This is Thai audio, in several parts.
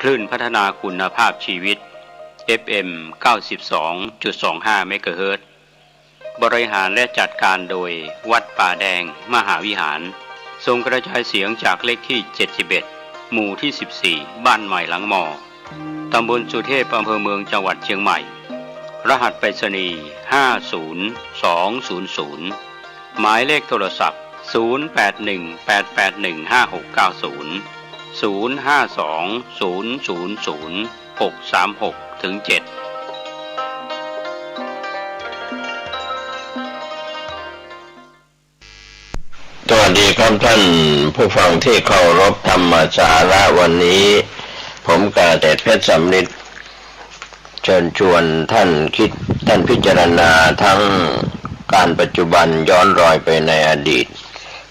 คลื่นพัฒนาคุณภาพชีวิต FM 92.25 เมกะเฮิรตซ์บริหารและจัดการโดยวัดป่าแดงมหาวิหารส่งกระจายเสียงจากเลขที่ 71 หมู่ที่ 14 บ้านใหม่หลังมอ ตำบลสุเทพ อำเภอเมืองจังหวัดเชียงใหม่ รหัสไปรษณีย์ 50200 หมายเลขโทรศัพท์ 0818815690 052000636-7สวัสดีครับท่านผู้ฟังที่เคารพธรรมสาระวันนี้ผมกาเดชเพชรสำริดเชิญชวนท่านคิดท่านพิจารณาทั้งการปัจจุบันย้อนรอยไปในอดีต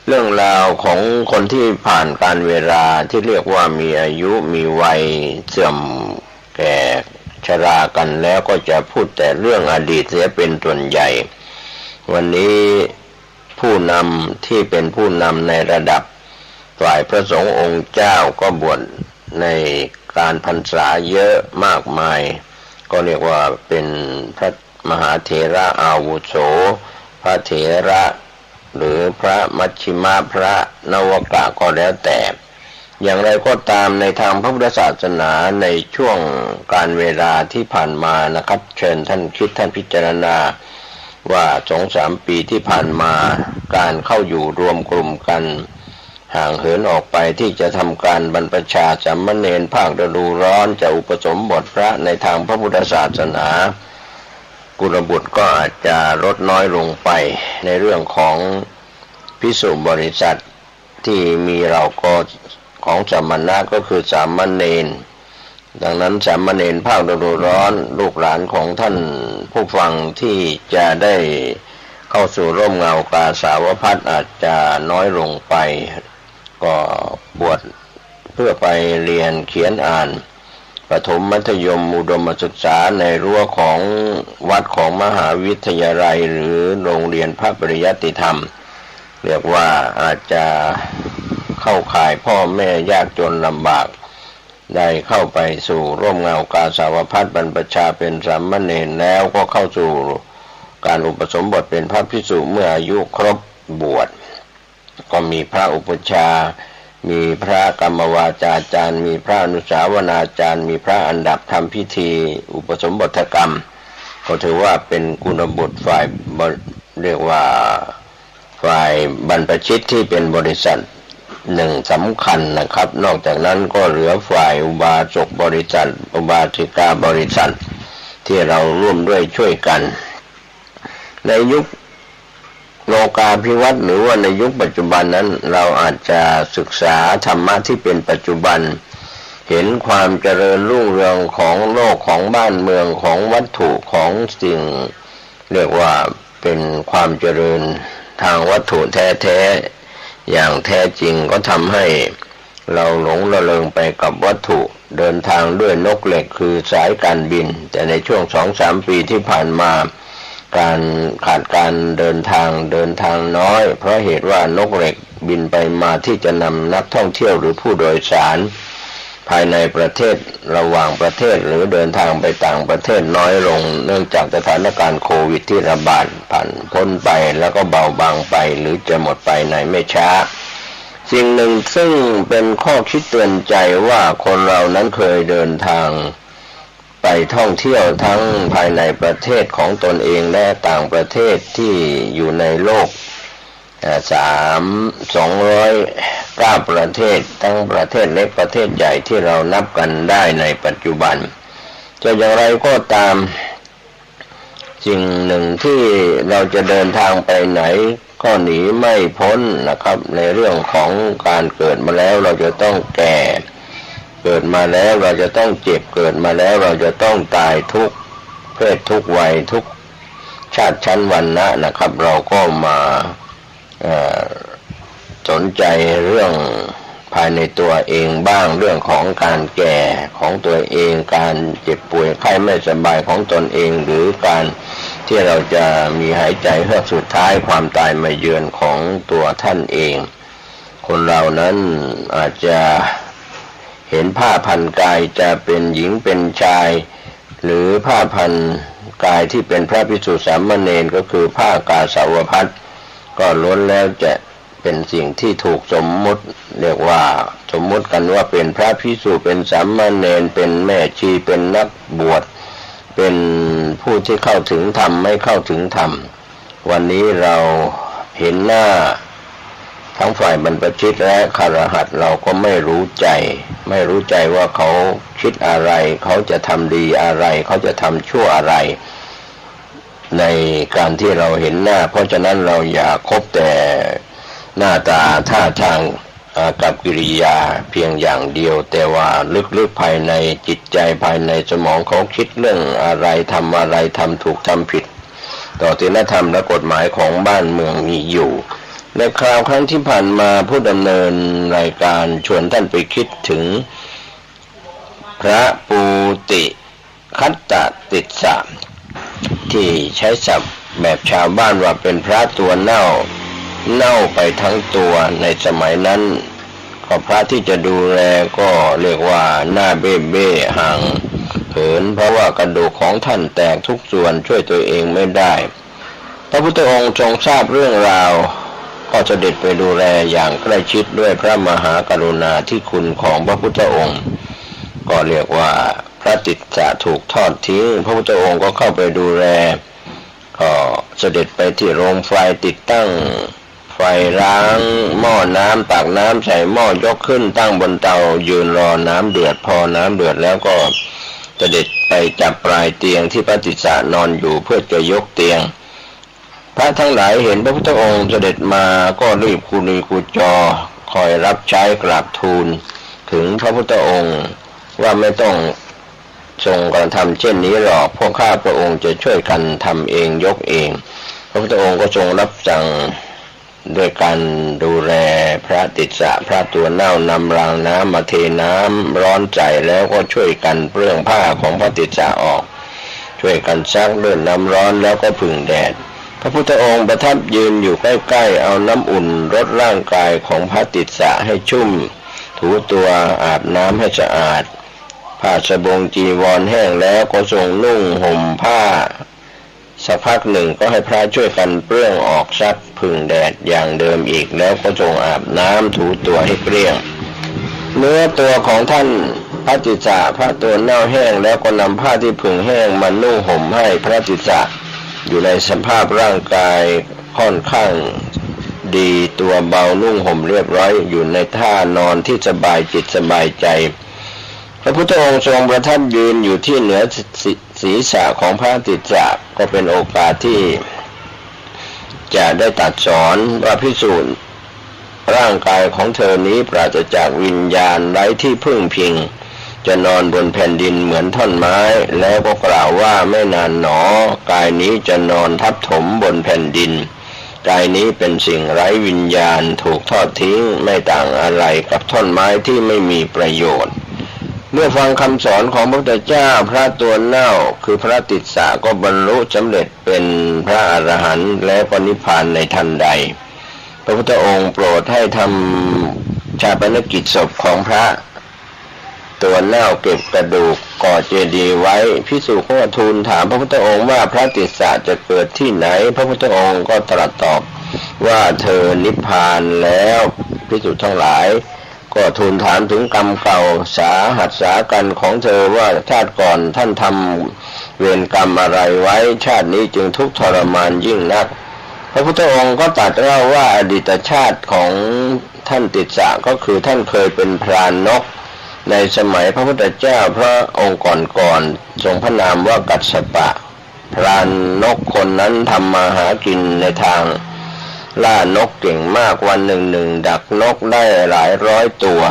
เรื่องราวของคนที่ผ่านการเวลาที่เรียกว่ามีอายุมีวัยเสื่อมแก่ชรากันแล้วก็จะพูดแต่เรื่องอดีตเสียเป็นส่วนใหญ่วันนี้ผู้นำที่เป็นผู้นำในระดับฝ่ายพระสงฆ์องค์เจ้าก็บวชในการพรรษาเยอะมากมายก็เรียกว่าเป็นพระมหาเถระอาวุโสพระเถระหรือพระมัชชิมะพระนวกะก็แล้วแต่อย่างไรก็ตามในทางพระพุทธศาสนาในช่วงการเวลาที่ผ่านมานะครับเชิญท่านคิดท่านพิจารณาว่า 2-3 ปีที่ผ่านมาการเข้าอยู่รวมกลุ่มกันห่างเหินออกไปที่จะทำการบรรพชาสามเณรภาคฤดูร้อนจะอุปสมบทพระในทางพระพุทธศาสนากุลบุตรก็อาจจะลดน้อยลงไปในเรื่องของภิกษุบริษัทที่มีเราก็ของสมณะก็คือสามเณรดังนั้นสามเณรภาคฤดูร้อนลูกหลานของท่านผู้ฟังที่จะได้เข้าสู่ร่มเงากาสาวพัสอาจจะน้อยลงไปก็บวชเพื่อไปเรียนเขียนอ่านประถมมัธยมอุดมศึกษาในรั้วของวัดของมหาวิทยาลัยหรือโรงเรียนพระปริยัติธรรมเรียกว่าอาจจะเข้าข่ายพ่อแม่ยากจนลำบากได้เข้าไปสู่ร่มเงากาสาวพัสบรรพชาเป็นสามเณรแล้วก็เข้าสู่การอุปสมบทเป็นพระภิกษุเมื่ออายุครบบวชก็มีพระอุปชามีพระกรรมวาจาจารย์มีพระอนุสาวนาจารย์มีพระอันดับทำพิธีอุปสมบทกรรมก็ถือว่าเป็นกุลบุตรฝ่ายเรียกว่าฝ่ายบรรพชิตที่เป็นบริษัทหนึ่งสำคัญนะครับนอกจากนั้นก็เหลือฝ่ายอุบาสกบริษัทอุบาสิกาบริษัทที่เราร่วมด้วยช่วยกันในยุคโลกาภิวัตน์หรือว่าในยุคปัจจุบันนั้นเราอาจจะศึกษาธรรมะที่เป็นปัจจุบันเห็นความเจริญรุ่งเรืองของโลกของบ้านเมืองของวัตถุของสิ่งเรียกว่าเป็นความเจริญทางวัตถุแท้ๆอย่างแท้จริงก็ทำให้เราหลงระเริงไปกับวัตถุเดินทางด้วยนกเหล็กคือสายการบินแต่ในช่วง 2-3 ปีที่ผ่านมาการขาดการเดินทางน้อยเพราะเหตุว่านกเหล็กบินไปมาที่จะนำนักท่องเที่ยวหรือผู้โดยสารภายในประเทศระหว่างประเทศหรือเดินทางไปต่างประเทศน้อยลงเนื่องจากสถานการณ์โควิดที่ระบาดผ่านพ้นไปแล้วก็เบาบางไปหรือจะหมดไปในไม่ช้าสิ่งหนึ่งซึ่งเป็นข้อคิดเตือนใจว่าคนเรานั้นเคยเดินทางไปท่องเที่ยวทั้งภายในประเทศของตนเองและต่างประเทศที่อยู่ในโลก209 ประเทศทั้งประเทศเล็กประเทศใหญ่ที่เรานับกันได้ในปัจจุบันจะอย่างไรก็ตามสิ่งหนึ่งที่เราจะเดินทางไปไหนก็หนีไม่พ้นนะครับในเรื่องของการเกิดมาแล้วเราจะต้องแก่เกิดมาแล้วเราจะต้องเจ็บเกิดมาแล้วเราจะต้องตายทุกเพศทุกวัยทุกชาติชั้นวรรณะนะครับเราก็มาสนใจเรื่องภายในตัวเองบ้างเรื่องของการแก่ของตัวเองการเจ็บป่วยไข้ไม่สบายของตนเองหรือการที่เราจะมีหายใจเฮือกสุดท้ายความตายมาเยือนของตัวท่านเองคนเรานั้นอาจจะ เห็นผ้าพันกายจะเป็นหญิงเป็นชายหรือผ้าพันกายที่เป็นพระภิกษุสามเณรก็คือผ้ากาสาวพัสก็ล้วนแล้วจะเป็นสิ่งที่ถูกสมมุติเรียกว่าสมมุติกันว่าเป็นพระภิกษุเป็นสามเณรเป็นแม่ชีเป็นนักบวชเป็นผู้ที่เข้าถึงธรรมไม่เข้าถึงธรรมวันนี้เราเห็นหน้าทั้งฝ่ายบรรพชิตและคฤหัสถ์เราก็ไม่รู้ใจว่าเขาคิดอะไรเขาจะทำดีอะไรเขาจะทำชั่วอะไรในการที่เราเห็นหน้าเพราะฉะนั้นเราอย่าคบแต่หน้าตาท่าทางกับกิริยาเพียงอย่างเดียวแต่ว่าลึกๆภายในจิตใจภายในสมองเขาคิดเรื่องอะไรทำอะไรทำถูกทำผิดต่อศีลธรรมและกฎหมายของบ้านเมืองมีอยู่ในคราวครั้งที่ผ่านมาผู้ดำเนินรายการชวนท่านไปคิดถึงพระปูติคัตตติสสะที่ใช้ศัพท์แบบชาวบ้านว่าเป็นพระตัวเน่าไปทั้งตัวในสมัยนั้นก็พระที่จะดูแลก็เรียกว่าหน้าเบ้ห่างเหินเพราะว่ากระดูกของท่านแตกทุกส่วนช่วยตัวเองไม่ได้พระพุทธองค์ทรงทราบเรื่องราวก็เสด็จไปดูแลอย่างใกล้ชิดด้วยพระมหากรุณาธิคุณของพระพุทธองค์ก็เรียกว่าพระติสสะถูกทอดทิ้งพระพุทธองค์ก็เข้าไปดูแลก็เสด็จไปที่โรงไฟติดตั้งไฟล้างหม้อน้ำตักน้ำใส่หม้อยกขึ้นตั้งบนเตายืนรอน้ำเดือดพอน้ำเดือดแล้วก็เสด็จไปจับปลายเตียงที่พระติสสะนอนอยู่เพื่อจะยกเตียงพระทั้งหลายเห็นพระพุทธองค์เสด็จมาก็รีบคูลีคูจอคอยรับใช้กราบทูลถึงพระพุทธองค์ว่าไม่ต้องทรงกระทำเช่นนี้หรอกพวกข้าพระองค์จะช่วยกันทำเองยกเองพระพุทธองค์ก็ทรงรับสั่งด้วยการดูแลพระติสสะพระตัวเน่านำรางน้ำมาเทน้ำร้อนใจแล้วก็ช่วยกันเปลื้องผ้าของพระติสสะออกช่วยกันซักด้วยน้ำร้อนแล้วก็ผึ่งแดดพระพุทธองค์ประทับยืนอยู่ใกล้ๆเอาน้ำอุ่นรดร่างกายของพระติสสะให้ชุ่มถูตัวอาบน้ำให้สะอาดผ้าสบงจีวรแห้งแล้วก็ทรงนุ่งห่มผ้าสักพักหนึ่งก็ให้พระช่วยกันเปลื้องออกซักผึ่งแดดอย่างเดิมอีกแล้วก็ทรงอาบน้ำถูตัวให้เกลี้ยงเนื้อตัวของท่านพระติสสะพระตัวเน่าแห้งแล้วก็นำผ้าที่ผึ่งแห้งมานุ่งห่มให้พระติสสะอยู่ในสภาพร่างกายค่อนข้างดีตัวเบานุ่งห่มเรียบร้อยอยู่ในท่านอนที่สบายจิตสบายใจพระพุทธองค์ทรงประทับยืนอยู่ที่เหนือศีรษะของพระติสสะก็เป็นโอกาสที่จะได้ตรัสสอนว่าภิกษุร่างกายของเธอนี้ปราศจากวิญญาณไร้ที่พึ่งพิงจะนอนบนแผ่นดินเหมือนท่อนไม้แล้วก็กล่าวว่าไม่นานหนอกายนี้จะนอนทับถมบนแผ่นดินกายนี้เป็นสิ่งไร้วิญญาณถูกทอดทิ้งไม่ต่างอะไรกับท่อนไม้ที่ไม่มีประโยชน์เมื่อฟังคำสอนของพระพุทธเจ้าพระตัวเน่าคือพระติสสะก็บรรลุสำเร็จเป็นพระอรหันต์และปณิพพานในทันใดพระพุทธองค์โปรดให้ทำชาปนกิจศพของพระตัวเน่าเก็บกระดูกก่อเจดีย์ไว้ภิกษุก็ทูลถามพระพุทธองค์ว่าพระติสสะจะเกิดที่ไหนพระพุทธองค์ก็ตรัสตอบว่าเธอนิพพานแล้วภิกษุทั้งหลายก็ทูลถามถึงกรรมเก่าสาหัสสากันของเธอว่าชาติก่อนท่านทำเวรกรรมอะไรไว้ชาตินี้จึงทุกข์ทรมานยิ่งนักพระพุทธองค์ก็ตรัสเล่าว่าอดีตชาติของท่านติสสะก็คือท่านเคยเป็นพรานนกในสมัยพระพุทธเจ้าพระองค์ก่อนทรงพระนามว่ากัสสปะพรานนกคนนั้นทำมาหากินในทางล่านกเก่งมากวันหนึ่งดักนกได้หลายร้อยตัว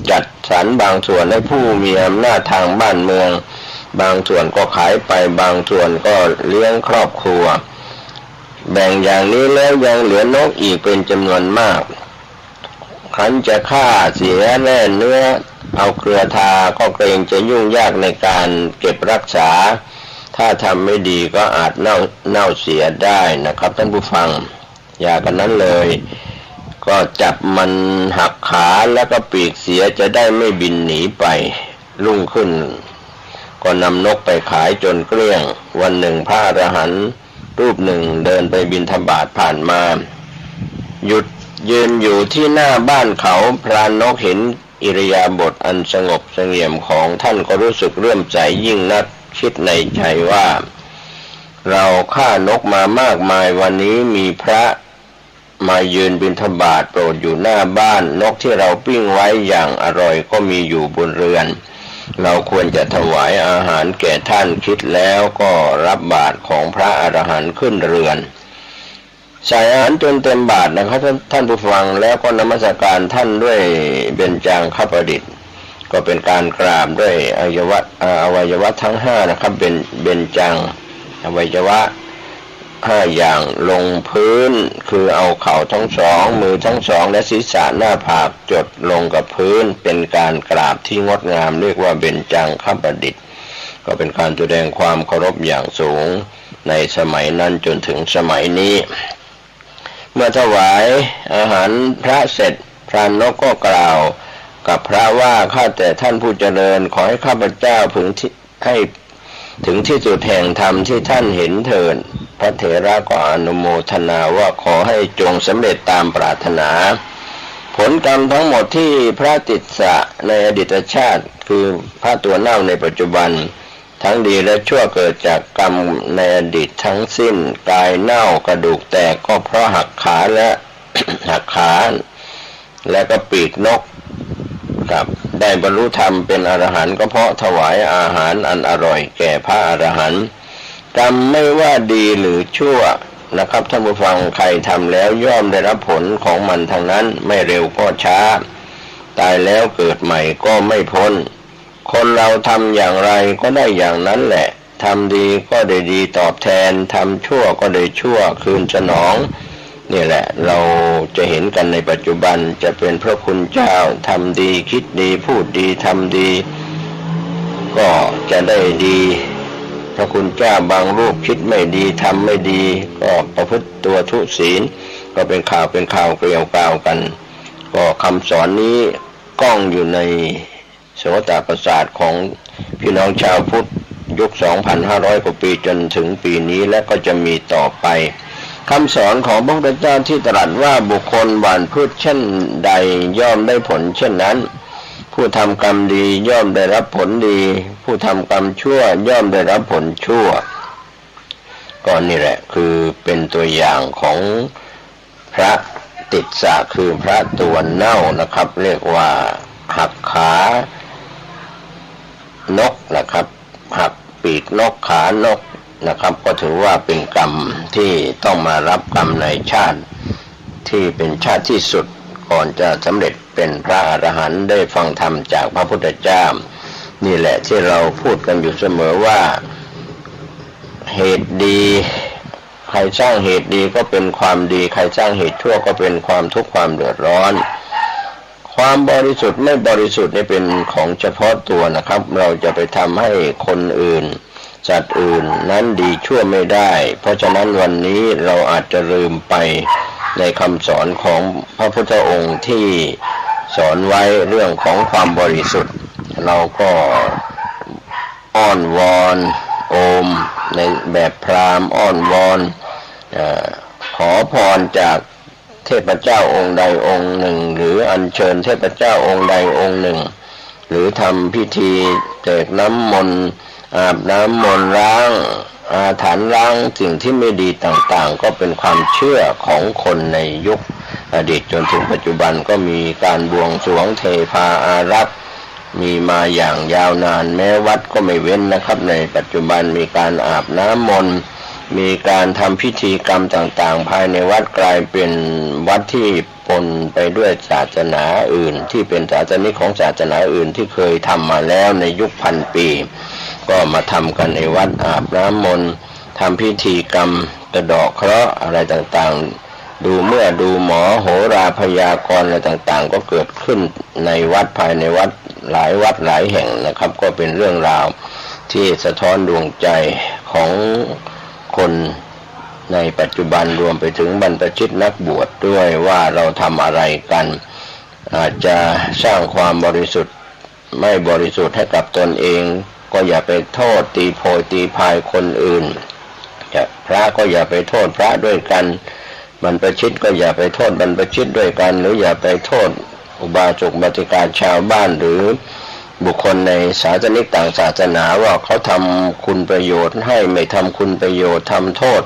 จัดสรรบางส่วนให้ผู้มีอำนาจทางบ้านเมืองบางส่วนก็ขายไปบางส่วนก็เลี้ยงครอบครัวแบ่งอย่างนี้แล้วยังเหลือนกอีกเป็นจำนวนมากครั้นจะฆ่าเสียแน่เนื้อเอาเกลือทาก็เกรงจะยุ่งยากในการเก็บรักษาถ้าทำไม่ดีก็อาจเน่าเสียได้นะครับท่านผู้ฟังอย่ากันนั้นเลย ก็จับมันหักขาแล้วก็ปีกเสียจะได้ไม่บินหนีไปรุ่งขึ้นก็นำนกไปขายจนเกลี้ยงวันหนึ่งพระอรหันต์รูปหนึ่งเดินไปบิณฑบาตผ่านมาหยุดยืนอยู่ที่หน้าบ้านเขาพรานนกเห็นอิริยาบถอันสงบเสงี่ยมของท่านก็รู้สึกเลื่อมใสยิ่งนักคิดในใจว่าเราฆ่านกมามากมายวันนี้มีพระมายืนบิณฑบาตโปรดอยู่หน้าบ้านนกที่เราปิ้งไว้อย่างอร่อยก็มีอยู่บนเรือนเราควรจะถวายอาหารแก่ท่านคิดแล้วก็รับบาตรของพระอรหันต์ขึ้นเรือนใส่อาหารจนเต็มบาตรนะครับท่านผู้ฟังแล้วก็นมัสการท่านด้วยเบญจางคประดิษฐ์ก็เป็นการกราบด้วยอวัยวะทั้งห้านะครับเป็นเบญจางอวัยวะ5อย่างลงพื้นคือเอาเข่าทั้งสองมือทั้งสองและศีรษะหน้าผากจดลงกับพื้นเป็นการกราบที่งดงามเรียกว่าเบญจางคประดิษฐ์ก็เป็นการแสดงความเคารพอย่างสูงในสมัยนั้นจนถึงสมัยนี้เมื่อถวายอาหารพระเสร็จพรานนกก็กล่าวกับพระว่าข้าแต่ท่านผู้เจริญขอให้ข้าพเจ้าให้ถึงที่สุดแห่งธรรมที่ท่านเห็นเถิดพระเถระก็อนุโมทนาว่าขอให้จงสำเร็จตามปรารถนาผลกรรมทั้งหมดที่พระติสสะในอดีตชาติคือพระตัวเน่าในปัจจุบันทั้งดีและชั่วเกิดจากกรรมในอดีตทั้งสิ้นกายเน่ากระดูกแตกก็เพราะหักขาและ หักขาและก็ปีกนกกับได้บรรลุธรรมเป็นอรหันต์ก็เพราะถวายอาหารอันอร่อยแก่พระอรหันต์กรรมไม่ว่าดีหรือชั่วนะครับท่านผู้ฟังใครทำแล้วย่อมได้รับผลของมันทั้งนั้นไม่เร็วก็ช้าตายแล้วเกิดใหม่ก็ไม่พ้นคนเราทำอย่างไรก็ได้อย่างนั้นแหละทำดีก็ได้ดีตอบแทนทำชั่วก็ได้ชั่วคืนสนองนี่แหละเราจะเห็นกันในปัจจุบันจะเป็นพระคุณเจ้าทำดีคิดดีพูดดีทำดีก็จะได้ดีพระคุณเจ้าบางรูปคิดไม่ดีทำไม่ดีก็ประพฤติตัวทุศีลก็เป็นข่าวเกลียวกล่าวกันก็คำสอนนี้ก้องอยู่ในโสตประสาทของพี่น้องชาวพุทธยุค 2,500 กว่าปีจนถึงปีนี้และก็จะมีต่อไปคำสอนของพระพุทธเจ้าที่ตรัสว่าบุคคลหว่านพืชเช่นใดย่อมได้ผลเช่นนั้นผู้ทำกรรมดีย่อมได้รับผลดีผู้ทำกรรมชั่วย่อมได้รับผลชั่วก็นี่แหละคือเป็นตัวอย่างของพระติสสะคือพระตัวเน่านะครับเรียกว่าหักขานกนะครับหักปีกนกขานกนะครับก็ถือว่าเป็นกรรมที่ต้องมารับกรรมในชาติที่เป็นชาติที่สุดก่อนจะสำเร็จเป็นพระอรหันต์ได้ฟังธรรมจากพระพุทธเจ้านี่แหละที่เราพูดกันอยู่เสมอว่าเหตุดีใครสร้างเหตุดีก็เป็นความดีใครสร้างเหตุชั่วก็เป็นความทุกข์ความเดือดร้อนความบริสุทธิ์ไม่บริสุทธิ์นี่เป็นของเฉพาะตัวนะครับเราจะไปทำให้คนอื่นสัตว์อื่นนั้นดีชั่วไม่ได้เพราะฉะนั้นวันนี้เราอาจจะลืมไปในคำสอนของพระพุทธองค์ที่สอนไว้เรื่องของความบริสุทธิ์เราก็อ้อนวอนโอมในแบบพราหมณ์อ้อนวอนขอพรจากเทพเจ้าองค์ใดองค์หนึ่งหรืออัญเชิญเทพเจ้าองค์ใดองค์หนึ่งหรือทำพิธีแจกน้ำมนต์อาบน้ำมนต์ล้างอาถรรพ์ล้างสิ่งที่ไม่ดีต่างๆก็เป็นความเชื่อของคนในยุคอดีตจนถึงปัจจุบันก็มีการบวงสรวงเทพาอารักษ์มีมาอย่างยาวนานแม้วัดก็ไม่เว้นนะครับในปัจจุบันมีการอาบน้ำมนต์มีการทำพิธีกรรมต่างๆภายในวัดกลายเป็นวัดที่ปนไปด้วยศาสนาอื่นที่เป็นศาสนิกของศาสนาอื่นที่เคยทำมาแล้วในยุคพันปีก็มาทำกันในวัดอาบน้ำมนต์ทำพิธีกรรมกระดอกเคราะห์อะไรต่างๆดูเมื่อดูหมอโหราพยากรณ์อะไรต่างๆก็เกิดขึ้นในวัดภายในวัดหลายวัดหลายแห่งนะครับก็เป็นเรื่องราวที่สะท้อนดวงใจของคน ในปัจจุบันรวมไปถึงบรรพชิตนักบวชด้วยว่าเราทำอะไรกันอาจจะสร้างความบริสุทธิ์ไม่บริสุทธิ์ให้กับตนเองก็อย่าไปโทษตีโพยตีพายคนอื่นพระก็อย่าไปโทษพระด้วยกันบรรพชิตก็อย่าไปโทษบรรพชิตด้วยกันหรืออย่าไปโทษอุบาสกบัติกาชาวบ้านหรือบุคคลในศาสนิกต่างศาสนาว่าเขาทำคุณประโยชน์ให้ไม่ทำคุณประโยชน์ทำโทษ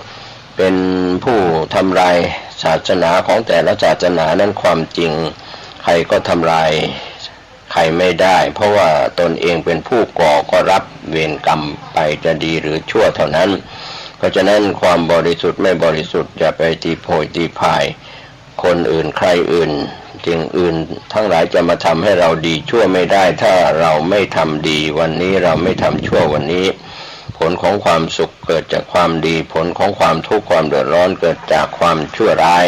เป็นผู้ทำลายศาสนาของแต่ละศาสนานั้นความจริงใครก็ทำลายใครไม่ได้เพราะว่าตนเองเป็นผู้ก่อก็รับเวรกรรมไปจะดีหรือชั่วเท่านั้นเพราะฉะนั้นความบริสุทธิ์ไม่บริสุทธิ์อย่าไปตีโพยตีพายคนอื่นใครอื่นสิ่งอื่นทั้งหลายจะมาทำให้เราดีชั่วไม่ได้ถ้าเราไม่ทำดีวันนี้เราไม่ทำชั่ววันนี้ผลของความสุขเกิดจากความดีผลของความทุกข์ความเดือดร้อนเกิดจากความชั่วร้าย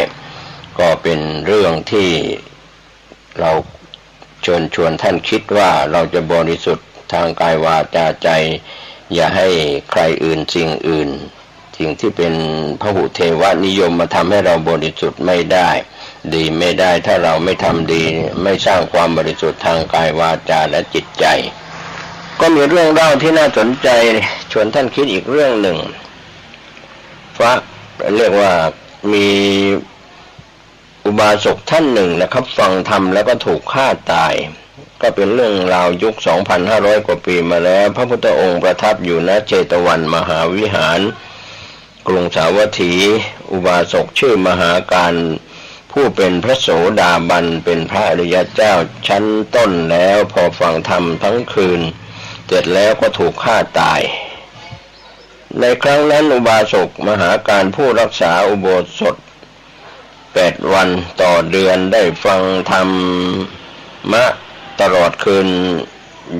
ก็เป็นเรื่องที่เราเชิญชวนท่านคิดว่าเราจะบริสุทธิ์ทางกายวาจาใจอย่าให้ใครอื่นสิ่งอื่นสิ่งที่เป็นพหุเทวนิยมมาทำให้เราบริสุทธิ์ไม่ได้ดีไม่ได้ถ้าเราไม่ทำดีไม่สร้างความบริสุทธิ์ทางกายวาจาและจิตใจก็มีเรื่องเล่าที่น่าสนใจชวนท่านคิดอีกเรื่องหนึ่งเรียกว่ามีอุบาสกท่านหนึ่งนะครับฟังธรรมแล้วก็ถูกฆ่าตายก็เป็นเรื่องราวยุค 2,500 กว่าปีมาแล้วพระพุทธองค์ประทับอยู่ณเจตวันมหาวิหารกรุงสาวัตถีอุบาสกชื่อมหาการผู้เป็นพระโสดาบันเป็นพระอริยเจ้าชั้นต้นแล้วพอฟังธรรมทั้งคืนเสร็จแล้วก็ถูกฆ่าตายในครั้งนั้นอุบาสกมหาการผู้รักษาอุโบสถ8 วันต่อเดือนได้ฟังธรรมะตลอดคืน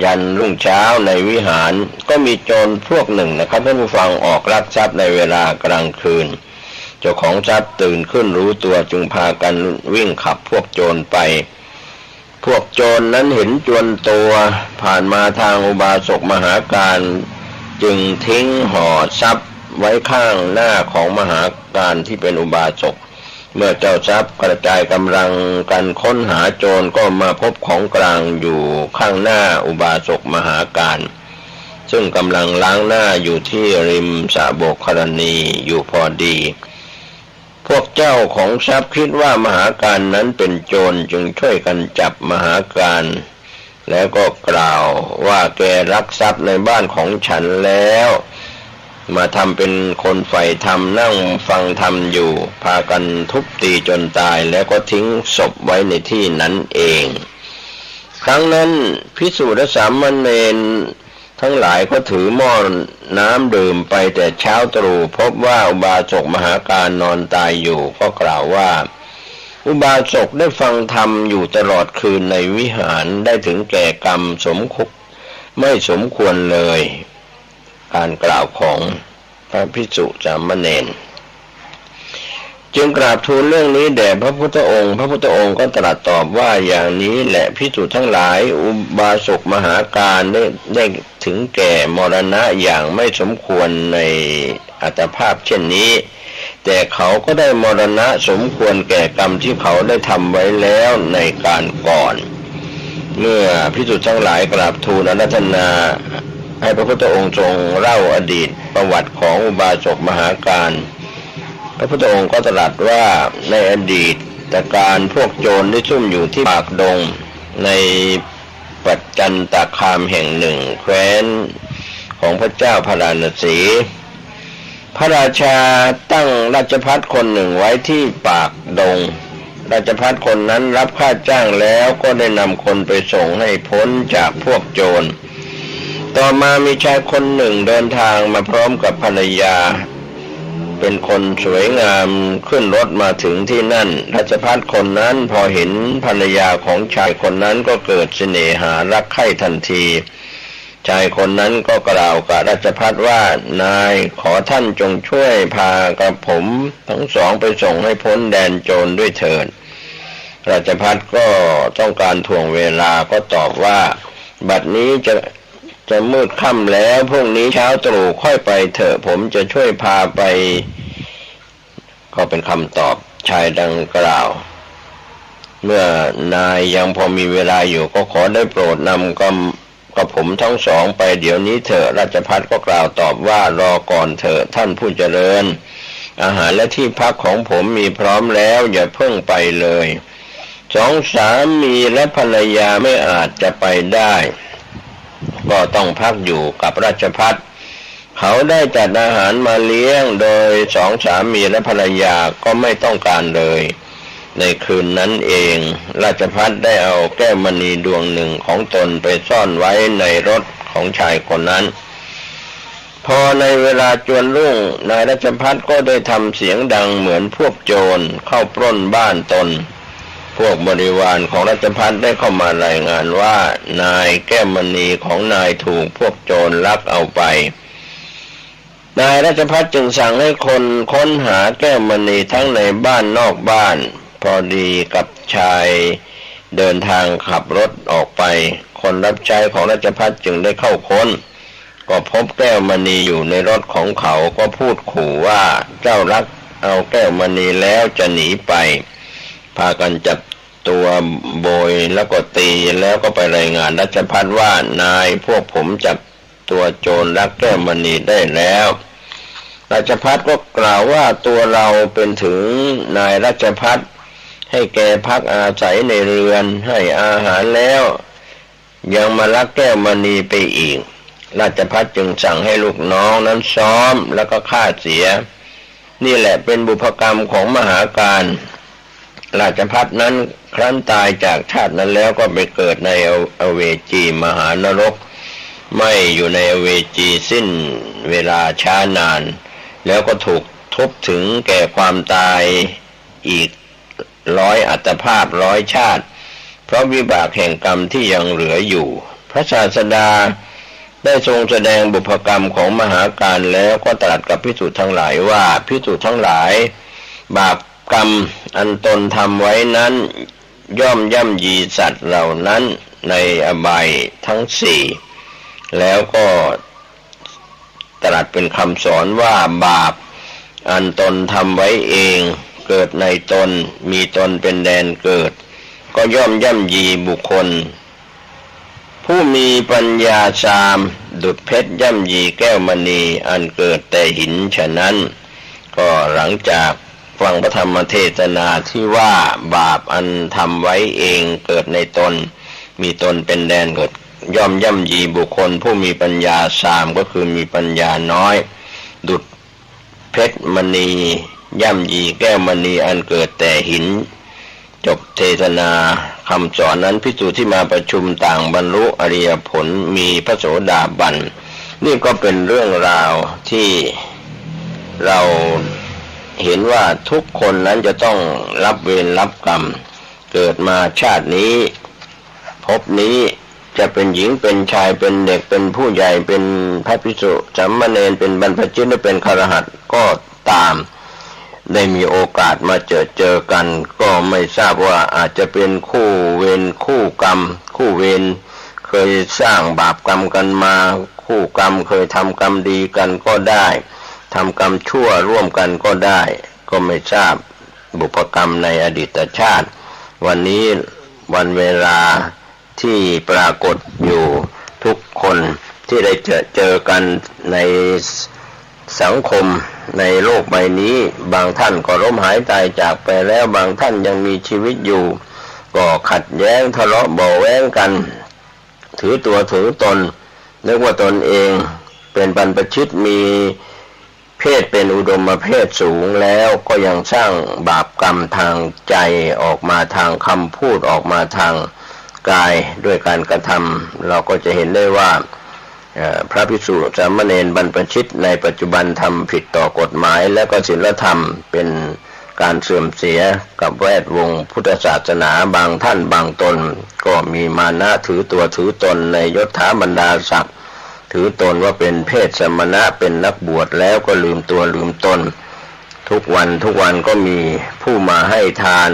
ยันรุ่งเช้าในวิหารก็มีโจรพวกหนึ่งนะครับท่านผู้ฟังออกลักทรัพย์ในเวลากลางคืนเจ้าของทรัพย์ตื่นขึ้นรู้ตัวจึงพากันวิ่งขับพวกโจรไปพวกโจรนั้นเห็นจวนตัวผ่านมาทางอุบาสกมหาการจึงทิ้งห่อทรัพย์ไว้ข้างหน้าของมหาการที่เป็นอุบาสกเมื่อเจ้าทรัพย์กระจายกำลังกันค้นหาโจรก็มาพบของกลางอยู่ข้างหน้าอุบาสกมหาการซึ่งกำลังล้างหน้าอยู่ที่ริมสระโบกครณีอยู่พอดีพวกเจ้าของทรัพย์คิดว่ามหาการนั้นเป็นโจรจึงช่วยกันจับมหาการแล้วก็กล่าวว่าแกลักทรัพย์ในบ้านของฉันแล้วมาทำเป็นคนใฝ่ธรรมนั่งฟังธรรมอยู่พากันทุบตีจนตายแล้วก็ทิ้งศพไว้ในที่นั้นเองครั้งนั้นภิกษุและสามเณรทั้งหลายก็ถือหม้อน้ำดื่มไปแต่เช้าตรู่พบว่าอุบาสกมหาการนอนตายอยู่ก็กล่าวว่าอุบาสกได้ฟังธรรมอยู่ตลอดคืนในวิหารได้ถึงแก่กรรมไม่สมควรเลยการกล่าวของพระภิกษุสามเณรจึงกราบทูลเรื่องนี้แด่พระพุทธองค์พระพุทธองค์ก็ตรัสตอบว่าอย่างนี้แหละภิกษุทั้งหลายอุบาสกมหาการได้ถึงแก่มรณะอย่างไม่สมควรในอัตภาพเช่นนี้แต่เขาก็ได้มรณะสมควรแก่กรรมที่เขาได้ทำไว้แล้วในการก่อนเมื่อภิกษุทั้งหลายกราบทูลอาราธนาให้พระพุทธองค์ทรงเล่าอดีตประวัติของอุบาสกมหาการพระพุทธองค์ก็ตรัสว่าในอดีตการพวกโจรได้ซุ่มอยู่ที่ปากดงในปัจจันตคามแห่งหนึ่งแคว้นของพระเจ้าพาราณสีพระราชาตั้งราชภัฏคนหนึ่งไว้ที่ปากดงราชภัฏคนนั้นรับค่าจ้างแล้วก็ได้นำคนไปส่งให้พ้นจากพวกโจรต่อมามีชายคนหนึ่งเดินทางมาพร้อมกับภรรยาเป็นคนสวยงามขึ้นรถมาถึงที่นั่นราชภัฏคนนั้นพอเห็นภรรยาของชายคนนั้นก็เกิดเสน่หารักใคร่ทันทีชายคนนั้นก็กล่าวกับราชภัฏว่านายขอท่านจงช่วยพากระผมทั้งสองไปส่งให้พ้นแดนโจรด้วยเถิดราชภัฏก็ต้องการถ่วงเวลาก็ตอบว่าบัดนี้จะมืดค่ำแล้วพรุ่งนี้เช้าตรู่ค่อยไปเถอะผมจะช่วยพาไป ก็เป็นคำตอบชายดังกล่าวเมื่อนายยังพอมีเวลาอยู่ก็ขอได้โปรดนำกับผมทั้งสองไปเดี๋ยวนี้เถอะราชภัฏก็กล่าวตอบว่ารอก่อนเถอะท่านผู้เจริญอาหารและที่พักของผมมีพร้อมแล้วอย่าเพิ่งไปเลยสองสามีและภรรยาไม่อาจจะไปได้ก็ต้องพักอยู่กับราชภัฏเขาได้จัดอาหารมาเลี้ยงโดยสองสามีและภรรยาก็ไม่ต้องการเลยในคืนนั้นเองราชภัฏได้เอาแก้วมณีดวงหนึ่งของตนไปซ่อนไว้ในรถของชายคนนั้นพอในเวลาจวนรุ่งนายราชภัฏก็ได้ทำเสียงดังเหมือนพวกโจรเข้าปล้นบ้านตนพวกบริวารของราชภัฏได้เข้ามารายงานว่านายแก้วมณีของนายถูกพวกโจรลักเอาไปนายราชภัฏจึงสั่งให้คนค้นหาแก้วมณีทั้งในบ้านนอกบ้านพอดีกับชายเดินทางขับรถออกไปคนรับใช้ของราชภัฏจึงได้เข้าค้นก็พบแก้วมณีอยู่ในรถของเขาก็พูดขู่ว่าเจ้าลักเอาแก้วมณีแล้วจะหนีไปพากันจับตัวโบยแล้วก็ตีแล้วก็ไปรายงานราชภัฏว่านายพวกผมจับตัวโจรลักแก้วมณีได้แล้วราชภัฏก็กล่าวว่าตัวเราเป็นถึงนายราชภัฏให้แกพักอาศัยในเรือนให้อาหารแล้วยังมาลักแก้วมณีไปอีกราชภัฏจึงสั่งให้ลูกน้องนั้นซ้อมแล้วก็ฆ่าเสียนี่แหละเป็นบุพกรรมของมหาการราชภัฏนั้นครั้นตายจากชาตินั้นแล้วก็ไปเกิดในอเวจีมหานรกไม่อยู่ในอเวจีสิ้นเวลาช้านานแล้วก็ถูกทุบถึงแก่ความตายอีก100 อัตภาพ100 ชาติเพราะวิบากแห่งกรรมที่ยังเหลืออยู่พระศาสดาได้ทรงแสดงบุพกรรมของมหาการแล้วก็ตรัสกับภิกษุทั้งหลายว่าภิกษุทั้งหลายบาปกรรมอันตนทำไว้นั้นย่อมย่ำยีสัตว์เหล่านั้นในอบายทั้ง4แล้วก็ตรัสเป็นคำสอนว่าบาปอันตนทำไว้เองเกิดในตนมีตนเป็นแดนเกิดก็ย่อมย่ำยีบุคคลผู้มีปัญญาฌามดุจเพชรย่ำยีแก้วมณีอันเกิดแต่หินฉะนั้นก็หลังจากฟังพระธรรมเทศนาที่ว่าบาปอันทำไว้เองเกิดในตนมีตนเป็นแดนเกิดย่อมย่ำยีบุคคลผู้มีปัญญาฌามก็คือมีปัญญาน้อยดุจเพชรมณีย่ำยีแก้วมณีอันเกิดแต่หินจบเทศนาคำสอนนั้นภิกษุที่มาประชุมต่างบรรลุอริยผลมีพระโสดาบันนี่ก็เป็นเรื่องราวที่เราเห็นว่าทุกคนนั้นจะต้องรับเวรรับกรรมเกิดมาชาตินี้ภพนี้จะเป็นหญิงเป็นชายเป็นเด็กเป็นผู้ใหญ่เป็นพระภิกษุสามเณรเป็นบรรพชิตหรือเป็นฆรหัสถ์ก็ตามได้มีโอกาสมาเจอกันก็ไม่ทราบว่าอาจจะเป็นคู่เวรคู่กรรมคู่เวรเคยสร้างบาปกรรมกันมาคู่กรรมเคยทำกรรมดีกันก็ได้ทำกรรมชั่วร่วมกันก็ได้ก็ไม่ทราบบุพกรรมในอดีตชาติวันนี้วันเวลาที่ปรากฏอยู่ทุกคนที่ได้เจอกันในสังคมในโลกใบนี้บางท่านก็ล้มหายตายจากไปแล้วบางท่านยังมีชีวิตอยู่ก็ขัดแย้งทะเลาะเบาะแว้งกันถือตัวถือตนนึกว่าตนเองเป็นบรรพชิตมีเพศเป็นอุดมเพศสูงแล้วก็ยังสร้างบาปกรรมทางใจออกมาทางคำพูดออกมาทางกายด้วยการกระทำเราก็จะเห็นได้ว่าพระภิกษุสามเณรบรรพชิตในปัจจุบันทำผิดต่อกฎหมายและก็ศีลธรรมเป็นการเสื่อมเสียกับแวดวงพุทธศาสนาบางท่านบางตนก็มีมานะถือตัวถือตนในยศถาบรรดาศักดิ์ถือตนว่าเป็นเพศสมณะเป็นนักบวชแล้วก็ลืมตัวลืมตนทุกวันก็มีผู้มาให้ทาน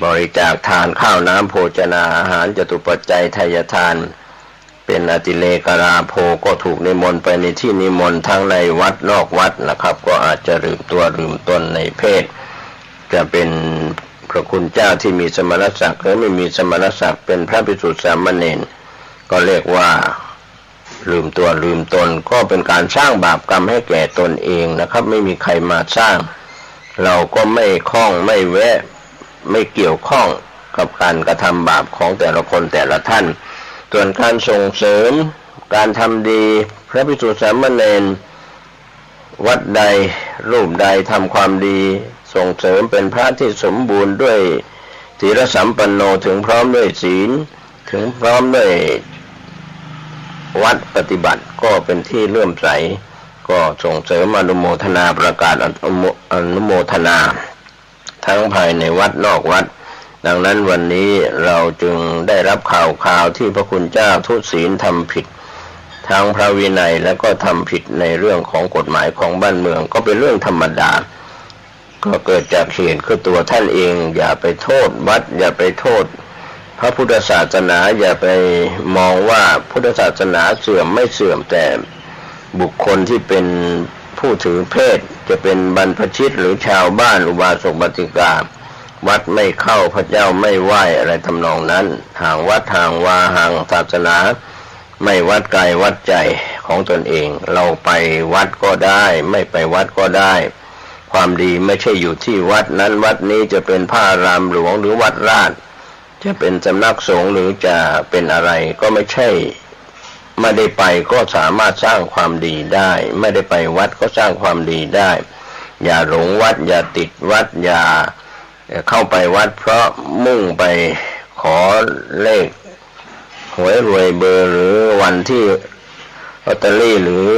บริจาคทานข้าวน้ำโภชนาอาหารจตุปัจจัยทายทาน เป็นอติเลกราโภก็ถูกนิมนต์ไปในที่นิมนต์ทั้งในวัดนอกวัดนะครับ ก็อาจจะลืมตัวลืมตนในเพศจะเป็นพระคุณเจ้าที่มีสมณศักดิ์หรือไม่มีสมณศักดิ์เป็นพระภิกษุสามเณรก็เรียกว่าลืมตัวลืมตนก็เป็นการสร้างบาปกรรมให้แก่ตนเองนะครับไม่มีใครมาสร้างเราก็ไม่คล้องไม่แวะไม่เกี่ยวข้องกับการกระทำบาปของแต่ละคนแต่ละท่านส่วนการส่งเสริมการทำดีพระภิกษุสามเณรวัดใดรูปใดทำความดีส่งเสริมเป็นพระที่สมบูรณ์ด้วยศีลสัมปันโนถึงพร้อมด้วยศีลถึงพร้อมด้วยวัดปฏิบัติก็เป็นที่เลื่อมใสก็ส่งเสริมอนุโมทนาประกาศอนุโมทนาทั้งภายในวัดนอกวัดดังนั้นวันนี้เราจึงได้รับข่าวที่พระคุณเจ้าทุศีลทำผิดทางพระวินัยแล้วก็ทำผิดในเรื่องของกฎหมายของบ้านเมืองก็เป็นเรื่องธรรมดาก็เกิดจากเหตุคือตัวท่านเองอย่าไปโทษวัดอย่าไปโทษพระพุทธศาสนาอย่าไปมองว่าพุทธศาสนาเสื่อมไม่เสื่อมแต่บุคคลที่เป็นผู้ถือเพศจะเป็นบรรพชิตหรือชาวบ้านอุบาสกบัติกาวัดไม่เข้าพระเจ้าไม่ไหวอะไรทำนองนั้นห่างวัดห่างวาห่างศาสนาไม่วัดกายวัดใจของตนเองเราไปวัดก็ได้ไม่ไปวัดก็ได้ความดีไม่ใช่อยู่ที่วัดนั้นวัดนี้จะเป็นพระอารามหลวงหรือวัดราชจะเป็นสำนักสงฆ์หรือจะเป็นอะไรก็ไม่ใช่ไม่ได้ไปก็สามารถสร้างความดีได้ไม่ได้ไปวัดก็สร้างความดีได้อย่าหลงวัดอย่าติดวัดอย่าเข้าไปวัดเพราะมุ่งไปขอเลขหวยรวยเบอร์หรือวันที่ลอตเตอรี่หรือ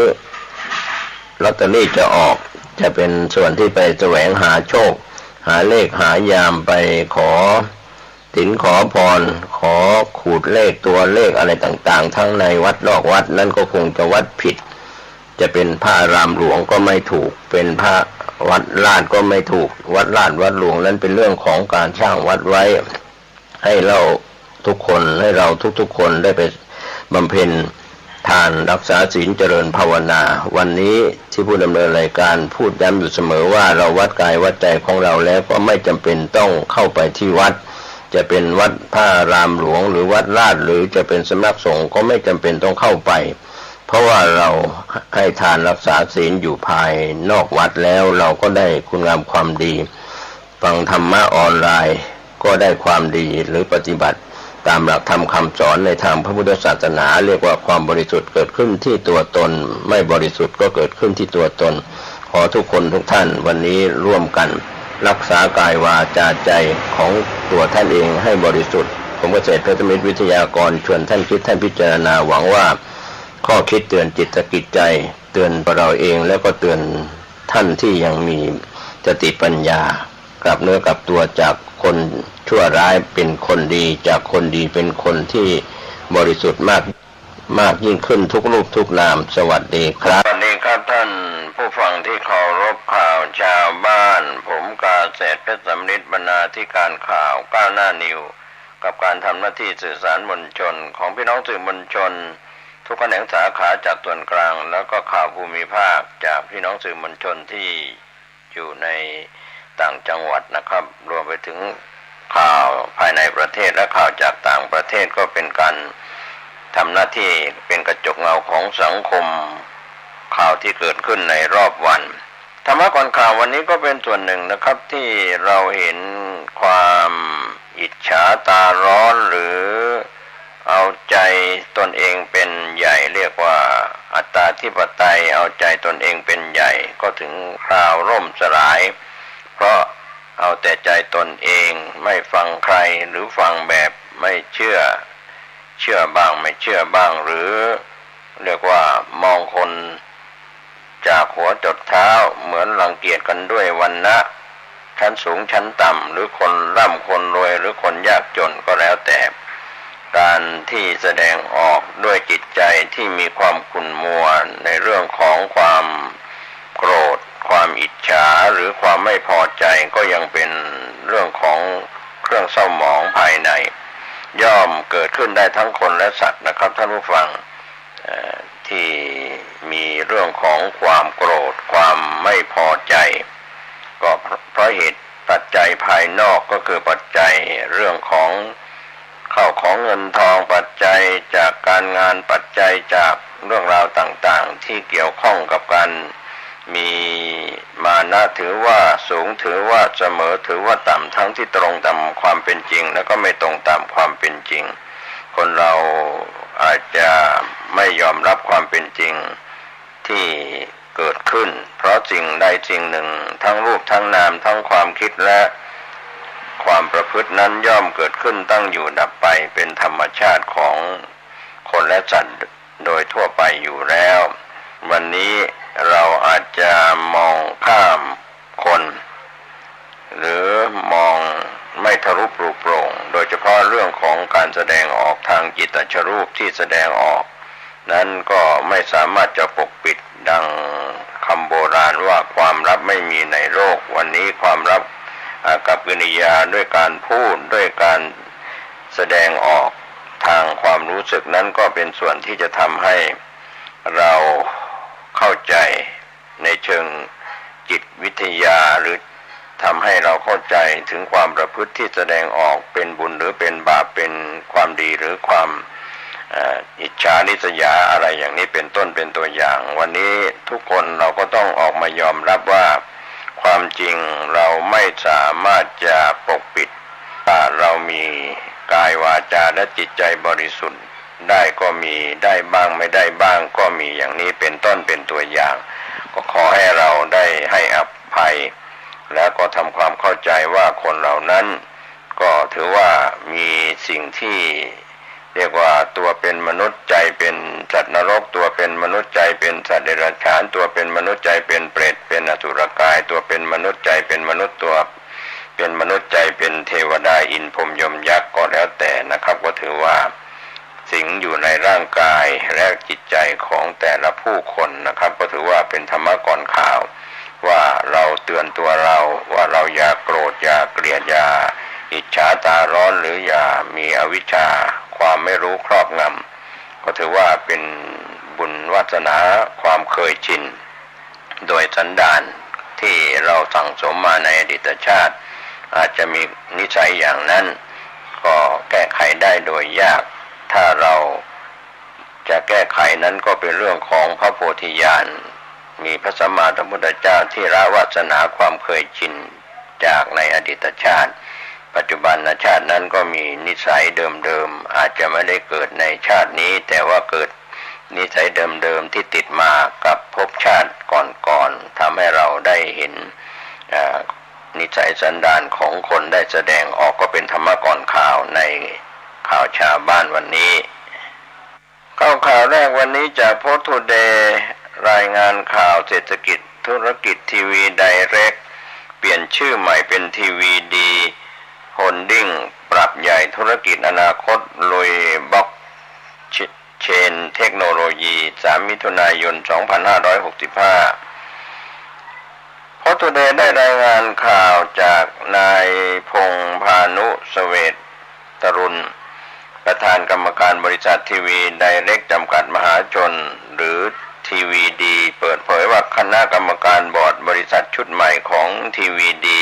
ลอตเตอรี่จะออกจะเป็นส่วนที่ไปแสวงหาโชคหาเลขหายามไปขอศีลขอพรขอขูดเลขตัวเลขอะไรต่างๆทั้งในวัดนอกวัดนั่นก็คงจะวัดผิดจะเป็นพระอารามหลวงก็ไม่ถูกเป็นพระวัดราชก็ไม่ถูกวัดราชวัดหลวงนั้นเป็นเรื่องของการสร้างวัดไว้ให้เราทุกคนให้เราทุกๆคนได้ไปบำเพ็ญทานรักษาศีลเจริญภาวนาวันนี้ที่ผู้ดำเนินรายการพูดย้ำอยู่เสมอว่าเราวัดกายวัดใจของเราแล้วก็ไม่จำเป็นต้องเข้าไปที่วัดจะเป็นวัดพระอารามหลวงหรือวัดราชหรือจะเป็นสำนักสงฆ์ก็ไม่จำเป็นต้องเข้าไปเพราะว่าเราให้ทานรักษาศีลอยู่ภายนอกวัดแล้วเราก็ได้คุณงามความดีฟังธรรมะออนไลน์ก็ได้ความดีหรือปฏิบัติตามหลักธรรมคำสอนในทางพระพุทธศาสนาเรียกว่าความบริสุทธิ์เกิดขึ้นที่ตัวตนไม่บริสุทธิ์ก็เกิดขึ้นที่ตัวตนขอทุกคนทุกท่านวันนี้ร่วมกันรักษากายวาจาใจของตัวท่านเองให้บริสุทธิ์ผมเกษตรเพชรมิตรวิทยากรชวนท่านคิดท่านพิจารณาหวังว่าข้อคิดเตือนจิตสกิจใจเตือนเราเองแล้วก็เตือนท่านที่ยังมีสติปัญญากลับเนื้อกลับตัวจากคนชั่วร้ายเป็นคนดีจากคนดีเป็นคนที่บริสุทธิ์มากยิ่งขึ้นทุกรูปทุกนามสวัสดีครับสวัสดีครับท่านผู้ฟังที่เคารพข่าวชาวบ้านผมกาเศรษฐ์เพชรสำริดบรรณาธิการข่าวก้าวหน้านิวกับการทำหน้าที่สื่อสารมวลชนของพี่น้องสื่อมวลชนทุกแขนงสาขาจากส่วนกลางแล้วก็ข่าวภูมิภาคจากพี่น้องสื่อมวลชนที่อยู่ในต่างจังหวัดนะครับรวมไปถึงข่าวภายในประเทศและข่าวจากต่างประเทศก็เป็นการทำหน้าที่เป็นกระจกเงาของสังคมข่าวที่เกิดขึ้นในรอบวันธรรมะก่อนข่าววันนี้ก็เป็นส่วนหนึ่งนะครับที่เราเห็นความอิจฉาตาร้อนหรือเอาใจตนเองเป็นใหญ่เรียกว่าอัตตาธิปไตยเอาใจตนเองเป็นใหญ่ก็ถึงคราวร่มสลายเพราะเอาแต่ใจตนเองไม่ฟังใครหรือฟังแบบไม่เชื่อบ้างไม่เชื่อบ้างหรือเรียกว่ามองคนจากหัวจดเท้าเหมือนรังเกียจกันด้วยวรรณะชั้นสูงชั้นต่ำหรือคนร่ำคนรวยหรือคนยากจนก็แล้วแต่การที่แสดงออกด้วยจิตใจที่มีความขุ่นมัวในเรื่องของความโกรธความอิจฉาหรือความไม่พอใจก็ยังเป็นเรื่องของเครื่องเศร้าหมองภายในย่อม อมเกิดขึ้นได้ทั้งคนและสัตว์นะครับท่านผู้ฟังที่มีเรื่องของความโกรธความไม่พอใจก็เพราะเหตุปัจจัยภายนอกก็คือปัจจัยเรื่องของข้าวของเงินทองปัจจัยจากการงานปัจจัยจากเรื่องราวต่างๆที่เกี่ยวข้องกับการมีมานะถือว่าสูงถือว่าเสมอถือว่าต่ำทั้งที่ตรงตามความเป็นจริงแล้วก็ไม่ตรงตามความเป็นจริงคนเราอาจจะไม่ยอมรับความเป็นจริงที่เกิดขึ้นเพราะสิ่งใดสิ่งหนึ่งทั้งรูปทั้งนามทั้งความคิดและความประพฤตินั้นย่อมเกิดขึ้นตั้งอยู่ดับไปเป็นธรรมชาติของคนและสัตว์โดยทั่วไปอยู่แล้ววันนี้เราอาจจะมองข้ามคนหรือมองไม่ทะลุปลุกโปร่งโดยเฉพาะเรื่องของการแสดงออกทางจิตตชรูปที่แสดงออกนั้นก็ไม่สามารถจะปกปิดดังคำโบราณว่าความลับไม่มีในโลกวันนี้ความลับกับกิริยาด้วยการพูดด้วยการแสดงออกทางความรู้สึกนั้นก็เป็นส่วนที่จะทำให้เราเข้าใจในเชิงจิตวิทยาหรือทำให้เราเข้าใจถึงความประพฤติที่แสดงออกเป็นบุญหรือเป็นบาปเป็นความดีหรือความอิจฉาริษยาอะไรอย่างนี้เป็นต้นเป็นตัวอย่างวันนี้ทุกคนเราก็ต้องออกมายอมรับว่าความจริงเราไม่สามารถจะปกปิดถ้าเรามีกายวาจาและจิตใจบริสุทธิ์ได้ก็มีได้บ้างไม่ได้บ้างก็มีอย่างนี้เป็นต้นเป็นตัวอย่างก็ขอให้เราได้ให้อภัยแล้วก็ทำความเข้าใจว่าคนเหล่านั้นก็ถือว่ามีสิ่งที่เรียกว่าตัวเป็นมนุษย์ใจเป็นสัตว์นรกตัวเป็นมนุษย์ใจเป็นสัตว์เดรัจฉานตัวเป็นมนุษย์ใจเป็นเปรตเป็นอสุรกายตัวเป็นมนุษย์ใจเป็นมนุษย์ตัวเป็นมนุษย์ใจเป็นเทวดาอินพรหมยมยักษ์ก็แล้วแต่นะครับก็ถือว่าสิงอยู่ในร่างกายและจิตใจของแต่ละผู้คนนะครับก็ถือว่าเป็นธรรมะก่อนข่าวว่าเราเตือนตัวเราว่าเราอย่าโกรธอย่าเกลียดอย่าอิจฉาตาร้อนหรืออย่ามีอวิชชาความไม่รู้ครอบงำก็ถือว่าเป็นบุญวาสนาความเคยชินโดยสันดานที่เราสั่งสมมาในอดีตชาติอาจจะมีนิสัยอย่างนั้นก็แก้ไขได้โดยยากถ้าเราจะแก้ไขนั้นก็เป็นเรื่องของพระโพธิญาณมีพระสัมมาสัมพุทธเจ้าที่ละวาสนาความเคยชินจากในอดีตชาติปัจจุบันชาตินั้นก็มีนิสัยเดิมๆอาจจะไม่ได้เกิดในชาตินี้แต่ว่าเกิดนิสัยเดิมๆที่ติดมากับภพชาติก่อนๆทำให้เราได้เห็นนิสัยสันดานของคนได้แสดงออกก็เป็นธรรมะก่อนข่าวในข่าวชาวบ้านวันนี้ข่าวแรกวันนี้จากโพสต์ทูเดย์รายงานข่าวเศรษฐกิจธุรกิจทีวีไดเรกเปลี่ยนชื่อใหม่เป็นทีวีดีโฮลดิ้งปรับใหญ่ธุรกิจอนาคตลุยบล็อกเชนเทคโนโลยี3 มิถุนายน 2565โพสต์ทูเดย์ได้รายงานข่าวจากนายพงษ์พานุเสเวตรุณประธานกรรมการบริษัททีวีไดเรกจำกัดมหาชนหรือทีวีดีเปิดเผยว่าคณะกรรมการบอร์ดบริษัทชุดใหม่ของทีวีดี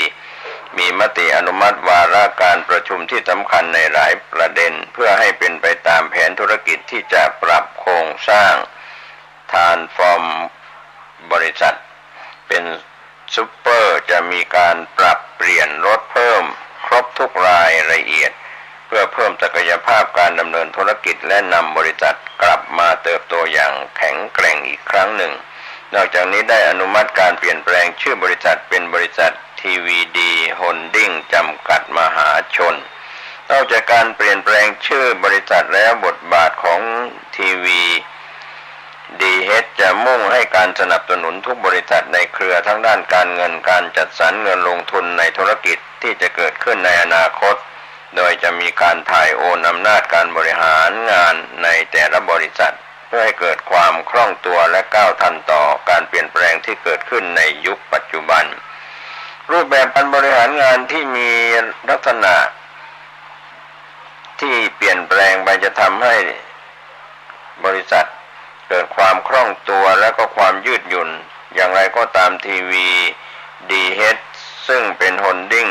มีมติอนุมัติวาระการประชุมที่สำคัญในหลายประเด็นเพื่อให้เป็นไปตามแผนธุรกิจที่จะปรับโครงสร้างทรานส์ฟอร์มบริษัทเป็นซุปเปอร์จะมีการปรับเปลี่ยนลดเพิ่มครบทุกรายละเอียดเพื่อเพิ่มศักยภาพการดำเนินธุรกิจและนำบริษัทกลับมาเติบโตอย่างแข็งแกร่งอีกครั้งหนึ่งนอกจากนี้ได้อนุมัติการเปลี่ยนแปลงชื่อบริษัทเป็นบริษัททีวีดีโฮลดิ้งจำกัดมหาชนนอกจากการเปลี่ยนแปลงชื่อบริษัทแล้วบทบาทของทีวีดีเฮดจะมุ่งให้การสนับสนุนทุกบริษัทในเครือทั้งด้านการเงินการจัดสรรเงินลงทุนในธุรกิจที่จะเกิดขึ้นในอนาคตโดยจะมีการถ่ายโอนอำนาจการบริหารงานในแต่ละบริษัทเพื่อให้เกิดความคล่องตัวและก้าวทันต่อการเปลี่ยนแปลงที่เกิดขึ้นในยุคปัจจุบันรูปแบบการบริหารงานที่มีลักษณะท ที่เปลี่ยนแปลงไปจะทำให้บริษัทเกิดความคล่องตัวและก็ความยืดหยุ่นอย่างไรก็ตามทีวีดีเฮดซึ่งเป็นโฮลดิ้ง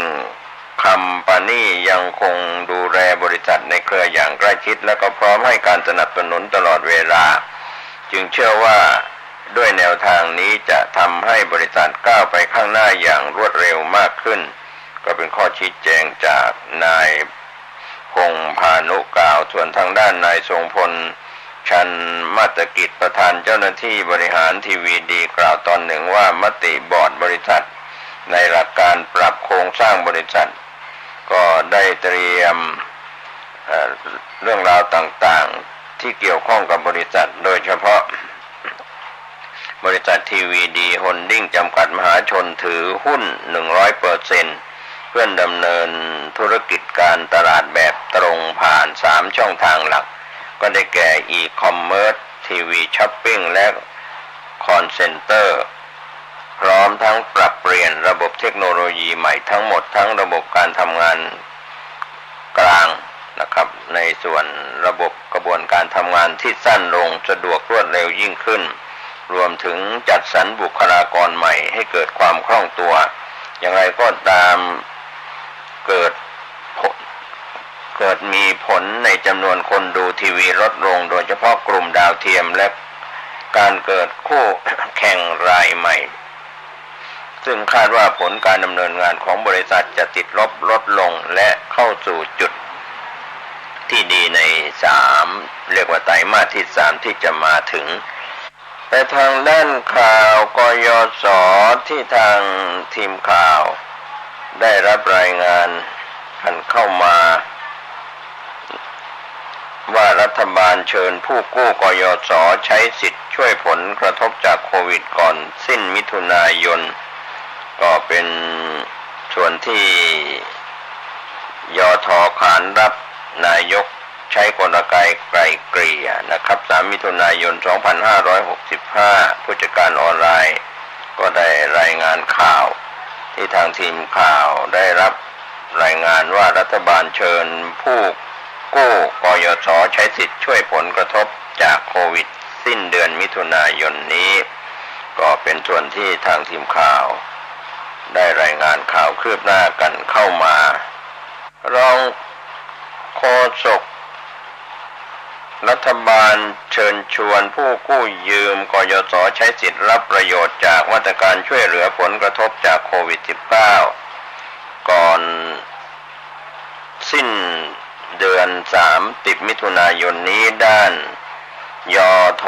คัมพานียังคงดูแลบริษัทในเครืออย่างใกล้ชิดและก็พร้อมให้การสนับสนุนตลอดเวลาจึงเชื่อว่าด้วยแนวทางนี้จะทำให้บริษัทก้าวไปข้างหน้าอย่างรวดเร็วมากขึ้นก็เป็นข้อชี้แจงจากนายพงษ์พานุกล่าวส่วนทางด้านนายทรงพลชันมาตรกิจประธานเจ้าหน้าที่บริหารทีวีดีกล่าวตอนหนึ่งว่ามติบอร์ดบริษัทในหลักการปรับโครงสร้างบริษัทก็ได้เตรียมเรื่องราวต่างๆที่เกี่ยวข้องกับบริษัทโดยเฉพาะบริษัททีวีดีโฮลดิ้งจำกัดมหาชนถือหุ้น 100% เพื่อดำเนินธุรกิจการตลาดแบบตรงผ่าน3ช่องทางหลักก็ได้แก่ e-commerce ทีวีช้อปปิ้งและคอนเซ็นเตอร์พร้อมทั้งปรับเปลี่ยนระบบเทคโนโลยีใหม่ทั้งหมดทั้งระบบการทำงานกลางนะครับในส่วนระบบกระบวนการทำงานที่สั้นลงสะดวกรวดเร็วยิ่งขึ้นรวมถึงจัดสรรบุคลากรใหม่ให้เกิดความคล่องตัวอย่างไรก็ตามเกิดมีผลในจำนวนคนดูทีวีลดลงโดยเฉพาะกลุ่มดาวเทียมและการเกิดคู่แข่งรายใหม่ซึ่งคาดว่าผลการดำเนินงานของบริษัทจะติดลบลดลงและเข้าสู่จุดที่ดีในเรียกว่าไตรมาสที่3ที่จะมาถึงแต่ทางด้านข่าวกยศที่ทางทีมข่าวได้รับรายงานกันเข้ามาว่ารัฐบาลเชิญผู้กู้กยศใช้สิทธิ์ช่วยผลกระทบจากโควิดก่อนสิ้นมิถุนายนก็เป็นส่วนที่ยท.ขานรับนายกใช้กลไกไกลเกลี่ยนะครับ3 มิถุนายน 2565ผู้จัดการออนไลน์ก็ได้รายงานข่าวที่ทางทีมข่าวได้รับรายงานว่ารัฐบาลเชิญผู้กู้กยศใช้สิทธิ์ช่วยผลกระทบจากโควิดสิ้นเดือนมิถุนายนนี้ก็เป็นส่วนที่ทางทีมข่าวได้รายงานข่าวคืบหน้ากันเข้ามารองโฆษกรัฐบาลเชิญชวนผู้กู้ยืมกยศใช้สิทธิ์รับประโยชน์จากมาตรการช่วยเหลือผลกระทบจากโควิด -19 ก่อนสิ้นเดือน30 มิถุนายนนี้ด้านยท.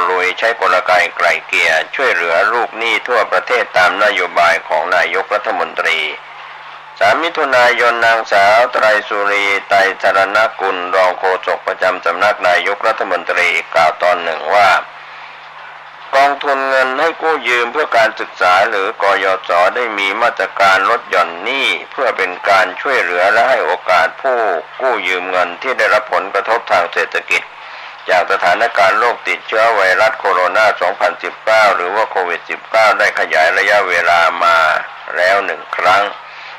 ลุยใช้กลไกไกล่เกลี่ยช่วยเหลือลูกหนี้ทั่วประเทศตามนโยบายของนายกรัฐมนตรี3 มิถุนายนนางสาวไตรสุรีไตรสรณกุลรองโฆษกประจำสำนักนายกรัฐมนตรีกล่าวตอนหนึ่งว่ากองทุนเงินให้กู้ยืมเพื่อการศึกษาหรือกยศได้มีมาตรการลดหย่อนหนี้เพื่อเป็นการช่วยเหลือและให้โอกาสผู้กู้ยืมเงินที่ได้รับผลกระทบทางเศรษฐกิจจากสถานการณ์โรคติดเชื้อไวรัสโคโรนา 2019 หรือว่าโควิด -19 ได้ขยายระยะเวลามาแล้ว1 ครั้ง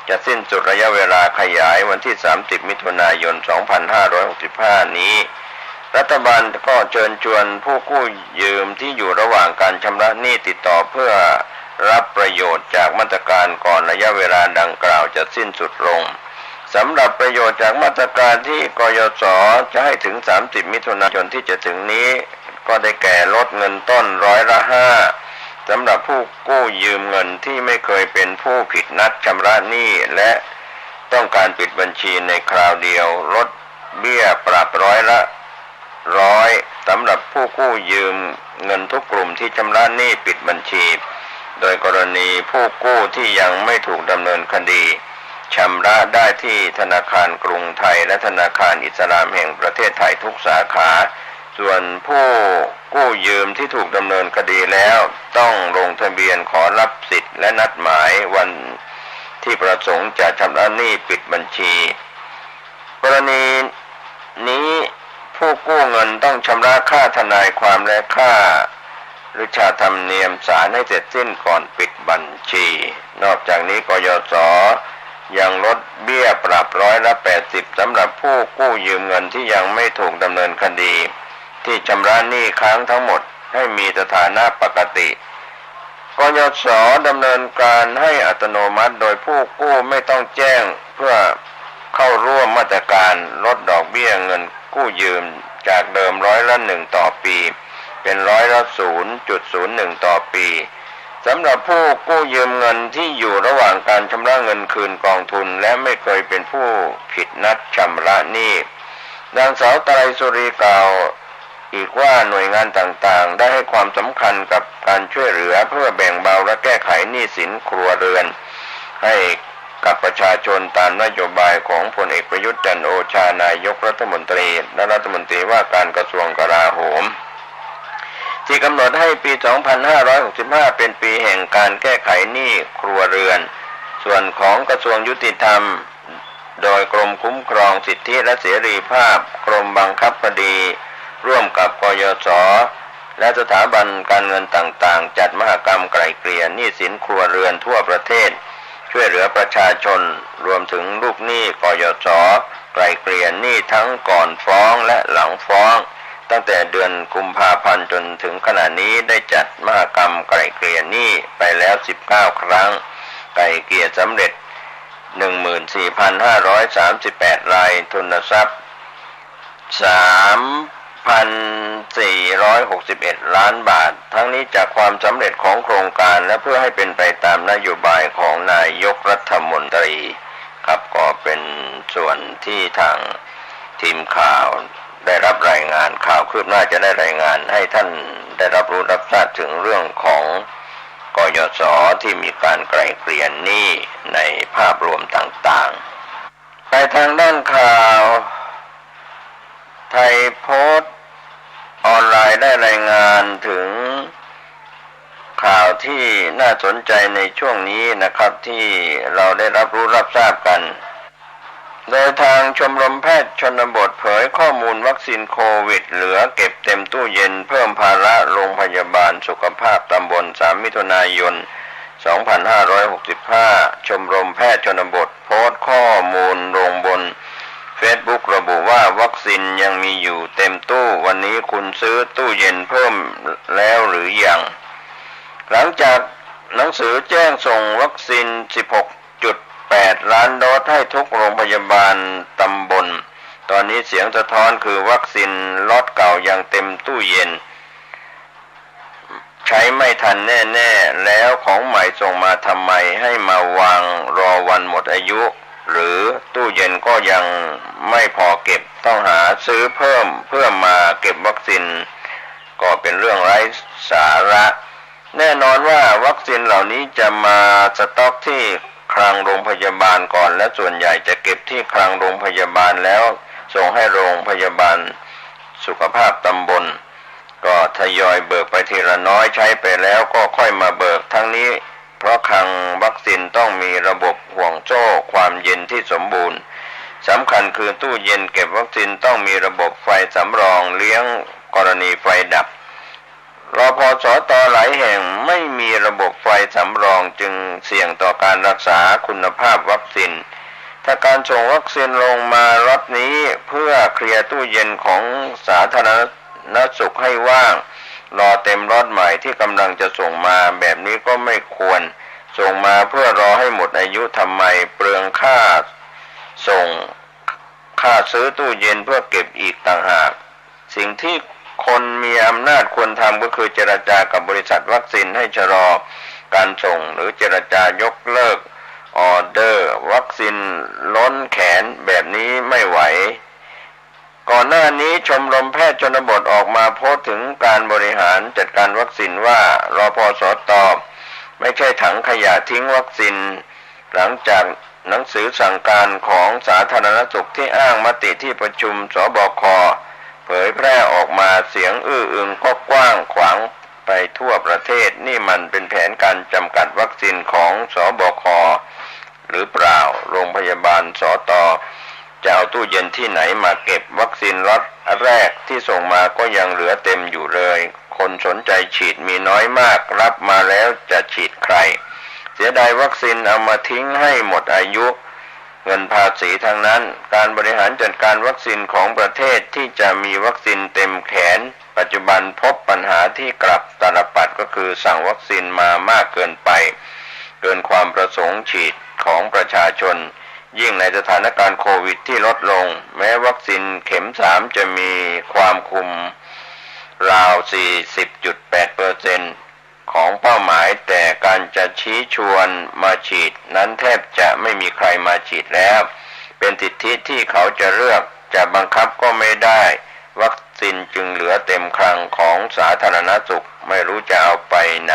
จะสิ้นสุดระยะเวลาขยายวันที่30 มิถุนายน 2565 นี้รัฐบาลก็เชิญชวนผู้กู้ยืมที่อยู่ระหว่างการชำระหนี้ติดต่อเพื่อรับประโยชน์จากมาตรการก่อนระยะเวลาดังกล่าวจะสิ้นสุดลงสำหรับประโยชน์จากมาตรการที่กยศจะให้ถึง30 มิถุนายนที่จะถึงนี้ก็ได้แก่ลดเงินต้น5%สำหรับผู้กู้ยืมเงินที่ไม่เคยเป็นผู้ผิดนัดชำระหนี้และต้องการปิดบัญชีในคราวเดียวลดเบี้ยปรับ100%สำหรับผู้กู้ยืมเงินทุกกลุ่มที่ชำระหนี้ปิดบัญชีโดยกรณีผู้กู้ที่ยังไม่ถูกดำเนินคดีชำระได้ที่ธนาคารกรุงไทยและธนาคารอิสลามแห่งประเทศไทยทุกสาขาส่วนผู้กู้ยืมที่ถูกดำเนินคดีแล้วต้องลงทะเบียนขอรับสิทธิ์และนัดหมายวันที่ประสงค์จะชำระหนี้ปิดบัญชีกรณีนี้ผู้กู้เงินต้องชำระค่าทนายความและค่าหรือค่าธรรมเนียมศาลให้เสร็จสิ้นก่อนปิดบัญชีนอกจากนี้กยศ ยังลดเบี้ยปรับ80%สำหรับผู้กู้ยืมเงินที่ยังไม่ถูกดำเนินคดีที่ชำระหนี้ค้างทั้งหมดให้มีสถานะปกติกยศ.ดำเนินการให้อัตโนมัติโดยผู้กู้ไม่ต้องแจ้งเพื่อเข้าร่วมมาตรการลดดอกเบี้ยเงินกู้ยืมจากเดิม1%ต่อปีเป็น0.01%ต่อปีสำหรับผู้กู้ยืมเงินที่อยู่ระหว่างการชำระเงินคืนกองทุนและไม่เคยเป็นผู้ผิดนัดชำระหนี้นางสาวไตรสุรีกล่าวอีกว่าหน่วยงานต่างๆได้ให้ความสำคัญกับการช่วยเหลือเพื่อแบ่งเบาและแก้ไขหนี้สินครัวเรือนให้กับประชาชนตามนโยบายของพลเอกประยุทธ์จันทร์โอชานายกรัฐมนตรีและรัฐมนตรีว่าการกระทรวงกลาโหมที่กำหนดให้ปี 2565 เป็นปีแห่งการแก้ไขหนี้ครัวเรือนส่วนของกระทรวงยุติธรรมโดยกรมคุ้มครองสิทธิและเสรีภาพกรมบังคับคดีร่วมกับกยศ.และสถาบันการเงินต่างๆจัดมหกรรมไกล่เกลี่ยหนี้สินครัวเรือนทั่วประเทศช่วยเหลือประชาชนรวมถึงลูกหนี้กยศ.ไกล่เกลี่ยหนี้ทั้งก่อนฟ้องและหลังฟ้องตั้งแต่เดือนกุมภาพันธ์จนถึงขณะนี้ได้จัดมหกรรมไกล่เกลี่ยหนี้ไปแล้ว19 ครั้งไกล่เกลี่ยสำเร็จ 14,538 รายทุนทรัพย์ 3,461 ล้านบาททั้งนี้จากความสำเร็จของโครงการและเพื่อให้เป็นไปตามนโยบายของนายกรัฐมนตรีครับก็เป็นส่วนที่ทางทีมข่าวได้รับรายงานข่าวคืบหน้าจะได้รายงานให้ท่านได้รับรู้รับทราบถึงเรื่องของกยศ.ที่มีการไกล่เกลี่ยหนี้ในภาพรวมต่างๆไปทางด้านข่าวไทยโพสต์ออนไลน์ได้รายงานถึงข่าวที่น่าสนใจในช่วงนี้นะครับที่เราได้รับรู้รับทราบกันโดยทางชมรมแพทย์ชนบทเผยข้อมูลวัคซีนโควิดเหลือเก็บเต็มตู้เย็นเพิ่มภาระโรงพยาบาลสุขภาพตำบล3 มิถุนายน 2565 ชมรมแพทย์ชนบทโพสต์ข้อมูลลงบนเฟซบุ๊กระบุว่าวัคซีนยังมีอยู่เต็มตู้วันนี้คุณซื้อตู้เย็นเพิ่มแล้วหรือยังหลังจากหนังสือแจ้งส่งวัคซีน 16.8 ล้านโดสให้ทุกโรงพยาบาลตำบลตอนนี้เสียงสะท้อนคือวัคซีนล็อตเก่ายังเต็มตู้เย็นใช้ไม่ทันแน่ๆแล้วของใหม่ส่งมาทำไมให้มาวางรอวันหมดอายุหรือตู้เย็นก็ยังไม่พอเก็บต้องหาซื้อเพิ่มเพื่อมาเก็บวัคซีนก็เป็นเรื่องไร้สาระแน่นอนว่าวัคซีนเหล่านี้จะมาสต็อกที่คลังโรงพยาบาลก่อนและส่วนใหญ่จะเก็บที่คลังโรงพยาบาลแล้วส่งให้โรงพยาบาลสุขภาพตำบลก็ทยอยเบิกไปทีละน้อยใช้ไปแล้วก็ค่อยมาเบิกทั้งนี้เพราะคลังวัคซีนต้องมีระบบห่วงโซ่ความเย็นที่สมบูรณ์สำคัญคือตู้เย็นเก็บวัคซีนต้องมีระบบไฟสำรองเลี้ยงกรณีไฟดับรพสต.หลายแห่งไม่มีระบบไฟสำรองจึงเสี่ยงต่อการรักษาคุณภาพวัคซีนถ้าการส่งวัคซีนลงมาล็อตนี้เพื่อเคลียร์ตู้เย็นของสาธารณสุขให้ว่างรอเต็มล็อตใหม่ที่กำลังจะส่งมาแบบนี้ก็ไม่ควรส่งมาเพื่อรอให้หมดอายุทำไมเปลืองค่าส่งค่าซื้อตู้เย็นเพื่อเก็บอีกต่างหากสิ่งที่คนมีอำนาจควรทำก็คือเจรจากับบริษัทวัคซีนให้ชะลอการส่งหรือเจรจายกเลิกออเดอร์วัคซีนล้นแขนแบบนี้ไม่ไหวก่อนหน้านี้ชมรมแพทย์ชนบทออกมาโพสต์ถึงการบริหารจัดการวัคซีนว่ารพสต.ไม่ใช่ถังขยะทิ้งวัคซีนหลังจากหนังสือสั่งการของสาธารณสุขที่อ้างมติที่ประชุมสบคเผยแพร่ออกมาเสียงอื้ออึงก็กว้างขวางไปทั่วประเทศนี่มันเป็นแผนการจำกัดวัคซีนของสบคหรือเปล่าโรงพยาบาลสต.จะเอาตู้เย็นที่ไหนมาเก็บวัคซีนล็อตแรกที่ส่งมาก็ยังเหลือเต็มอยู่เลยคนสนใจฉีดมีน้อยมากรับมาแล้วจะฉีดใครเสียดายวัคซีนเอามาทิ้งให้หมดอายุ เงินภาษีทั้งนั้นการบริหารจัดการวัคซีนของประเทศที่จะมีวัคซีนเต็มแขนปัจจุบันพบปัญหาที่กลับตาลปัดก็คือสั่งวัคซีนมามากเกินไปเกินความประสงค์ฉีดของประชาชนยิ่งในสถานการณ์โควิดที่ลดลงแม้วัคซีนเข็ม3จะมีความคุมราว 40.8% ของเป้าหมายแต่การจะชี้ชวนมาฉีดนั้นแทบจะไม่มีใครมาฉีดแล้วเป็นสิทธิที่เขาจะเลือกจะบังคับก็ไม่ได้วัคซีนจึงเหลือเต็มคลังของสาธารณสุขไม่รู้จะเอาไปไหน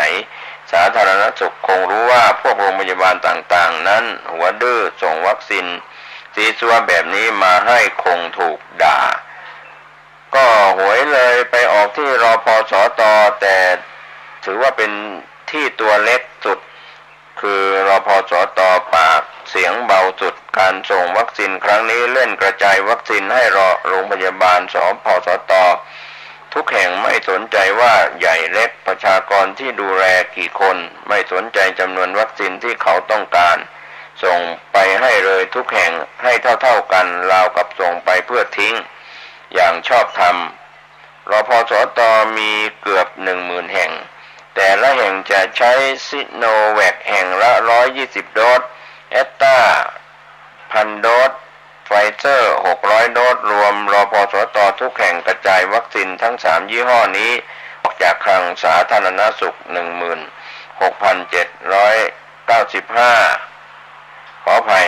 สาธารณสุขคงรู้ว่าพวกโรงพยาบาลต่างๆนั้นหัวดื้อส่งวัคซีนซีซัวแบบนี้มาให้คงถูกด่าก็หวยเลยไปออกที่รพสตแต่ถือว่าเป็นที่ตัวเล็กสุดคือรพสตปากเสียงเบาสุดการส่งวัคซีนครั้งนี้เล่นกระจายวัคซีนให้โรงพยาบาลสพสตทุกแห่งไม่สนใจว่าใหญ่เล็กประชากรที่ดูแลกี่คนไม่สนใจจำนวนวัคซีนที่เขาต้องการส่งไปให้เลยทุกแห่งให้เท่ากันราวกับส่งไปเพื่อทิ้งอย่างชอบธรรมรพสตมีเกือบ 10,000 แห่งแต่ละแห่งจะใช้ซิโนแวคแห่งละ120 โดสแอสตรา1,000 โดสไฟเซอร์600 โดสรวมรพสตทุกแห่งกระจายวัคซีนทั้ง3ยี่ห้อนี้ออกจากคลังสาธารณสุข 16,795 ขออภัย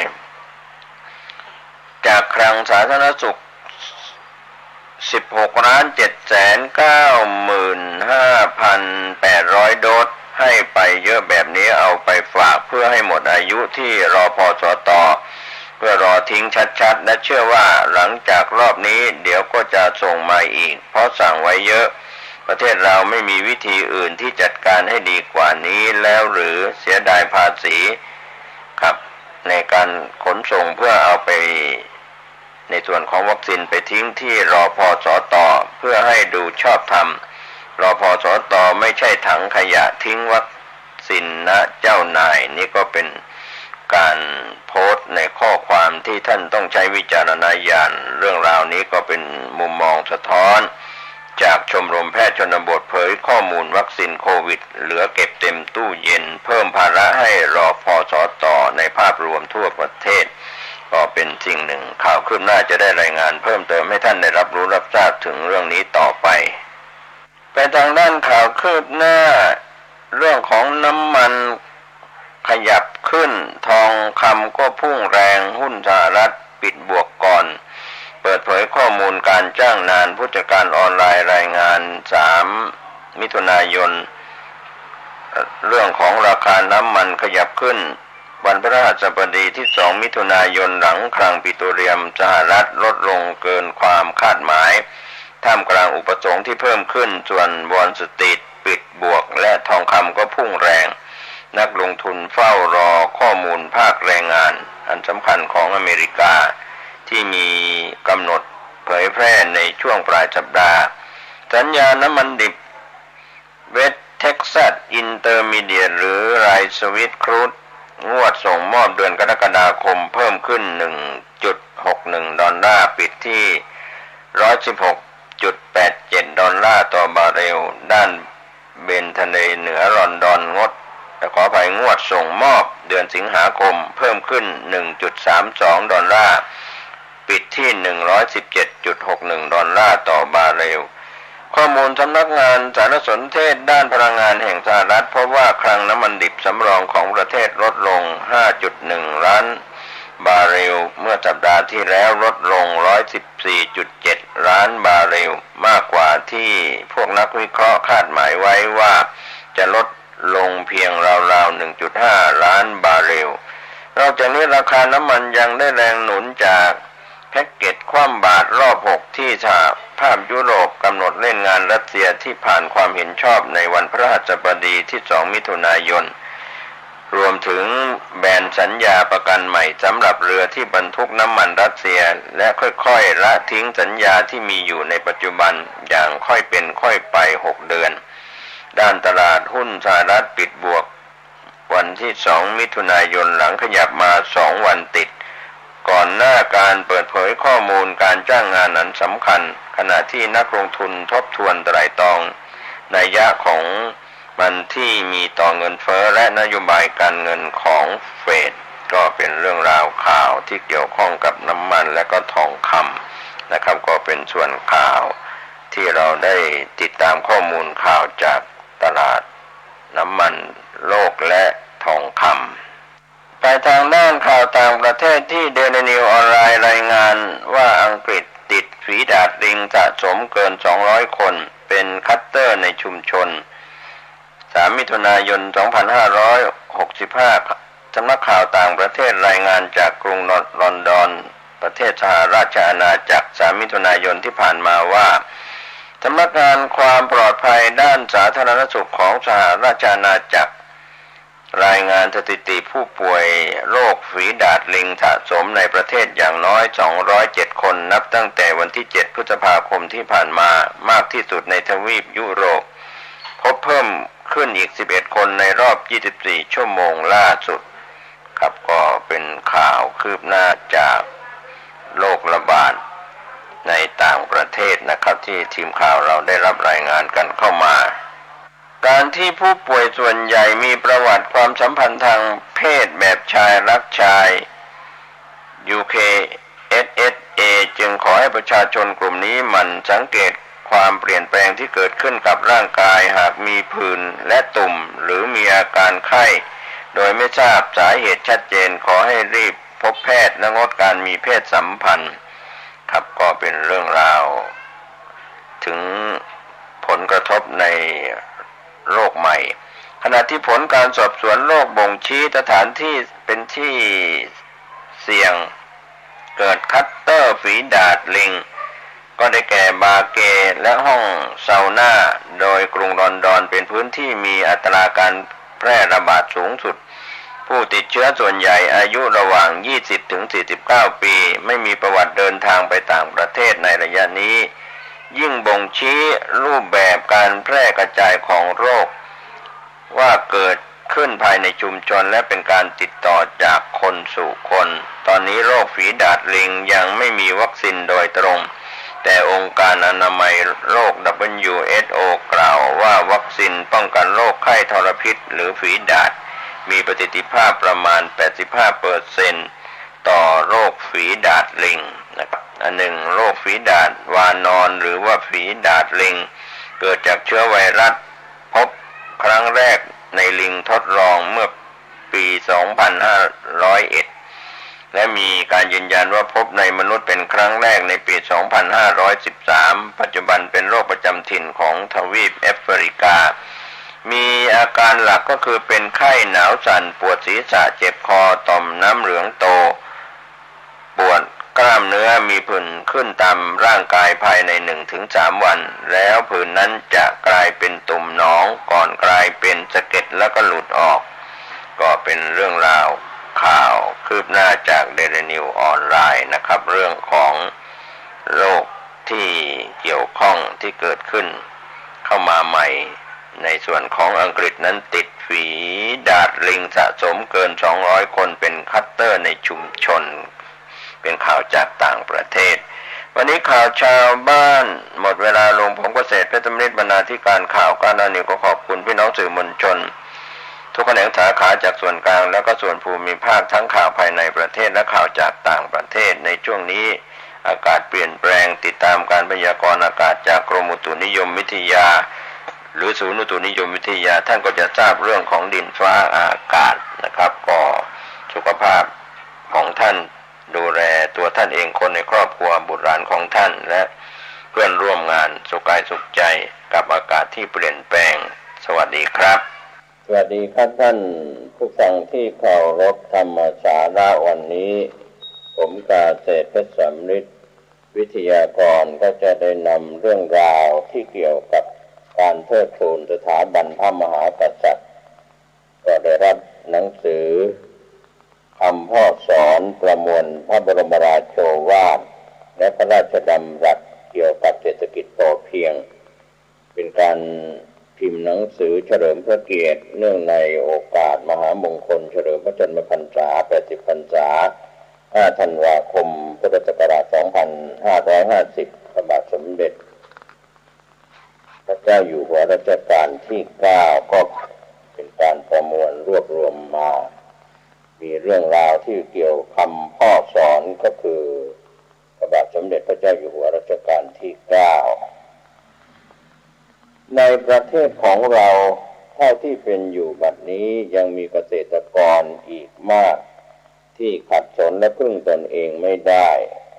จากคลังสาธารณสุข 16,795,800 โดสให้ไปเยอะแบบนี้เอาไปฝากเพื่อให้หมดอายุที่รพสตเพื่อรอทิ้งชัดๆและเชื่อว่าหลังจากรอบนี้เดี๋ยวก็จะส่งมาอีกเพราะสั่งไว้เยอะประเทศเราไม่มีวิธีอื่นที่จัดการให้ดีกว่านี้แล้วหรือเสียดายภาษีครับในการขนส่งเพื่อเอาไปในส่วนของวัคซีนไปทิ้งที่รพสตเพื่อให้ดูชอบธรรมรพสตไม่ใช่ถังขยะทิ้งวัคซีนนะเจ้านายนี่ก็เป็นการโพสต์ในข้อความที่ท่านต้องใช้วิจารณญาณเรื่องราวนี้ก็เป็นมุมมองสะท้อนจากชมรมแพทย์ชนบทเผยข้อมูลวัคซีนโควิดเหลือเก็บเต็มตู้เย็นเพิ่มภาระให้รพสตในภาพรวมทั่วประเทศก็เป็นสิ่งหนึ่งข่าวคืบหน้าจะได้รายงานเพิ่มเติมให้ท่านได้รับรู้รับทราบถึงเรื่องนี้ต่อไปไปทางด้านข่าวคืบหน้าเรื่องของน้ำมันขยับขึ้นทองคำก็พุ่งแรงหุ้นสหรัฐปิดบวกก่อนเปิดเผยข้อมูลการจ้างงานผู้จัดการออนไลน์รายงาน3 มิถุนายนเรื่องของราคาน้ำมันขยับขึ้นวันพฤหัสบดีที่2 มิถุนายนหลังคลังปิโตรเลียมสหรัฐลดลงเกินความคาดหมายท่ามกลางอุปสงค์ที่เพิ่มขึ้นส่วนวอลสตรีทปิดบวกและทองคำก็พุ่งแรงนักลงทุนเฝ้ารอข้อมูลภาคแรงงานอันสำคัญของอเมริกาที่มีกำหนดเผยแพร่ในช่วงปลายสัปดาห์สัญญาน้ำมันดิบเวสเท็กซัสอินเตอร์มีเดียหรือไรซ์สวิตครูดงวดส่งมอบเดือนกรกฎาคมเพิ่มขึ้น 1.61 ดอลลาร์ปิดที่ 116.87 ดอลลาร์ต่อบาร์เรลด้านเบนทะเลเหนือลอนดอนขออภัยงวดส่งมอบเดือนสิงหาคมเพิ่มขึ้น 1.32 ดอลลาร์ปิดที่ 117.61 ดอลลาร์ต่อบาร์เรลข้อมูลสำนักงานสารสนเทศด้านพลังงานแห่งสหรัฐพบว่าคลังน้ำมันดิบสำรองของประเทศลดลง 5.1 ล้านบาร์เรลเมื่อสัปดาห์ที่แล้วลดลง 114.7 ล้านบาร์เรลมากกว่าที่พวกนักวิเคราะห์คาดหมายไว้ว่าจะลดลงเพียงราวๆ 1.5 ล้านบาร์เรลนอกจากนี้ราคาน้ำมันยังได้แรงหนุนจากแพ็กเกจคว่ำบาตรรอบ 6ที่สหภาพยุโรปกำหนดเล่นงานรัสเซียที่ผ่านความเห็นชอบในวันพฤหัสบดีที่2 มิถุนายนรวมถึงแบนสัญญาประกันใหม่สำหรับเรือที่บรรทุกน้ำมันรัสเซียและค่อยๆละทิ้งสัญญาที่มีอยู่ในปัจจุบันอย่างค่อยเป็นค่อยไป6 เดือนด้านตลาดหุ้นสหรัฐปิดบวกวันที่2 มิถุนายนหลังขยับมา2 วันติด ก่อนหน้าการเปิดเผยข้อมูลการจ้างงานนั้นสำคัญขณะที่นักลงทุนทบทวนไตร่ตรองนัยยะของมันที่มีต่อเงินเฟ้อและนโยบายการเงินของเฟดก็เป็นเรื่องราวข่าวที่เกี่ยวข้องกับน้ำมันและก็ทองคำนะครับก็เป็นส่วนข่าวที่เราได้ติดตามข้อมูลข่าวจากตลาดน้ำมันโลกและทองคำไปทางด้านข่าวต่างประเทศที่เดลินิวออนไลน์รายงานว่าอังกฤษติดฝีดาษลิงสะสมเกิน200คนเป็นคัตเตอร์ในชุมชน3 มิถุนายน 2565 สำนักข่าวต่างประเทศรายงานจากกรุงลอนดอนประเทศสหราชอาณาจักร3 มิถุนายนที่ผ่านมาว่าสำนักงานความปลอดภัยด้านสาธารณสุขของสหราชอาณาจักรรายงานสถิติผู้ป่วยโรคฝีดาษลิงสะสมในประเทศอย่างน้อย207คนนับตั้งแต่วันที่7 พฤษภาคมที่ผ่านมามากที่สุดในทวีปยุโรปพบเพิ่มขึ้นอีก11คนในรอบ24 ชั่วโมงล่าสุดครับก็เป็นข่าวคืบหน้าจากโรคระบาดในต่างประเทศนะครับที่ทีมข่าวเราได้รับรายงานกันเข้ามาการที่ผู้ป่วยส่วนใหญ่มีประวัติความสัมพันธ์ทางเพศแบบชายรักชาย UKSSA จึงขอให้ประชาชนกลุ่มนี้หมั่นสังเกตความเปลี่ยนแปลงที่เกิดขึ้นกับร่างกายหากมีผื่นและตุ่มหรือมีอาการไข้โดยไม่ทราบสาเหตุชัดเจนขอให้รีบพบแพทย์และงดการมีเพศสัมพันธ์ครับก็เป็นเรื่องราวถึงผลกระทบในโรคใหม่ขณะที่ผลการสอบสวนโรคบ่งชี้สถานที่เป็นที่เสี่ยงเกิดคัตเตอร์ฝีดาษลิงก็ได้แก่บาเกและห้องซาวน่าโดยกรุงลอนดอนเป็นพื้นที่มีอัตราการแพร่ระบาดสูงสุดผู้ติดเชื้อส่วนใหญ่อายุระหว่าง 20-49 ปีไม่มีประวัติเดินทางไปต่างประเทศในระยะนี้ยิ่งบ่งชี้รูปแบบการแพร่กระจายของโรคว่าเกิดขึ้นภายในชุมชนและเป็นการติดต่อจากคนสู่คนตอนนี้โรคฝีดาษลิงยังไม่มีวัคซีนโดยตรงแต่องค์การอนามัยโลก WHO กล่าวว่าวัคซีนป้องกันโรคไข้ทรพิษหรือฝีดาษมีประสิทธิภาพประมาณ 85% ต่อโรคฝีดาษลิงนะครับอันหนึ่งโรคฝีดาษวานอนหรือว่าฝีดาษลิงเกิดจากเชื้อไวรัสพบครั้งแรกในลิงทดลองเมื่อปี 2501 และมีการยืนยันว่าพบในมนุษย์เป็นครั้งแรกในปี 2513 ปัจจุบันเป็นโรคประจำถิ่นของทวีปแอฟริกามีอาการหลักก็คือเป็นไข้หนาวสั่นปวดศีรษะเจ็บคอต่อมน้ำเหลืองโตปวดกล้ามเนื้อมีผื่นขึ้นตามร่างกายภายใน 1-3 วันแล้วผื่นนั้นจะกลายเป็นตุ่มหนองก่อนกลายเป็นสะเก็ดแล้วก็หลุดออกก็เป็นเรื่องราวข่าวคืบหน้าจากเดลินิวออนไลน์นะครับเรื่องของโรคที่เกี่ยวข้องที่เกิดขึ้นเข้ามาใหม่ในส่วนของอังกฤษนั้นติดฝีดาษลิงสะสมเกิน200คนเป็นคัตเตอร์ในชุมชนเป็นข่าวจากต่างประเทศวันนี้ข่าวชาวบ้านหมดเวลาลงผมเกษตรเพชรมฤทธิ์บรรณาธิการข่าวการนิวก็ขอบคุณพี่น้องสื่อมวลชนทุกแขนงสาขาจากส่วนกลางและก็ส่วนภูมิภาคทั้งข่าวภายในประเทศและข่าวจากต่างประเทศในช่วงนี้อากาศเปลี่ยนแปลงติดตามการพยากรณ์อากาศจากกรมอุตุนิยมวิทยาหรือศูนย์อุตุนิยมวิทยาท่านก็จะทราบเรื่องของดินฟ้าอากาศนะครับก็สุขภาพของท่านดูแลตัวท่านเองคนในครอบครัวบุตรหลานของท่านและเพื่อนร่วมงานสุขกายสุขใจกับอากาศที่เปลี่ยนแปลงสวัสดีครับสวัสดีครับท่านผู้ฟังที่เคารพธรรมสาระวันนี้ผมกาเศรษฐ์เพชรสำริดวิทยากรก็จะได้นำเรื่องราวที่เกี่ยวกับการเทิดทูนสถาบันพระมหากษัตริย์ก็ได้รับหนังสือคำพ่อสอนประมวลพระบรมราโชวาทและพระราชดำรัสเกี่ยวกับเศรษฐกิจพอเพียงเป็นการพิมพ์หนังสือเฉลิมพระเกียรติเนื่องในโอกาสมหามงคลเฉลิมพระชนมพรรษา80 พรรษา 5 ธันวาคม พุทธศักราช 2550 พระบาทสมเด็จพระเจ้าอยู่หัวรัชกาลที่ 9 ก็เป็นการประมวลรวบรวมมา มีเรื่องราวที่เกี่ยวคำพ่อสอนก็คือพระบาทสมเด็จพระเจ้าอยู่หัวรัชกาลที่ 9 ในประเทศของเราเท่าที่เป็นอยู่บัดนี้ยังมีเกษตรกรอีกมากที่ขัดสนและพึ่งตนเองไม่ได้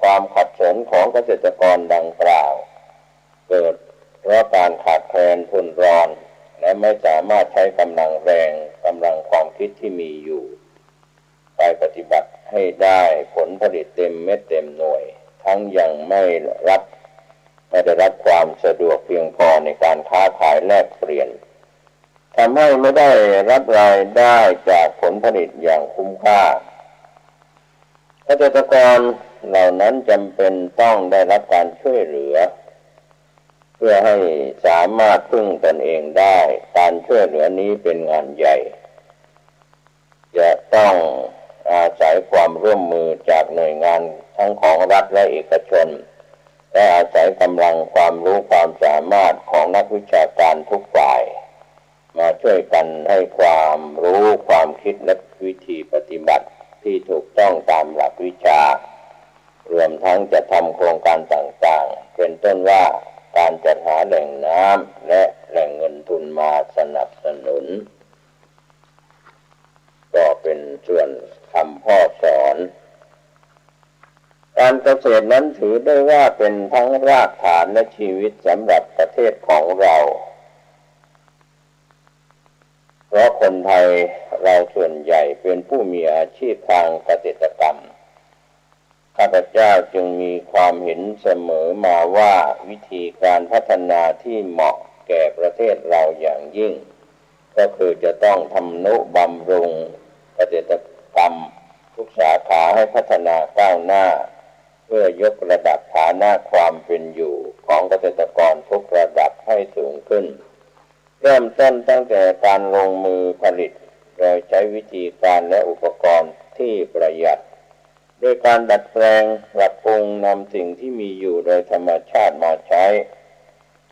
ความขัดสนของเกษตรกรดังกล่าวเกิดเพราะการขาดแคลนทุนรอนและไม่สามารถใช้กำลังแรงกำลังความคิดที่มีอยู่ไปปฏิบัติให้ได้ผลผลิตเต็มเม็ดเต็มหน่วยทั้งยังไม่ได้รับความสะดวกเพียงพอในการค้าขายแลกเปลี่ยนทำให้ไม่ได้รับรายได้จากผลผลิตอย่างคุ้มค่าเกษตรกรเหล่านั้นจำเป็นต้องได้รับการช่วยเหลือเพื่อให้สามารถพึ่งตนเองได้การช่วยเหลือนี้เป็นงานใหญ่จะต้องอาศัยความร่วมมือจากหน่วยงานทั้งของรัฐและเอกชนและอาศัยกำลังความรู้ความสามารถของนักวิชาการทุกฝ่ายมาช่วยกันให้ความรู้ความคิดและวิธีปฏิบัติที่ถูกต้องตามหลักวิชารวมทั้งจะทำโครงการต่างๆเป็นต้นว่าการจัดหาแหล่งน้ำและแหล่งเงินทุนมาสนับสนุนก็เป็นส่วนคำพ่อสอนการเกษตรนั้นถือได้ว่าเป็นทั้งรากฐานและชีวิตสำหรับประเทศของเราเพราะคนไทยเราส่วนใหญ่เป็นผู้มีอาชีพทางเกษตรกรรมข้าพเจ้าจึงมีความเห็นเสมอมาว่าวิธีการพัฒนาที่เหมาะแก่ประเทศเราอย่างยิ่งก็คือจะต้องทำนุบำรุงเกษตรกรรมทุกสาขาให้พัฒนาก้าวหน้าเพื่อยกระดับฐานะความเป็นอยู่ของเกษตรกรทุกระดับให้สูงขึ้นเริ่มต้นตั้งแต่การลงมือผลิตโดยใช้วิธีการและอุปกรณ์ที่ประหยัดด้วยการดัดแปลงปรับปรุงนำสิ่งที่มีอยู่โดยธรรมชาติมาใช้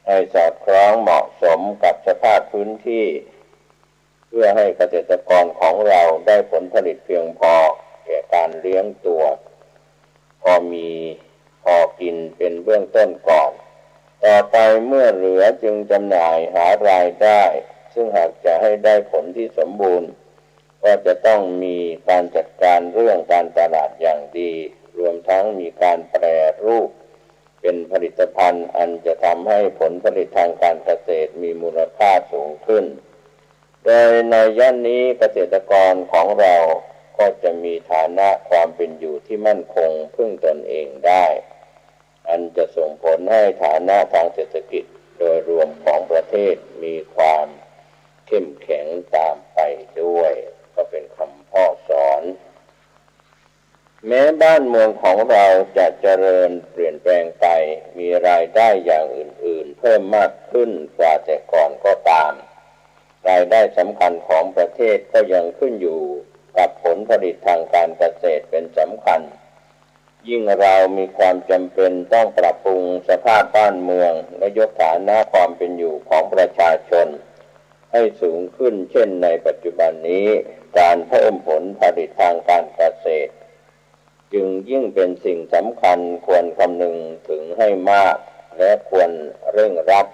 ให้สอดคล้องเหมาะสมกับสภาพพื้นที่เพื่อให้เกษตรกรของเราได้ผลผลิตเพียงพอแก่การเลี้ยงตัวพอมีพอกินเป็นเบื้องต้นก่อนต่อไปเมื่อเหลือจึงจำหน่ายหารายได้ซึ่งหากจะให้ได้ผลที่สมบูรณ์ก็จะต้องมีการจัดการเรื่องการตลาดอย่างดีรวมทั้งมีการแปรรูปเป็นผลิตภัณฑ์อันจะทำให้ผลผลิตทางการเกษตรมีมูลค่าสูงขึ้นโดยในย่านนี้เกษตรกรของเราก็จะมีฐานะความเป็นอยู่ที่มั่นคงพึ่งตนเองได้อันจะส่งผลให้ฐานะทางเศรษฐกิจโดยรวมของประเทศมีความเข้มแข็งตามไปด้วยก็เป็นคำพ่อสอนแม้บ้านเมืองของเราจะเจริญเปลี่ยนแปลงไปมีรายได้อย่างอื่นๆเพิ่มมากขึ้นกว่าแต่ก่อนก็ตามรายได้สำคัญของประเทศก็ยังขึ้นอยู่กับผลผลิตทางการเกษตรเป็นสำคัญยิ่งเรามีความจำเป็นต้องปรับปรุงสภาพบ้านเมืองและยกฐานะความเป็นอยู่ของประชาชนให้สูงขึ้นเช่นในปัจจุบันนี้การเพิ่มผลผลิตทางการเกษตรจึงยิ่งเป็นสิ่งสำคัญควรคำนึงถึงให้มากและควรเร่งรัด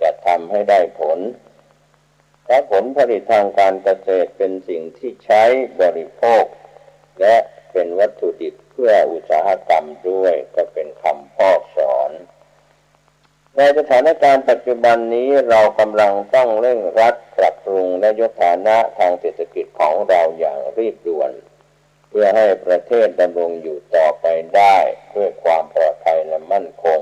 จะทำให้ได้ผลเพราะผลผลิตทางการเกษตรเป็นสิ่งที่ใช้บริโภคและเป็นวัตถุดิบเพื่ออุตสาหกรรมด้วยก็เป็นคำพ่อสอนในสถานการณ์ปัจจุบันนี้เรากำลังต้องเร่งรัดปรับปรุงและยกฐานะทางเศรษฐกิจของเราอย่างรีบด่วนเพื่อให้ประเทศดำรงอยู่ต่อไปได้ด้วยความปลอดภัยและมั่นคง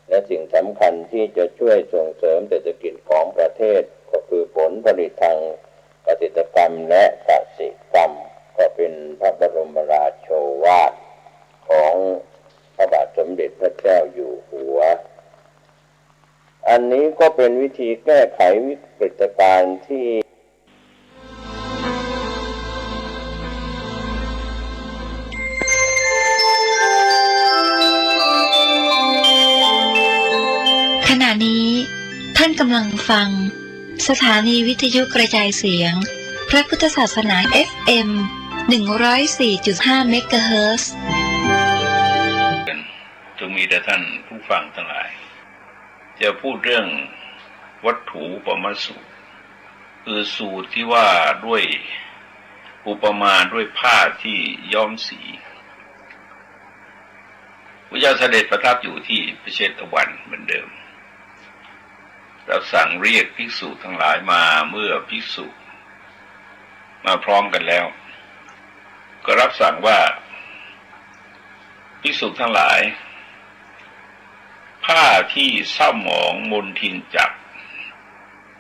และสิ่งสำคัญที่จะช่วยส่งเสริมเศรษฐกิจของประเทศก็คือผลผลิตทางเกษตรกรรมและกสิกรรมก็เป็นพระบรมราโชวาทของพระบาทสมเด็จพระเจ้าอยู่หัวอันนี้ก็เป็นวิธีแก้ไขวิกฤตการณ์ที่ ข สถานีวิทยุกระจายเสียงพระพุทธศาสนา FM 104.5 เมกะเฮิรตซ์จงมีแต่ท่านผู้ฟังทั้งหลายจะพูดเรื่องวัตถุอุปมาสูตรคือสูตรที่ว่าด้วยอุปมาด้วยผ้าที่ย้อมสีพระเจ้าเสด็จประทับอยู่ที่พระเชตวันเหมือนเดิมรับสั่งเรียกภิกษุทั้งหลายมาเมื่อภิกษุมาพร้อมกันแล้วก็รับสั่งว่าภิกษุทั้งหลายผ้าที่เศร้าหมองมนทินจับ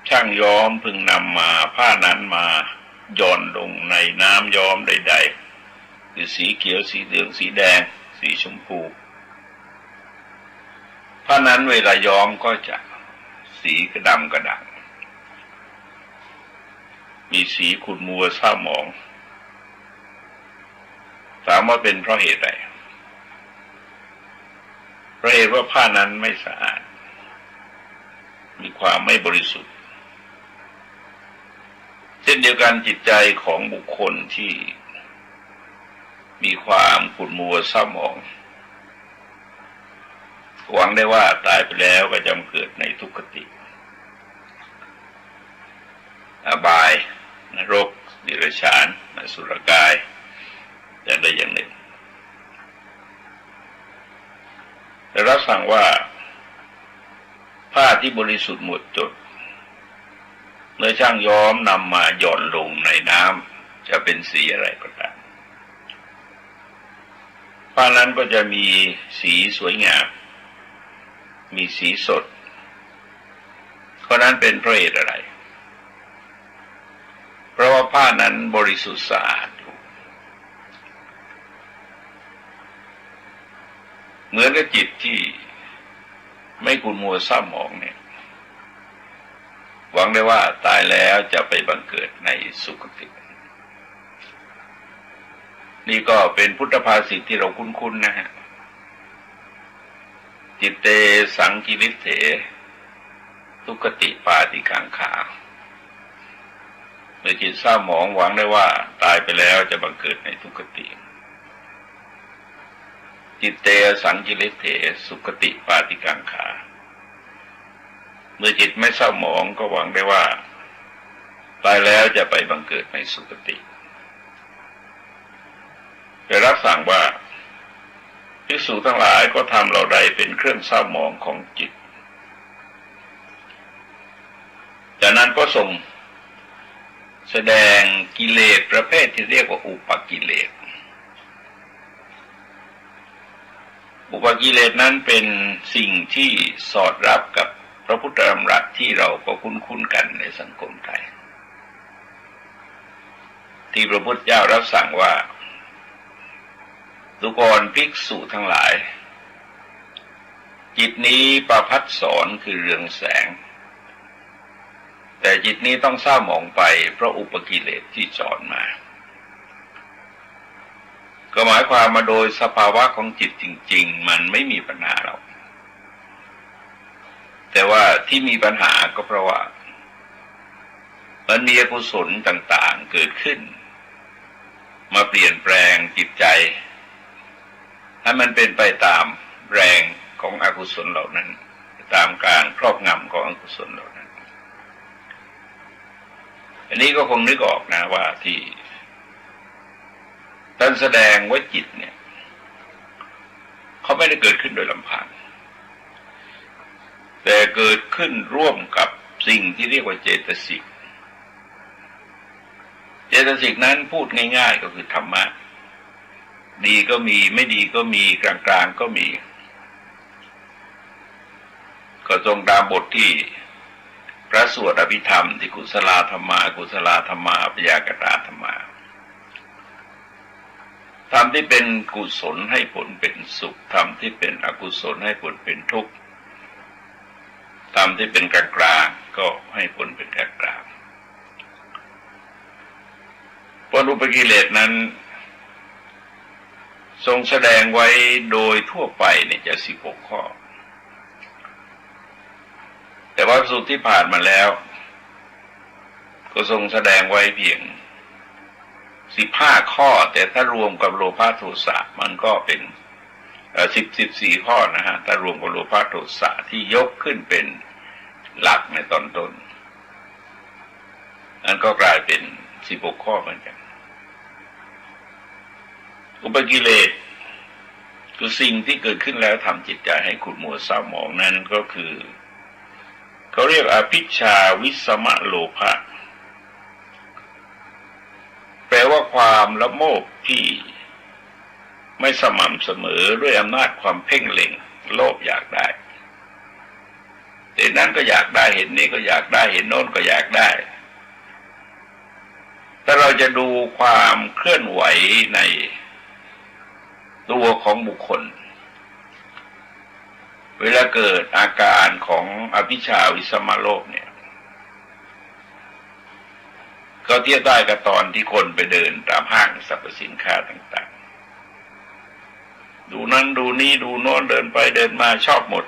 ช่างย้อมพึงนำมาผ้านั้นมาหย่อนลงในน้ำย้อมใดๆคือสีเขียวสีเหลืองสีแดงสีชมพูผ้านั้นเวลาย้อมก็จะสีกระดำกระด่างมีสีขุ่นมัวเศร้าหมองถามว่าเป็นเพราะเหตุใดเพราะเหตุว่าผ้านั้นไม่สะอาดมีความไม่บริสุทธิ์เช่นเดียวกันจิตใจของบุคคลที่มีความขุ่นมัวเศร้าหมองหวังได้ว่าตายไปแล้วก็จะเกิดในทุกขติอบายนรกนิรชานอสุรกายอย่างใดอย่างหนึ่งแต่รับสั่งว่าผ้าที่บริสุทธิ์หมดจดเมื่อช่างย้อมนำมาหย่อนลงในน้ำจะเป็นสีอะไรก็ตามผ้านั้นก็จะมีสีสวยงามมีสีสดเพราะนั้นเป็นเพราะเหตุอะไรเพราะว่าผ้านั้นบริสุทธิ์สะอาดเหมือนกับจิตที่ไม่ขุ่นมัวเศร้าหมองเนี่ยหวังได้ว่าตายแล้วจะไปบังเกิดในสุคตินี่ก็เป็นพุทธภาษิตที่เราคุ้นๆนะฮะจิตเตสังกิริเถทุกขติปาติกังขาเมื่อจิตเศร้าหมองหวังได้ว่าตายไปแล้วจะบังเกิดในทุกขติจิตเตสังกิริเถสุขติปาติกังขาเมื่อจิตไม่เศร้าหมองก็หวังได้ว่าตายแล้วจะไปบังเกิดในสุคติได้รับสั่งว่าภิกษุทั้งหลายก็ทำเราใดเป็นเครื่องเศร้าหมองของจิตจากนั้นก็ส่งแสดงกิเลสประเภทที่เรียกว่าอุปกิเลสอุปกิเลสนั้นเป็นสิ่งที่สอดรับกับพระพุทธธรรมรัตน์ที่เราก็คุ้นๆกันในสังคมไทยที่พระพุทธเจ้ารับสั่งว่าดูก่อนภิกษุทั้งหลายจิตนี้ประภัสสรคือเรืองแสงแต่จิตนี้ต้องเศร้าหมองไปเพราะอุปกิเลสที่จรมาก็หมายความมาโดยสภาวะของจิตจริงๆมันไม่มีปัญหาหรอกแต่ว่าที่มีปัญหาก็เพราะว่ามันมีอกุศลต่างๆเกิดขึ้นมาเปลี่ยนแปลงจิตใจให้มันเป็นไปตามแรงของอกุศลเหล่านั้นตามการครอบงำของอกุศลเหล่านั้นอันนี้ก็คงนึกออกนะว่าที่ท่านแสดงว่าจิตเนี่ยเขาไม่ได้เกิดขึ้นโดยลำพังแต่เกิดขึ้นร่วมกับสิ่งที่เรียกว่าเจตสิกเจตสิกนั้นพูดง่ายๆก็คือธรรมะดีก็มีไม่ดีก็มีกลางๆก็มีก็ตรงตามบทที่พระสวดอภิธรรมที่กุศลธรรมากุศลธรรมาปยากตาธรรมาธรรมที่เป็นกุศลให้ผลเป็นสุขธรรมที่เป็นอกุศลให้ผลเป็นทุกข์ธรรมที่เป็นกลางๆก็ให้ผลเป็นกลางๆผลอุปกิเลสนั้นทรงแสดงไว้โดยทั่วไปในจะ16 ข้อแต่ว่าสูตรที่ผ่านมาแล้ว ก็ทรงแสดงไว้เพียง15 ข้อแต่ถ้ารวมกับโลภะโทสะมันก็เป็น14 ข้อนะฮะถ้ารวมกับโลภะโทสะที่ยกขึ้นเป็นหลักในตอนต้นนั้นก็กลายเป็น16 ข้อเหมือนกันอุปกิเลสคือสิ่งที่เกิดขึ้นแล้วทำจิตใจให้ขุ่นมัวเศร้าหมองนั้นก็คือเขาเรียกอภิชฌาวิสมะโลภะแปลว่าความละโมบที่ไม่สม่ำเสมอด้วยอำนาจความเพ่งเล็งโลภอยากได้เห็นนั้นก็อยากได้เห็นนี้ก็อยากได้เห็นโน้นก็อยากได้ถ้าเราจะดูความเคลื่อนไหวในตัวของบุคคลเวลาเกิดอาการของอภิชฌาวิสมะโลภเนี่ยก็เทียบได้กับตอนที่คนไปเดินตามห้างสรรพสินค้าต่างๆดูนั้นดูนี้ดูโน้นเดินไปเดินมาชอบหมด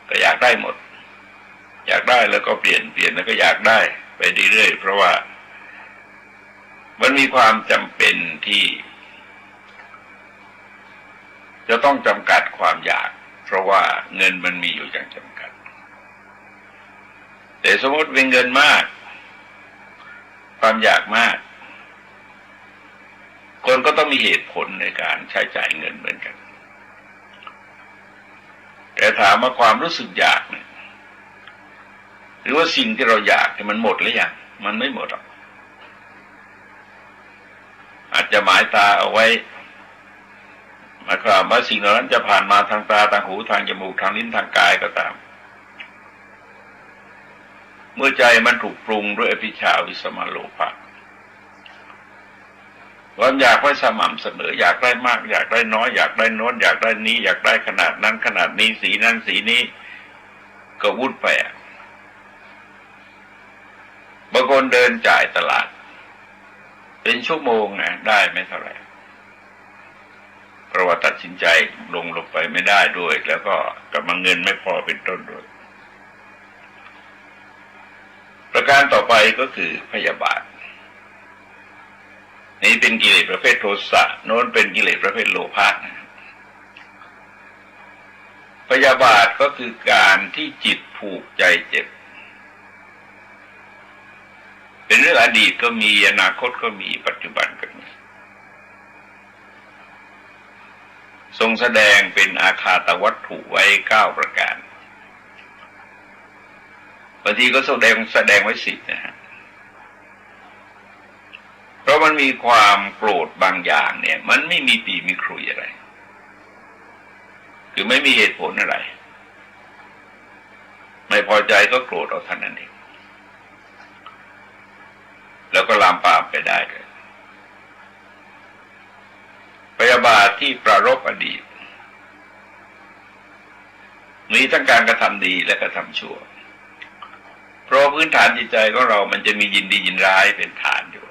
ก็อยากได้หมดอยากได้แล้วก็เปลี่ยนแล้วก็อยากได้ไปเรื่อยๆเพราะว่ามันมีความจำเป็นที่จะต้องจำกัดความอยากเพราะว่าเงินมันมีอยู่อย่างจำกัดแต่สมมติเป็นเงินมากความอยากมากคนก็ต้องมีเหตุผลในการใช้จ่ายเงินเหมือนกันแต่ถามว่าความรู้สึกอยากเนี่ยหรือว่าสิ่งที่เราอยากมันหมดหรือยังมันไม่หมดหรอกอาจจะหมายตาเอาไว้หมายความว่าสิ่งเหล่านั้นจะผ่านมาทางตาทางหูทางจมูกทางลิ้นทางกายก็ตามเมื่อใจมันถูกปรุงด้วยอภิชฌาวิสมะโลภะความอยากไว้สม่ำเสมออยากได้มากอยากได้น้อยอยากได้โน้นอยากได้นี้อยากได้ขนาดนั้นขนาดนี้สีนั้นสีนี้ก็วุ่นไปบางคนเดินจ่ายตลาดเป็นชั่วโมงนะได้ไม่เท่าไหร่เพราะว่าตัดสินใจลงไปไม่ได้ด้วยแล้วก็กำลังเงินไม่พอเป็นต้นด้วยประการต่อไปก็คือพยาบาทนี่เป็นกิเลสประเภทโทสะโน้นเป็นกิเลสประเภทโลภะพยาบาทก็คือการที่จิตผูกใจเจ็บเป็นเรื่องอดีตก็มีอนาคตก็มีปัจจุบันก็มีทรงแสดงเป็นอาคาตวัตถุไว้9 ประการบางทีก็แสดงไว้10นะฮะเพราะมันมีความโกรธบางอย่างเนี่ยมันไม่มีปีมีครุยอะไรคือไม่มีเหตุผลอะไรไม่พอใจก็โกรธเอาเท่านั้นเองแล้วก็ลามปามไปได้เลยพยาบาทที่ปรารภอดีตมีทั้งการกระทำดีและกระทำชั่วเพราะพื้นฐานจิตใจของเรามันจะมียินดียินร้ายเป็นฐานอยู่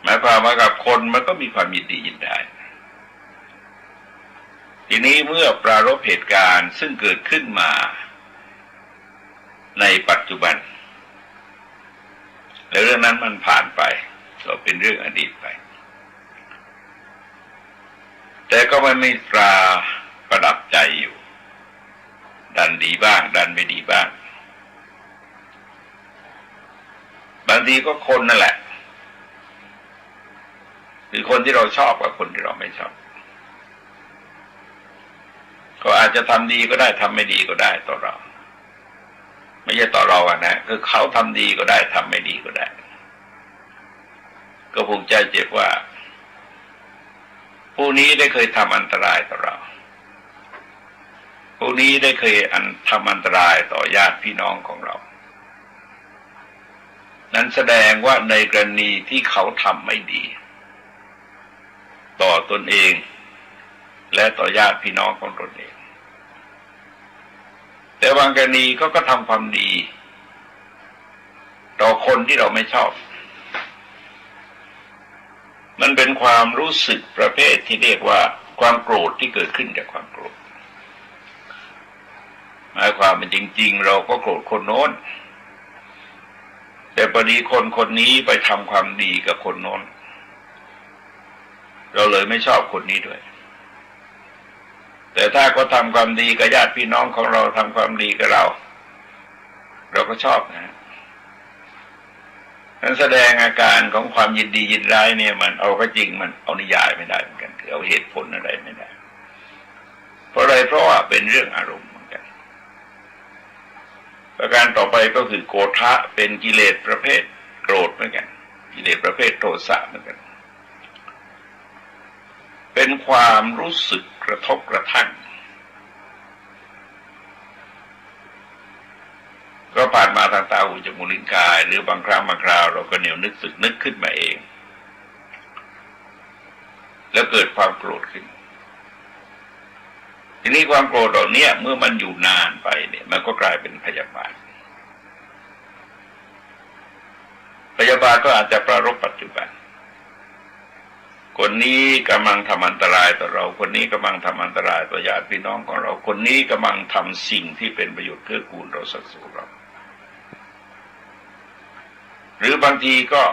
หมายความว่ากับคนมันก็มีความยินดียินร้ายทีนี้เมื่อปรารภเหตุการณ์ซึ่งเกิดขึ้นมาในปัจจุบันแล้วเรื่องนั้นมันผ่านไปก็เป็นเรื่องอดีตไปแต่ก็มันมีตราประดับใจอยู่ดันดีบ้างดันไม่ดีบ้างบางทีก็คนนั่นแหละคือคนที่เราชอบกับคนที่เราไม่ชอบก็อาจจะทำดีก็ได้ทำไม่ดีก็ได้ต่อเราไม่ใช่ต่อเราอะนะคือเขาทำดีก็ได้ทำไม่ดีก็ได้ก็ผูกใจเจ็บว่าผู้นี้ได้เคยทำอันตรายต่อเราผู้นี้ได้เคยทำอันตรายต่อญาติพี่น้องของเรานั้นแสดงว่าในกรณีที่เขาทำไม่ดีต่อตนเองและต่อญาติพี่น้องของตนเองแต่บางกรณีเขาก็ทำความดีต่อคนที่เราไม่ชอบมันเป็นความรู้สึกประเภทที่เรียกว่าความโกรธที่เกิดขึ้นจากความโกรธหมายความเป็นจริงๆเราก็โกรธคนโน้น แต่พอดีคนคนนี้ไปทำความดีกับคนโน้นเราเลยไม่ชอบคนนี้ด้วยแต่ถ้าเขาทำความดีกับญาติพี่น้องของเราทำความดีกับเราก็ชอบนะนั้นแสดงอาการของความยินดียินร้ายเนี่ยมันเอาก็จริงมันเอานิยายไม่ได้เหมือนกันคือเอาเหตุผลอะไรไม่ได้เพราะอะไรเพราะว่าเป็นเรื่องอารมณ์เหมือนกันประการต่อไปก็คือโกฏะเป็นกิเลสประเภทโกรธเหมือนกันกิเลสประเภทโทสะเหมือนกันเป็นความรู้สึกกระทบกระทั่งก็ผ่านมาทางตาหูจมูกลิ้นกายหรือบางครั้งบางคราวเราก็เหนียวนึกสึกนึกขึ้นมาเองแล้วเกิดความโกรธขึ้นทีนี้ความโกรธเหล่านี้เมื่อมันอยู่นานไปเนี่ยมันก็กลายเป็นพยาบาทก็อาจจะประรบปัจจุบันคนนี้กำลังทำอันตรายต่อเราคนนี้กำลังทำอันตรายต่อญาติพี่น้องของเราคนนี้กำลังทำสิ่งที่เป็นประโยชน์เกื้อกูลเราสักสูเราหรือบางทีก็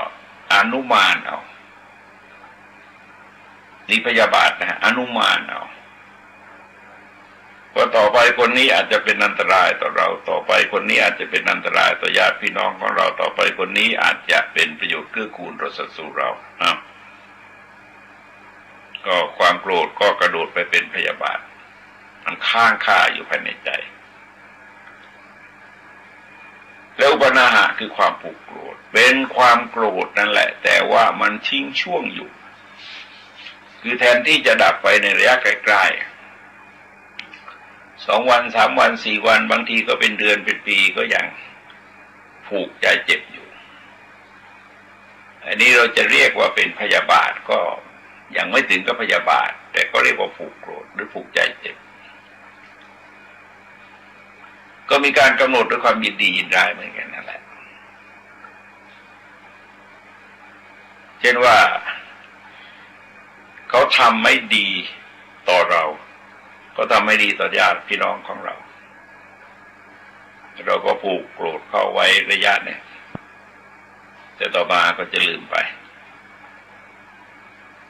อนุมานเอานี่พยาบาทนะอนุมานเอาว่าต่อไปคนนี้อาจจะเป็นอันตรายต่อเราต่อไปคนนี้อาจจะเป็นอันตรายต่อญาติพี่น้องของเราต่อไปคนนี้อาจจะเป็นประโยชน์เกื้อกูลเราสักสูเราก็ความโกรธก็กระโดดไปเป็นพยาบาทมันค้างคาอยู่ภายในใจแล้วอุปนาหะคือความผูกโกรธเป็นความโกรธนั่นแหละแต่ว่ามันทิ้งช่วงอยู่คือแทนที่จะดับไปในระยะไกลๆ2 วัน3 วัน4 วันบางทีก็เป็นเดือนเป็นปีก็ยังผูกใจเจ็บอยู่อันนี้เราจะเรียกว่าเป็นพยาบาทก็ยังไม่ถึงกับพยาบาทแต่ก็เรียกว่าผูกโกรธหรือผูกใจเจ็บก็มีการกำหนดด้วยความยินดียินร้ายเหมือนกันนั่นแหละเช่นว่าเขาทำไม่ดีต่อเราเขาทำไม่ดีต่อญาติพี่น้องของเราเราก็ผูกโกรธเข้าไว้ระยะเนี่ยแต่ต่อมาก็จะลืมไป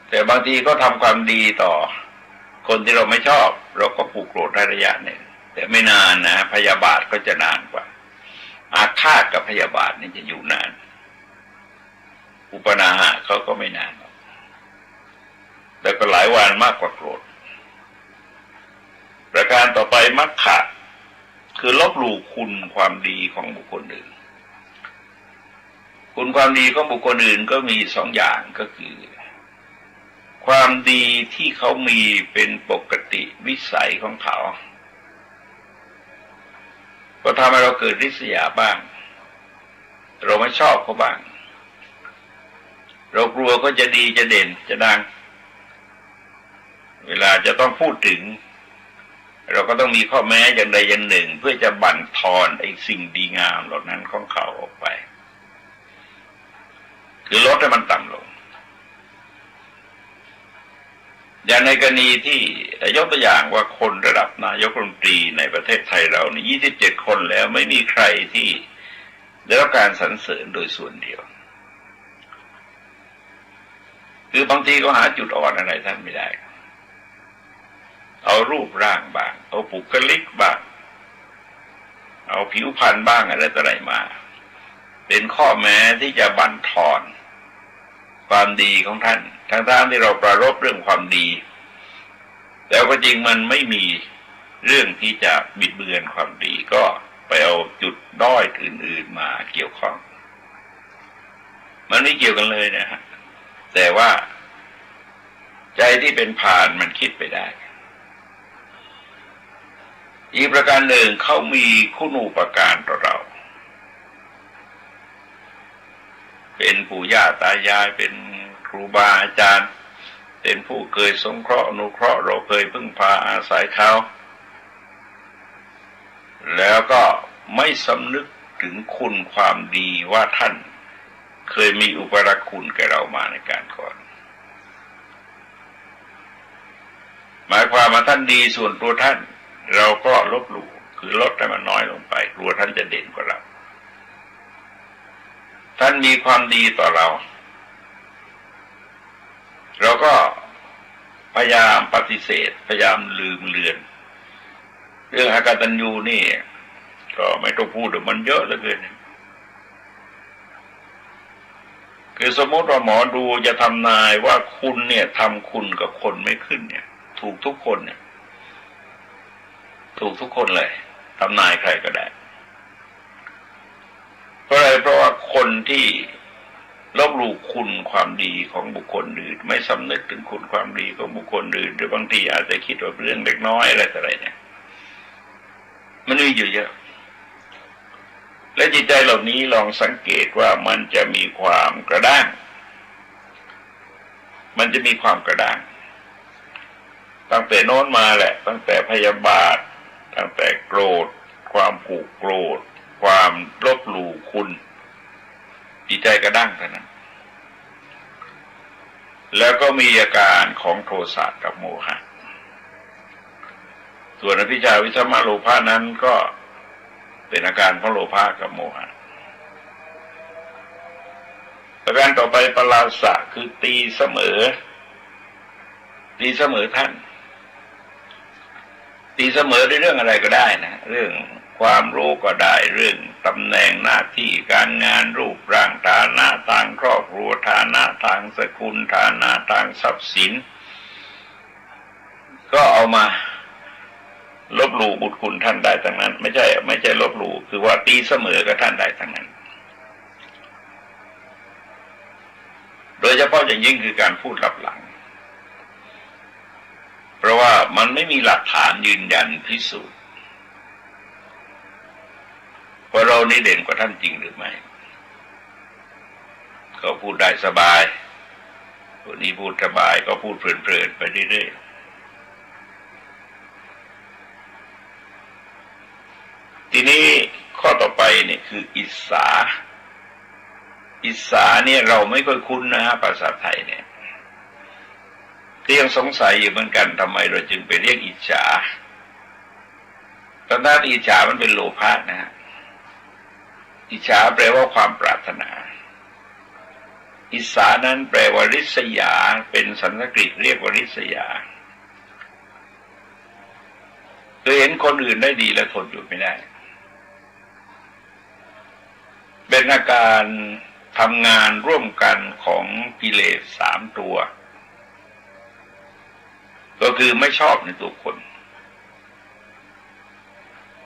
แต่บางทีก็ทำความดีต่อคนที่เราไม่ชอบเราก็ผูกโกรธได้ระยะหนึ่งแต่ไม่นานนะพยาบาทก็จะนานกว่าอาฆาตกับพยาบาทนี่จะอยู่นานอุปนาหะเขาก็ไม่นานแต่ก็หลายวันมากกว่าโกรธประการต่อไปมัคคะคือลบหลู่คุณความดีของบุคคลอื่นคุณความดีของบุคคลอื่นก็มี2 อย่างก็คือความดีที่เขามีเป็นปกติวิสัยของเขาก็ทำให้เราเกิดริษยาบ้างเราไม่ชอบเขาบ้างเรากลัวก็จะดีจะเด่นจะดังเวลาจะต้องพูดถึงเราก็ต้องมีข้อแม้อย่างใดอย่างหนึ่งเพื่อจะบั่นทอนไอ้สิ่งดีงามเหล่านั้นของเขาออกไปคือลดให้มันต่ำลงอย่างในกรณีที่ยกตัวอย่างว่าคนระดับนายกรัฐมนตรีในประเทศไทยเรานี่27 คนแล้วไม่มีใครที่ได้รับการสรรเสริญโดยส่วนเดียวคือบางทีก็หาจุดอ่อนอะไรท่านไม่ได้เอารูปร่างบ้างเอาบุคลิกบ้างเอาผิวพรรณบ้างอะไรต่ออะไรมาเป็นข้อแม้ที่จะบั่นทอนความดีของท่านทั้งที่เราประรบเรื่องความดีแต่ก็จริงมันไม่มีเรื่องที่จะบิดเบือนความดีก็ไปเอาจุดด้อยอื่นๆมาเกี่ยวข้องมันไม่เกี่ยวกันเลยนะฮะแต่ว่าใจที่เป็นพาลมันคิดไปได้อีกประการหนึ่งเขามีคุณูปการต่อเราเป็นปู่ย่าตายายเป็นครูบาอาจารย์เป็นผู้เคยสงเคราะห์อนุเคราะห์เราเคยพึ่งพาอาศัยเขาแล้วก็ไม่สำนึกถึงคุณความดีว่าท่านเคยมีอุปการะคุณแก่เรามาในการก่อนหมายความว่าท่านดีส่วนตัวท่านเราก็ลบหลู่คือลดให้มันน้อยลงไปกลัวท่านจะเด่นกว่าเรา นมีความดีต่อเราเราก็พยายามปฏิเสธพยายามลืมเลือนเรื่องอกตัญญูนี่ก็ไม่ต้องพูดมันเยอะเหลือเกินคือสมมติว่าหมอดูจะทำนายว่าคุณเนี่ยทำคุณกับคนไม่ขึ้นเนี่ยถูกทุกคนเนี่ยถูกทุกคนเลยทำนายใครก็ได้เพราะอะไรเพราะว่าคนที่ลบหลู่คุณความดีของบุคคลอื่นไม่สำนึกถึงคุณความดีของบุคคลอื่นหรือบางทีอาจจะคิดว่าเรื่องเล็กน้อยอะไรต่ออะไรเนี่ยมันมีอยู่เยอะและจิตใจเหล่านี้ลองสังเกตว่ามันจะมีความกระด้างมันจะมีความกระด้างตั้งแต่โน้นมาแหละตั้งแต่พยาบาทตั้งแต่โกรธความผูกโกรธความลบหลู่คุณจิตใจกระด้างเท่านั้นแล้วก็มีอาการของโทสะกับโมหะส่วนอภิชฌาวิธมโลภะนั้นก็เป็นอาการของโลภะกับโมหะประการต่อไปปลาสะคือตีเสมอท่านตีเสมอด้วยเรื่องอะไรก็ได้นะเรื่องความรู้ก็ได้เรื่องตำแหน่งหน้าที่การงานรูปร่างฐานะทางครอบครัวฐานะทางสกุลฐานะทางทรัพย์สินก็เอามาลบหลู่บุญคุณท่านได้ทั้งนั้นไม่ใช่ลบหลู่คือว่าตีเสมอกับท่านได้ทั้งนั้นโดยเฉพาะอย่างยิ่งคือการพูดลับหลังเพราะว่ามันไม่มีหลักฐานยืนยันพิสูจน์ว่าเรานี่เด่นกว่าท่านจริงหรือไม่ก็พูดได้สบายคนนี้พูดสบายก็พูดเพลินๆไปเรื่อยๆทีนี้ข้อต่อไปเนี่ยคืออิสสาเนี่ยเราไม่ค่อยคุ้นนะฮะภาษาไทยเนี่ยที่ยังสงสัยอยู่เหมือนกันทำไมเราจึงไปเรียกอิจฉาตอนนั้นอิจฉามันเป็นโลภะนะฮะอิจฉาแปลว่าความปรารถนาอิสสานั้นแปลว่าริษยาเป็นสันสกฤตเรียกว่าริษยาคือเห็นคนอื่นได้ดีแล้วทนอยู่ไม่ได้เป็นอาการทำงานร่วมกันของกิเลส3ตัวก็คือไม่ชอบในตัวคน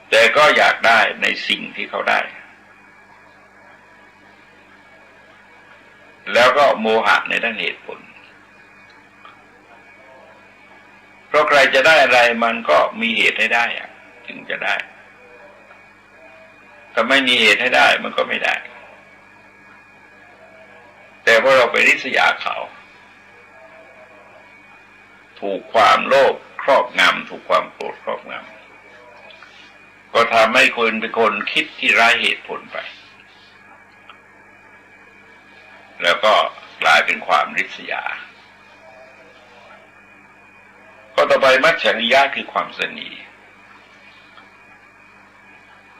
แต่ก็อยากได้ในสิ่งที่เขาได้แล้วก็โมหะในด้านเหตุผลเพราะใครจะได้อะไรมันก็มีเหตุให้ได้จึงจะได้ถ้าไม่มีเหตุให้ได้มันก็ไม่ได้แต่พอเราไปริษยาเขาถูกความโลภครอบงำถูกความโกรธครอบงำก็ทำให้คนเป็นคนคิดที่ไร้เหตุผลไปแล้วก็กลายเป็นความริษยาก็ต่อไปมัจฉริยะคือความตนี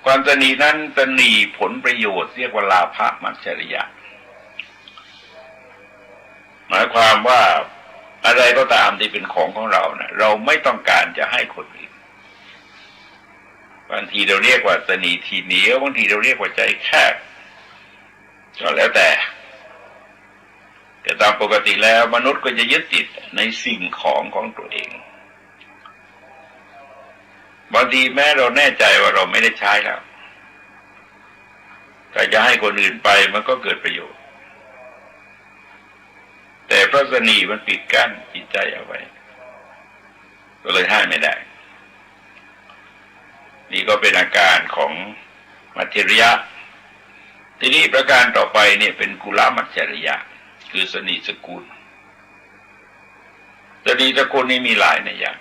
ความตนีนั้นตนีผลประโยชน์เรียกว่าลาภมัจฉริยะหมายความว่าอะไรก็ตามที่เป็นของเรานะเราไม่ต้องการจะให้คนอื่นบางทีเราเรียกว่าตนีทีเหนียวบางทีเราเรียกว่าใจแคบก็แล้วแต่ตามปกติแล้วมนุษย์ก็จะยึดติดในสิ่งของตัวเองบางทีแม้เราแน่ใจว่าเราไม่ได้ใช้แล้วแต่จะให้คนอื่นไปมันก็เกิดประโยชน์แต่พระสนีมันปิดกั้นจิตใจเอาไว้ก็เลยให้ไม่ได้นี่ก็เป็นอาการของมัจฉริยะทีนี้ประการต่อไปเนี่ยเป็นกุลมัจฉริยะคือสนีสกุลสนีสกุลนี้มีหลายนัยยะ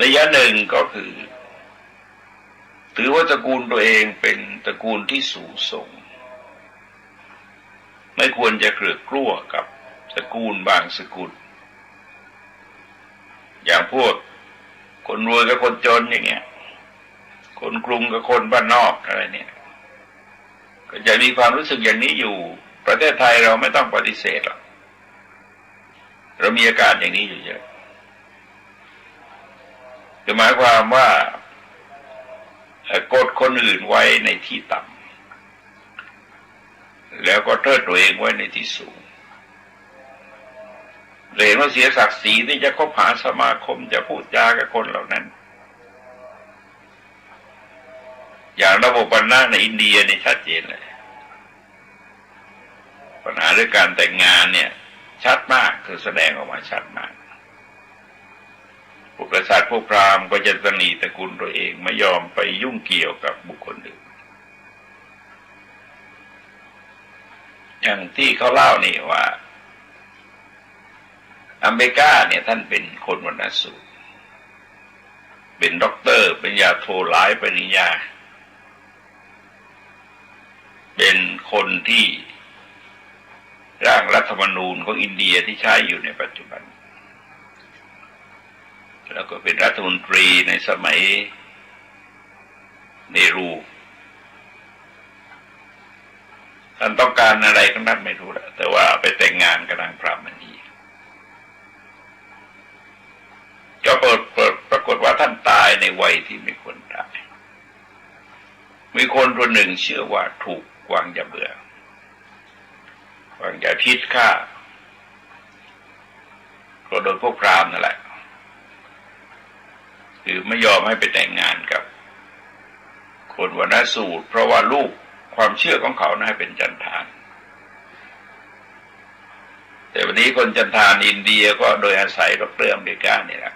นัยยะหนึ่งก็คือถือว่าตระกูลตัวเองเป็นตระกูลที่สูงส่งไม่ควรจะเกลือกกลัวกับตระกูลบางสกุลอย่างพวกคนรวยกับคนจนอย่างเงี้ยคนกรุงกับคนบ้านนอกอะไรเนี่ย ก็จะมีความรู้สึกอย่างนี้อยู่ประเทศไทยเราไม่ต้องปฏิเสธหรอกเรามีอาการอย่างนี้อยู่เยอะจะหมายความว่ากดคนอื่นไว้ในที่ต่ำแล้วก็เทิดตัวเองไว้ในที่สูงเห็นว่าเสียศักดิ์ศรีที่จะคบหาสมาคมจะพูดจากับคนเหล่านั้นอย่างระบบปัญหาในอินเดียนี่ชัดเจนเลยปัญหาเรื่องการแต่งงานเนี่ยชัดมากคือแสดงออกมาชัดมากพวกกษัตริย์พวกพราหมณ์ก็จะตนีตระกูลตัวเองไม่ยอมไปยุ่งเกี่ยวกับบุคคลอื่นอย่างที่เขาเล่านี่ว่าอเมริกาเนี่ยท่านเป็นคนวรรณสูตรเป็นด็อกเตอร์เป็นยาโทหลายปริญญาเป็นคนที่ร่างรัฐธรรมนูญของอินเดียที่ใช้อยู่ในปัจจุบันแล้วก็เป็นรัฐมนตรีในสมัยเนรูท่านต้องการอะไรก็นัดไม่รู้แต่ว่าไปแต่งงานกับนางพรามณีก็ปรากฏว่าท่านตายในวัยที่ไม่ควรตายมีคนคนหนึ่งเชื่อว่าถูกวางยาเบื่อวางยาพิษฆ่าก็โดนพวกพราหมณ์นั่นแหละคือไม่ยอมให้ไปแต่งงานกับคนวรรณสูตรเพราะว่าลูกความเชื่อของเขานะให้เป็นจันทานแต่วันนี้คนจันทานอินเดียก็โดยอาศัยดร.อเมริกานี่แหละ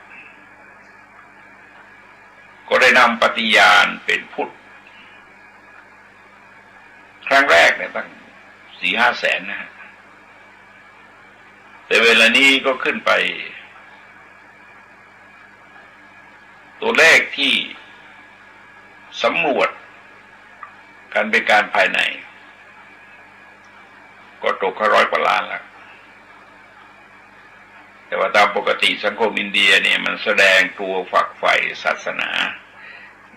ก็ได้นำปฏิญาณเป็นพุทธครั้งแรกเนี่ยตั้ง 4-5 แสนนะฮะแต่เวลานี้ก็ขึ้นไปตัวเลขที่สำรวจการเป็นการภายในก็ตก100 กว่าล้านแล้วแต่ว่าตามปกติสังคมอินเดียเนี่ยมันแสดงตัวฝักใฝ่ศาสนา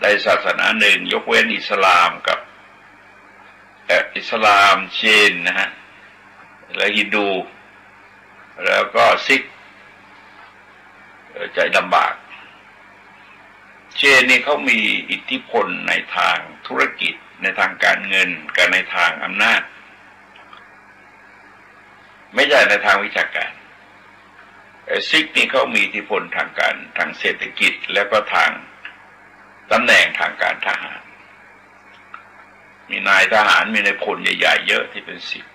ได้ศาสนาหนึ่งยกเว้นอิสลามกับอิสลามเชนนะฮะและฮินดูแล้วก็ซิกใจลำบากเชนนี่เขามีอิทธิพลในทางธุรกิจในทางการเงินกับในทางอำนาจไม่ใช่ในทางวิชาการซิกนี่เขามีอิทธิพลทางการทางเศรษฐกิจแล้วก็ทางตำแหน่งทางการทหารมีนายทหารมีนายพลใหญ่ๆเยอะที่เป็นซิก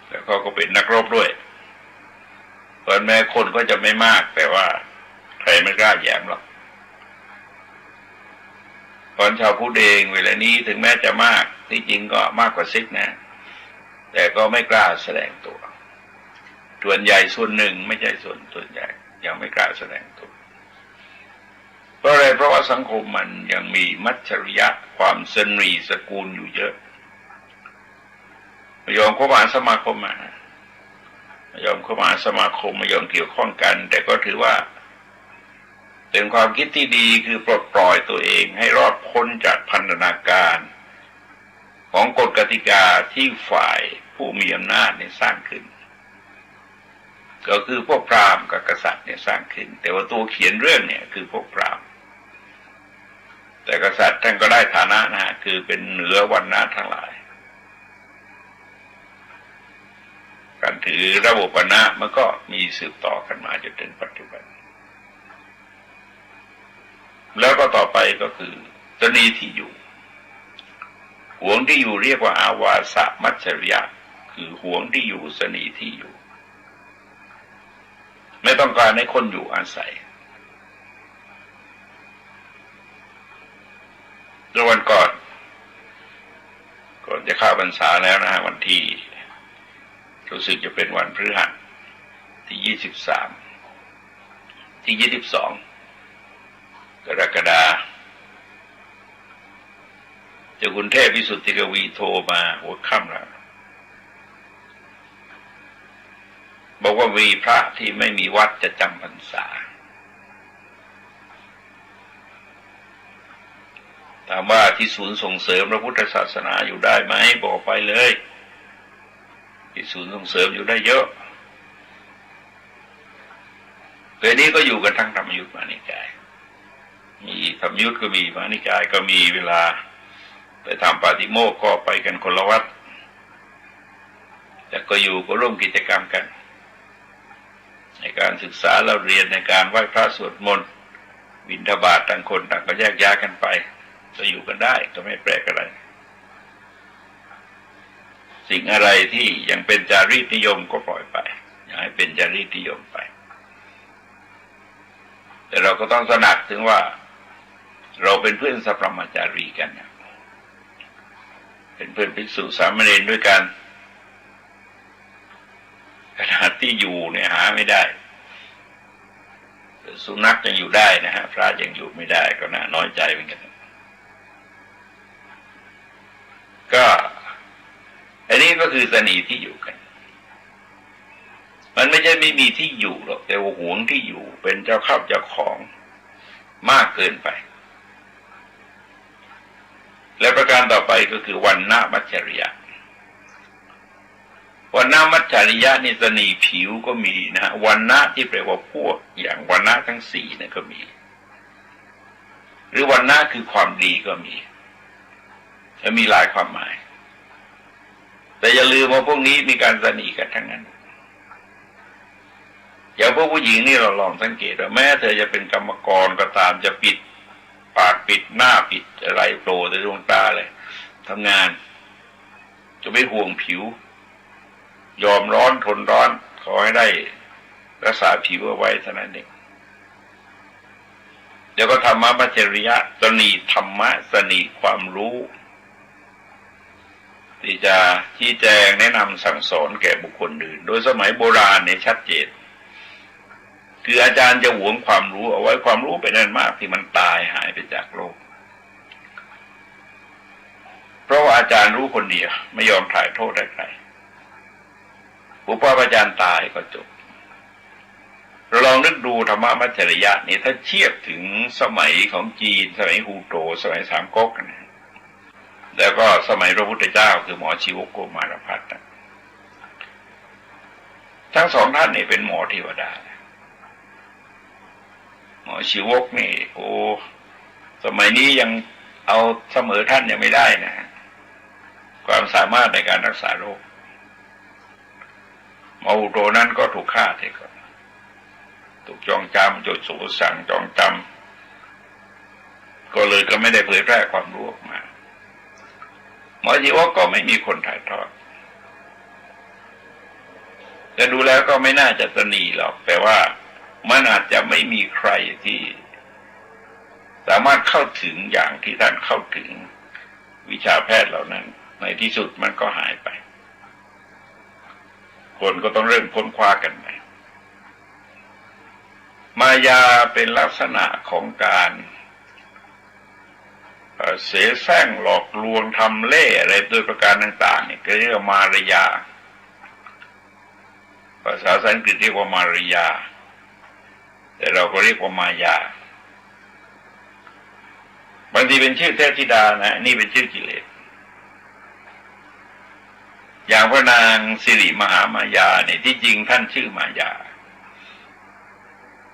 แล้วเขาก็เป็นนักรบด้วยตอนแม้คนก็จะไม่มากแต่ว่าใครไม่กล้าแย้มหรอกตอนชาวพุทธเองเวลานี้ถึงแม้จะมากที่จริงก็มากกว่าซิกนะแต่ก็ไม่กล้าแสดงตัวส่วนใหญ่ส่วนหนึ่งไม่ใช่ส่วนใหญ่ยังไม่กล้าแสดงตัวเพราะอะไรเพราะว่าสังคมมันยังมีมัจฉริยะความสนรีสกุลอยู่เยอะไม่ยอมเข้ามาสมาคมไม่ยอมเข้ามาสมาคมไม่ยอมเกี่ยวข้องกันแต่ก็ถือว่าเป็นความคิดที่ดีคือปลดปล่อยตัวเองให้รอดพ้นจากพันธนาการของกฎกติกาที่ฝ่ายผู้มีอำนาจเนี่ยสร้างขึ้นก็คือพวกพราหมณ์กับกษัตริย์เนี่ยสร้างขึ้นแต่ว่าตัวเขียนเรื่องเนี่ยคือพวกพราหมณ์แต่กษัตริย์ท่านก็ได้ฐานะนะคือเป็นเหนือวรรณะทั้งหลายการถือระบบวรรณะมันก็มีสืบต่อกันมาจนถึงปัจจุบันแล้วก็ต่อไปก็คือตนีที่อยู่หวงที่อยู่เรียกว่าอาวาสมัจฉริยะคือหวงที่อยู่สนีที่อยู่ไม่ต้องการให้คนอยู่อาศัยวันก่อนจะเข้าพรรษาแล้วนะฮะวันที่รู้สึกจะเป็นวันพฤหัสที่23ที่22กรกฎาคมเจ้าคุณเทพวิสุทธิกวีโทรมาหัวค่ำแล้วบอกว่ามีพระที่ไม่มีวัดจะจำพรรษา ถามว่าที่ศูนย์ส่งเสริมพระพุทธศาสนาอยู่ได้ไหมบอกไปเลยที่ศูนย์ส่งเสริมอยู่ได้เยอะแต่นี้ก็อยู่กันทั้งธรรมยุทธมานิกายมีธรรมยุทธก็มีมานิกายก็มีเวลาไปทำปาฏิโมกข์ก็ไปกันคนละวัดแต่ก็อยู่ก็ร่วมกิจกรรมกันในการศึกษาเราเรียนในการไหว้พระสวดมนต์บิณฑบาตต่างคนต่างก็แยกย้ายกันไปจะอยู่กันได้ก็ไม่แปลกอะไรสิ่งอะไรที่ยังเป็นจารีตนิยมก็ปล่อยไปอย่าให้เป็นจารีตนิยมไปแต่เราก็ต้องตระหนักถึงว่าเราเป็นเพื่อนสัพพมัจจารีกันเป็นเพื่อนภิกษุสามเณรด้วยกันขณะที่อยู่เนี่ยหาไม่ได้สุนัขยังอยู่ได้นะฮะพระยังอยู่ไม่ได้ก็น่าน้อยใจเหมือนกันก็อันนี้ก็คือสนีที่อยู่กันมันไม่ใช่ไม่มีที่อยู่หรอกแต่ว่าหวงที่อยู่เป็นเจ้าเข้าเจ้าของมากเกินไปและประการต่อไปก็คือวันณมัจฉริยะวันณมัจฉริยะนี่สนีผิวก็มีนะฮะวันณะที่แปลว่าพวกอย่างวันณะทั้งสี่เนี่ยก็มีหรือวันณะคือความดีก็มีและมีหลายความหมายแต่อย่าลืมว่าพวกนี้มีการสนีกันทั้งนั้นอย่างพวกผู้หญิงนี่เราลองสังเกตว่าแม้เธอจะเป็นกรรมกรก็ตามจะปิดปากปิดหน้าปิดอะไรโผล่ในดวงตาเลยทำงานจะไม่ห่วงผิวยอมร้อนทนร้อนขอให้ได้รักษาผิวเอาไว้เท่านั้นเองเดี๋ยวก็ธรรมะมัจฉริยะสนีธรรมะสนีความรู้ที่จะชี้แจงแนะนำสั่งสอนแก่บุคคลอื่นโดยสมัยโบราณเนี่ยชัดเจนคืออาจารย์จะหวงความรู้เอาไว้ความรู้เป็นอันมากที่มันตายหายไปจากโลกเพราะว่าอาจารย์รู้คนเดียวไม่ยอมถ่ายโทษให้ใครผู้พ่ออาจารย์ตายก็จบเราลองนึกดูธรรมะมัจฉริยะนี่ถ้าเทียบถึงสมัยของจีนสมัยฮูโตสมัยสามก๊กนะแล้วก็สมัยพระพุทธเจ้าคือหมอชีวกโกมารพัฒน์ทั้งสองท่านนี่เป็นหมอเทวดาหมอชีวกนี่โอ้สมัยนี้ยังเอาเสมอท่านยังไม่ได้นะความสามารถในการรักษาโรคหมออุโตนั้นก็ถูกฆ่าเสียก่อนถูกจองจำจดสูสั่งจองจำก็เลยก็ไม่ได้เผยแพร่ความรู้ออกมาหมอชีวกก็ไม่มีคนถ่ายทอดแต่ดูแล้วก็ไม่น่าจะตนีหรอกแต่ว่ามันอาจจะไม่มีใครที่สามารถเข้าถึงอย่างที่ท่านเข้าถึงวิชาแพทย์เหล่านั้นในที่สุดมันก็หายไปคนก็ต้องเริ่มค้นคว้ากันไปมายาเป็นลักษณะของการเสแสร้งหลอกลวงทำเล่อะไรโดยประการต่างๆเนี่ยก็เรียกว่ามารยาภาษาสันสกฤตเรียกว่ามารยาแต่เราก็เรียกว่ามายาบางทีเป็นชื่อเทพธิดานะนี่เป็นชื่อกิเลสอย่างพระนางสิริมหามายาเนี่ยที่จริงท่านชื่อมายา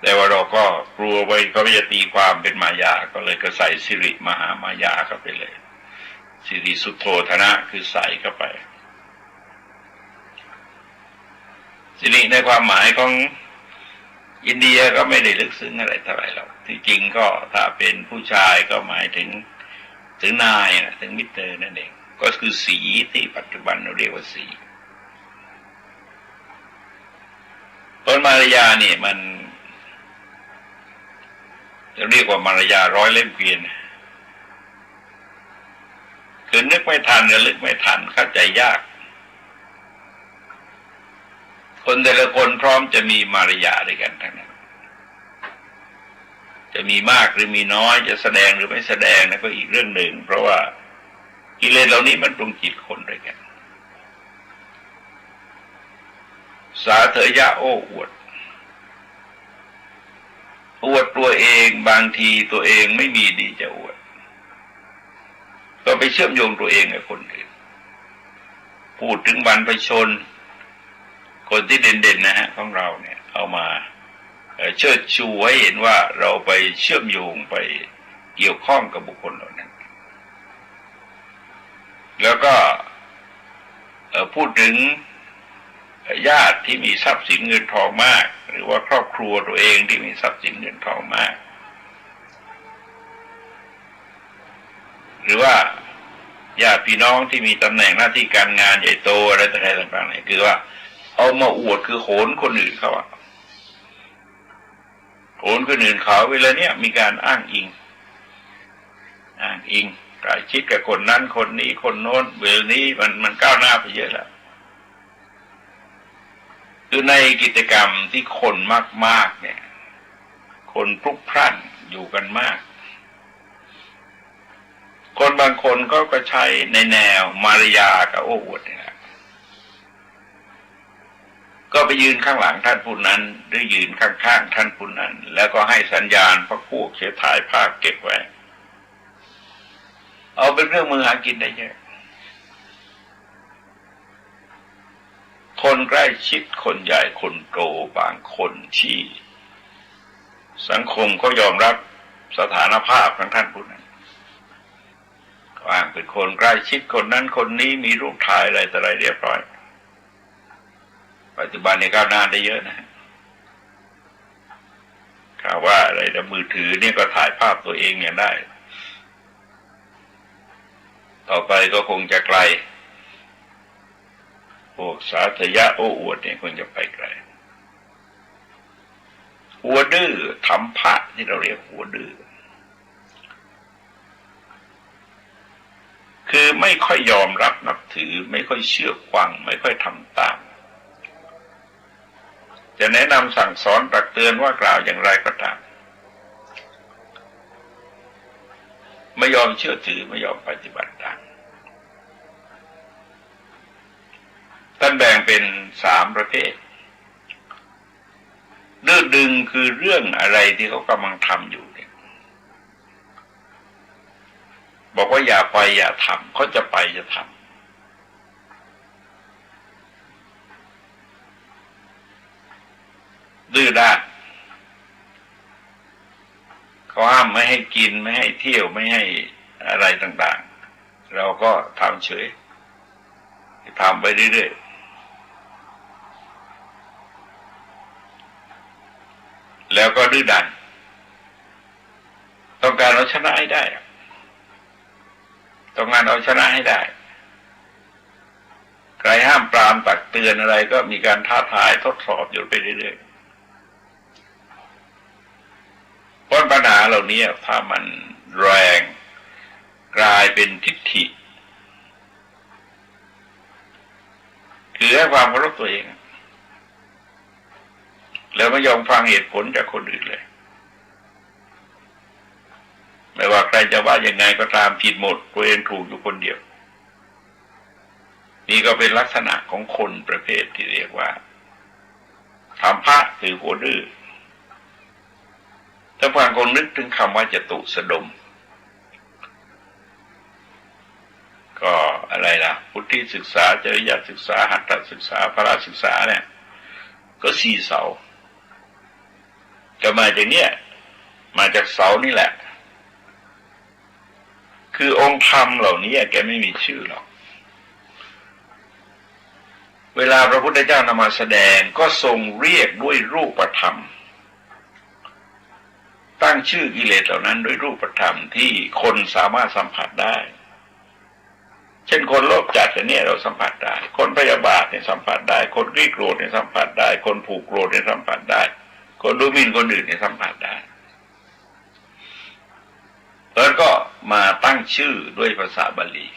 แต่ว่าเราก็กลัวไว้เขาจะตีความเป็นมายาก็เลยก็ใส่สิริมหามายาเข้าไปเลยสิริสุโธธนะคือใส่เข้าไปสิริในความหมายของอินเดียก็ไม่ได้ลึกซึ้งอะไรเท่าไหร่หรอกที่จริงก็ถ้าเป็นผู้ชายก็หมายถึงนายนะถึงมิสเตอร์นั่นเองก็คือสีที่ปัจจุบันเราเรียกว่าสีต้นมารยาเนี่ยมันจะเรียกว่ามารยาร้อยเล่มเกวียนคือนึกไม่ทันหรือลึกไม่ทันเข้าใจยากคนแต่ละคนพร้อมจะมีมารยาด้วยกันทั้งนั้นจะมีมากหรือมีน้อยจะแสดงหรือไม่แสดงนะก็อีกเรื่องหนึ่งเพราะว่ากิเลสเหล่านี้มันปรุงจิตคนด้วยกันสาเถยะโอ้อวดตัวเองบางทีตัวเองไม่มีดีจะอวด ก็ไปเชื่อมโยงตัวเองกับคนอื่นพูดถึงบรรพชนคนที่เด่นๆนะฮะของเราเนี่ยเอามาเชิดชูให้เห็นว่าเราไปเชื่อมโยงไปเกี่ยวข้องกับบุคคลเหล่านั้นแล้วก็พูดถึงญาติที่มีทรัพย์สินเงินทองมากหรือว่าครอบครัวตัวเองที่มีทรัพย์สินเงินทองมากหรือว่าญาติพี่น้องที่มีตำแหน่งหน้าที่การงานใหญ่โตอะไรต่างๆเนี่ยคือว่าเอามาอวดคือโหนคนอื่นเขาอะโหนคนอื่นเขาเวลาเนี้ยมีการอ้างอิงใกล้ชิดกับคนนั้นคนนี้คนโน้นเวลานี้มันก้าวหน้าไปเยอะแล้วคือในกิจกรรมที่คนมากๆเนี่ยคนพลุกพล่านอยู่กันมากคนบางคนก็ใช้ในแนวมารยากับโอ้อวดเนี่ยก็ไปยืนข้างหลังท่านผู้นั้นหรือยืนข้างๆท่านผู้นั้นแล้วก็ให้สัญญาณพวกพวกเสียถ่ายภาพเก็บไว้เอาเป็นเรื่องมือหากินได้เยอะคนใกล้ชิดคนใหญ่คนโตบางคนที่สังคมก็ยอมรับสถานภาพของท่านผู้นั้นอ้างเป็นคนใกล้ชิดคนนั้นคนนี้มีรูปถ่ายอะไรต่ออะไรเรียบร้อยปัจจุบันในก้าวหน้าได้เยอะนะข่าวว่าอะไรแต่มือถือนี่ก็ถ่ายภาพตัวเองอย่างได้ต่อไปก็คงจะไกลพวกสาธยะโอ้อวดเนี่ยคงจะไปไกลหัวดื้อทำพระที่เราเรียกหัวดื้อคือไม่ค่อยยอมรับนับถือไม่ค่อยเชื่อฟังไม่ค่อยทำตามจะแนะนำสั่งสอนตักเตือนว่ากล่าวอย่างไรก็ตามไม่ยอมเชื่อถือไม่ยอมปฏิบัติตามท่านแบ่งเป็น3ประเภทดื้อดึงคือเรื่องอะไรที่เขากำลังทำอยู่เนี่ยบอกว่าอย่าไปอย่าทำเขาจะไปจะทำดื้อด้านเขาห้ามไม่ให้กินไม่ให้เที่ยวไม่ให้อะไรต่างๆเราก็ทำเฉยทำไปเรื่อยๆแล้วก็ดื้อดันต้องการเอาชนะให้ได้ต้องการเอาชนะให้ได้ใครห้ามปรามตักเตือนอะไรก็มีการท้าทายทดสอบอยู่ไปเรื่อยๆเพราะปัญหาเหล่านี้ถ้ามันแรงกลายเป็นทิฏฐิคือให้ความเคารพตัวเองแล้วไม่ยอมฟังเหตุผลจากคนอื่นเลยไม่ว่าใครจะว่ายังไงก็ตามผิดหมดตัวเองถูกอยู่คนเดียวนี่ก็เป็นลักษณะของคนประเภทที่เรียกว่าทำพระคือหัวดื้อถ้าฟังคนนึกถึงคำว่าจตุสดมก็อะไรล่ะพุทธิศึกษาจริยศึกษาหัตถศึกษาพละศึกษาเนี่ยก็4 เสาก็มาจากเนี้ยมาจากเสานี่แหละคือองค์ธรรมเหล่านี้แกไม่มีชื่อหรอกเวลาพระพุทธเจ้านำมาแสดงก็ทรงเรียกด้วยรูปธรรมตั้งชื่อกิเลสเหล่านั้นด้วยรูปธรรมที่คนสามารถสัมผัสได้เช่นคนโลภจัดเนี่ยเราสัมผัสได้คนพยาบาทเนี่ยสัมผัสได้คนรีโกรธเนี่ยสัมผัสได้คนผูกโกรธเนี่ยสัมผัสได้คนดูหมิ่นคนอื่นเนี่ยสัมผัสได้แล้วก็มาตั้งชื่อด้วยภาษาบาลี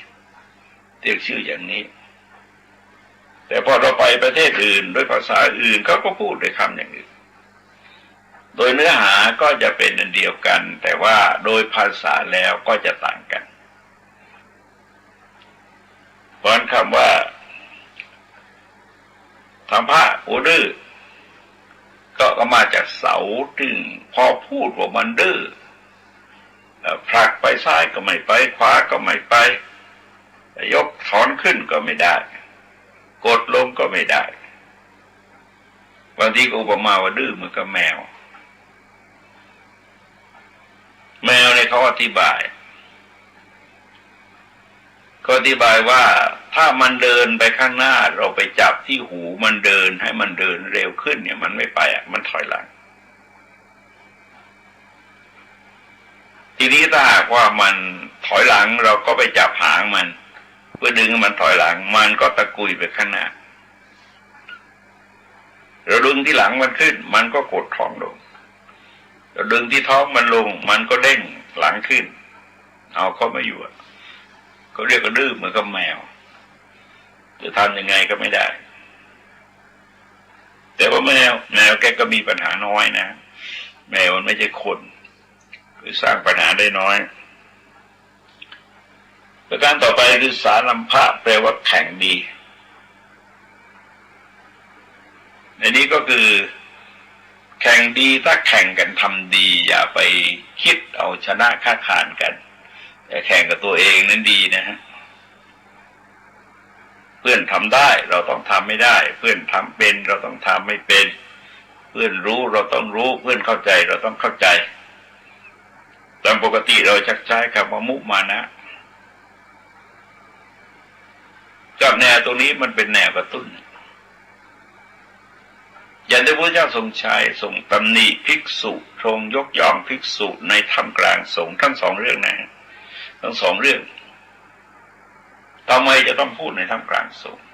เรียกชื่ออย่างนี้แต่พอเราไปประเทศอื่นด้วยภาษาอื่นเขาก็พูดด้วยคำอย่างอื่นโดยเนื้อหาก็จะเป็นอันเดียวกันแต่ว่าโดยภาษาแล้วก็จะต่างกันเพราะคำว่าทำพระหัวดื้อก็มาจากเสาซึ่งพอพูดว่ามันดื้อ ผลักไปซ้ายก็ไม่ไปขวาก็ไม่ไปยกถอนขึ้นก็ไม่ได้กดลงก็ไม่ได้บางทีก็อุปมาว่าดื้อเหมือนกับแมวเนี่ยเขาอธิบายว่าถ้ามันเดินไปข้างหน้าเราไปจับที่หูมันเดินให้มันเดินเร็วขึ้นเนี่ยมันไม่ไปมันถอยหลังทีนี้ถ้าหากว่ามันถอยหลังเราก็ไปจับหางมันเพื่อดึงให้มันถอยหลังมันก็ตะกุยไปข้างหน้าเราดึงที่หลังมันขึ้นมันก็กดท้องลงเราดึงที่ท้องมันลงมันก็เด้งหลังขึ้นเอาเข้ามาอยู่เขาเรียกว่าดื้อเหมือนกับแมวจะทำยังไงก็ไม่ได้แต่ว่าแมวแกก็มีปัญหาน้อยนะแมวมันไม่ใช่คนคือสร้างปัญหาได้น้อยประการต่อไปคือสารัมภะแปลว่าแข่งดีในนี้ก็คือแข่งดีถ้าแข่งกันทำดีอย่าไปคิดเอาชนะค้าขานกันแต่แข่งกับตัวเองนั้นดีนะฮะเพื่อนทำได้เราต้องทำไม่ได้เพื่อนทำเป็นเราต้องทำไม่เป็นเพื่อนรู้เราต้องรู้เพื่อนเข้าใจเราต้องเข้าใจตามปกติเราชักใช้คำว่ามุมานะกับแนวตรงนี้มันเป็นแนวกระตุ้นอย่างที่พระเจ้าทรงใช้ทรงตำหนิภิกษุทรงยกย่องภิกษุในธรรมกลางสงฆ์ทั้งสองเรื่องนะทั้งสองเรื่องทำไมจะต้องพูดในธรรมกลางสงฆ์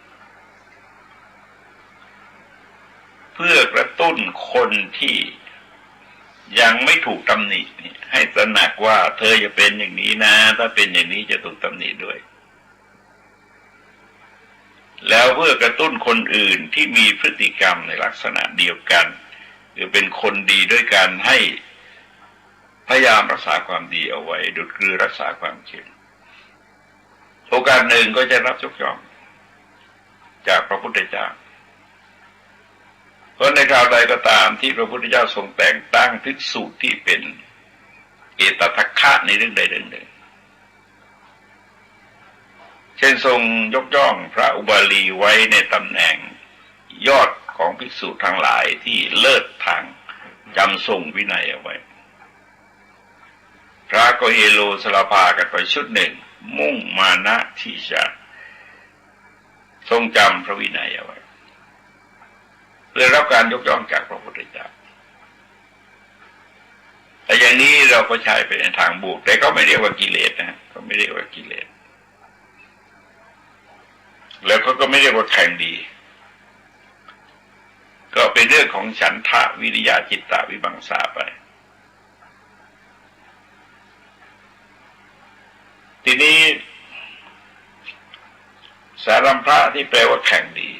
เพื่อกระตุ้นคนที่ยังไม่ถูกตำหนิให้ตระหนักว่าเธอจะเป็นอย่างนี้นะถ้าเป็นอย่างนี้จะถูกตำหนิด้วยแล้วเพื่อกระตุ้นคนอื่นที่มีพฤติกรรมในลักษณะเดียวกันหรือเป็นคนดีด้วยกันให้พยายามรักษาความดีเอาไว้ดุจคือรักษาความเข็มโอกาสหนึ่งก็จะรับยกย่องจากพระพุทธเจ้าเพราะในคราวใดก็ตามที่พระพุทธเจ้าทรงแต่งตั้งภิกษุที่เป็นเอตทัคคะในเรื่องใดเรื่องหนึ่งเช่นทรงยกย่องพระอุบาลีไว้ในตำแหน่งยอดของภิกษุทั้งหลายที่เลิศทางจำทรงวินัยเอาไว้พระก็เฮโลสลาภากันไปชุดหนึ่งมุ่งมานะที่จะทรงจำพระวินัยเอาไว้เพื่อรับการยกย่องจากพระพุทธเจ้าแต่อย่างนี้เราก็ใช้ไปในทางบวกแต่ก็ไม่เรียกว่ากิเลสนะก็ไม่เรียกว่ากิเลสแล้วก็ไม่เรียกว่าแข่งดีก็เป็นเรื่องของฉันทะวิริยะจิตตะวิมังสาไปทีนี้สารัมภะที่แปลว่าแข่งดี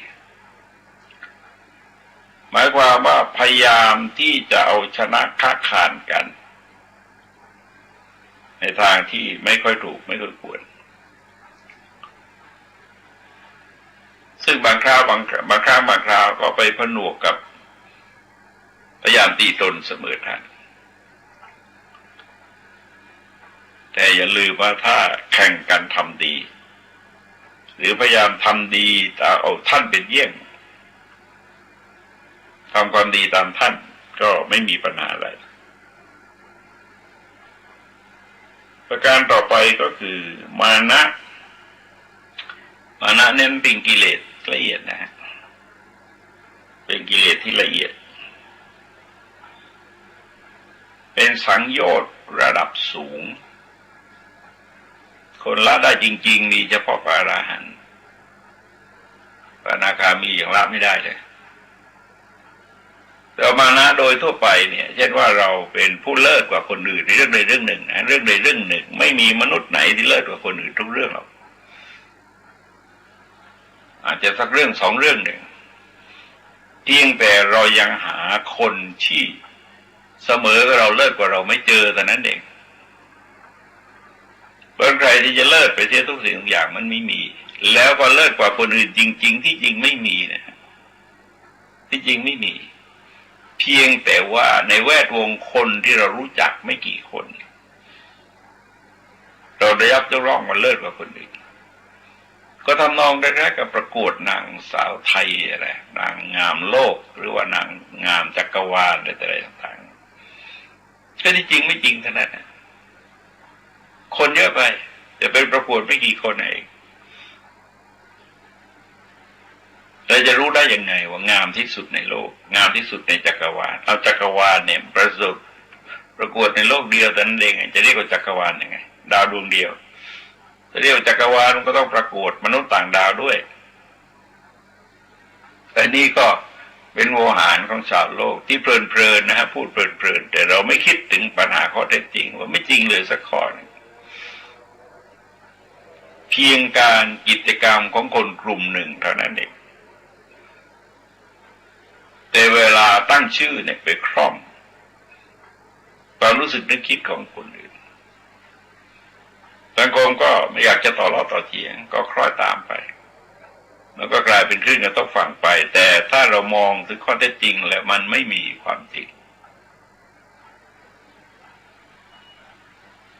หมายความว่าพยายามที่จะเอาชนะค้าขานกันในทางที่ไม่ค่อยถูกไม่ค่อยควรซึ่งบางคราวบางคราวก็ไปผนวกกับพยายามตีตนเสมอท่านแต่อย่าลืมว่าถ้าแข่งกันทำดีหรือพยายามทำดีแต่เอาท่านเป็นเยี่ยงทำความดีตามท่านก็ไม่มีปัญหาอะไรประการต่อไปก็คือมานะเน้นเป็นกิเลสละเอียดนะฮะเป็นกิเลสที่ละเอียดเป็นสังโยชน์ระดับสูงคนละได้จริงๆมีเฉพาะพระอรหันต์พระอนาคามีอย่างละไม่ได้เลยแต่มานะโดยทั่วไปเนี่ยเช่นว่าเราเป็นผู้เลิศกว่าคนอื่นในเรื่องใดเรื่องหนึ่งนะเรื่องใดเรื่องหนึ่งไม่มีมนุษย์ไหนที่เลิศกว่าคนอื่นทุกเรื่องหรอกอาจจะสักเรื่องสองเรื่องหนึ่งเพียงแต่เรายังหาคนที่เสมอกับเราเลิศกว่าเราไม่เจอแต่นั้นเองเพราะใครที่จะเลิศไปเสียทุกสิ่งทุกอย่างมันไม่มีแล้วก็เลิศกว่าคนอื่นจริงๆที่จริงไม่มีนะที่จริงไม่มีเพียงแต่ว่าในแวดวงคนที่เรารู้จักไม่กี่คน เราได้รับยกย่องว่าเลิศกว่าคนอื่นก็ทำนองได้แรกกับประกวดนางสาวไทยอะไรนางงามโลกหรือว่านางงามจักรวาลอะไรต่างๆก็ที่จริงไม่จริงเท่านั้นคนเยอะไปจะเป็นประกวดไม่กี่คนเองเราจะรู้ได้ยังไงว่างามที่สุดในโลกงามที่สุดในจักรวาลเอาจักรวาลเนี่ยประกวดในโลกเดียวแต่นั้นเองจะเรียกว่าจักรวาลยังไงดาวดวงเดียวจะเรียกว่าจักรวาลมันก็ต้องประกวดมนุษย์ต่างดาวด้วยแต่นี่ก็เป็นโวหารของชาวโลกที่เพลินๆนะฮะพูดเพลินๆแต่เราไม่คิดถึงปัญหาข้อเท็จจริงว่าไม่จริงเลยสักข้อนึงเพียงการกิจกรรมของคนกลุ่มหนึ่งเท่านั้นเองแต่เวลาตั้งชื่อเนี่ยไปครอบความรู้สึกนึกคิดของคนอื่นสังคมก็ไม่อยากจะต่อรอต่อเถียงก็คล้อยตามไปแล้วก็กลายเป็นคลื่นกระทบฝั่งไปแต่ถ้าเรามองถึงข้อเท็จจริงแล้วมันไม่มีความจริง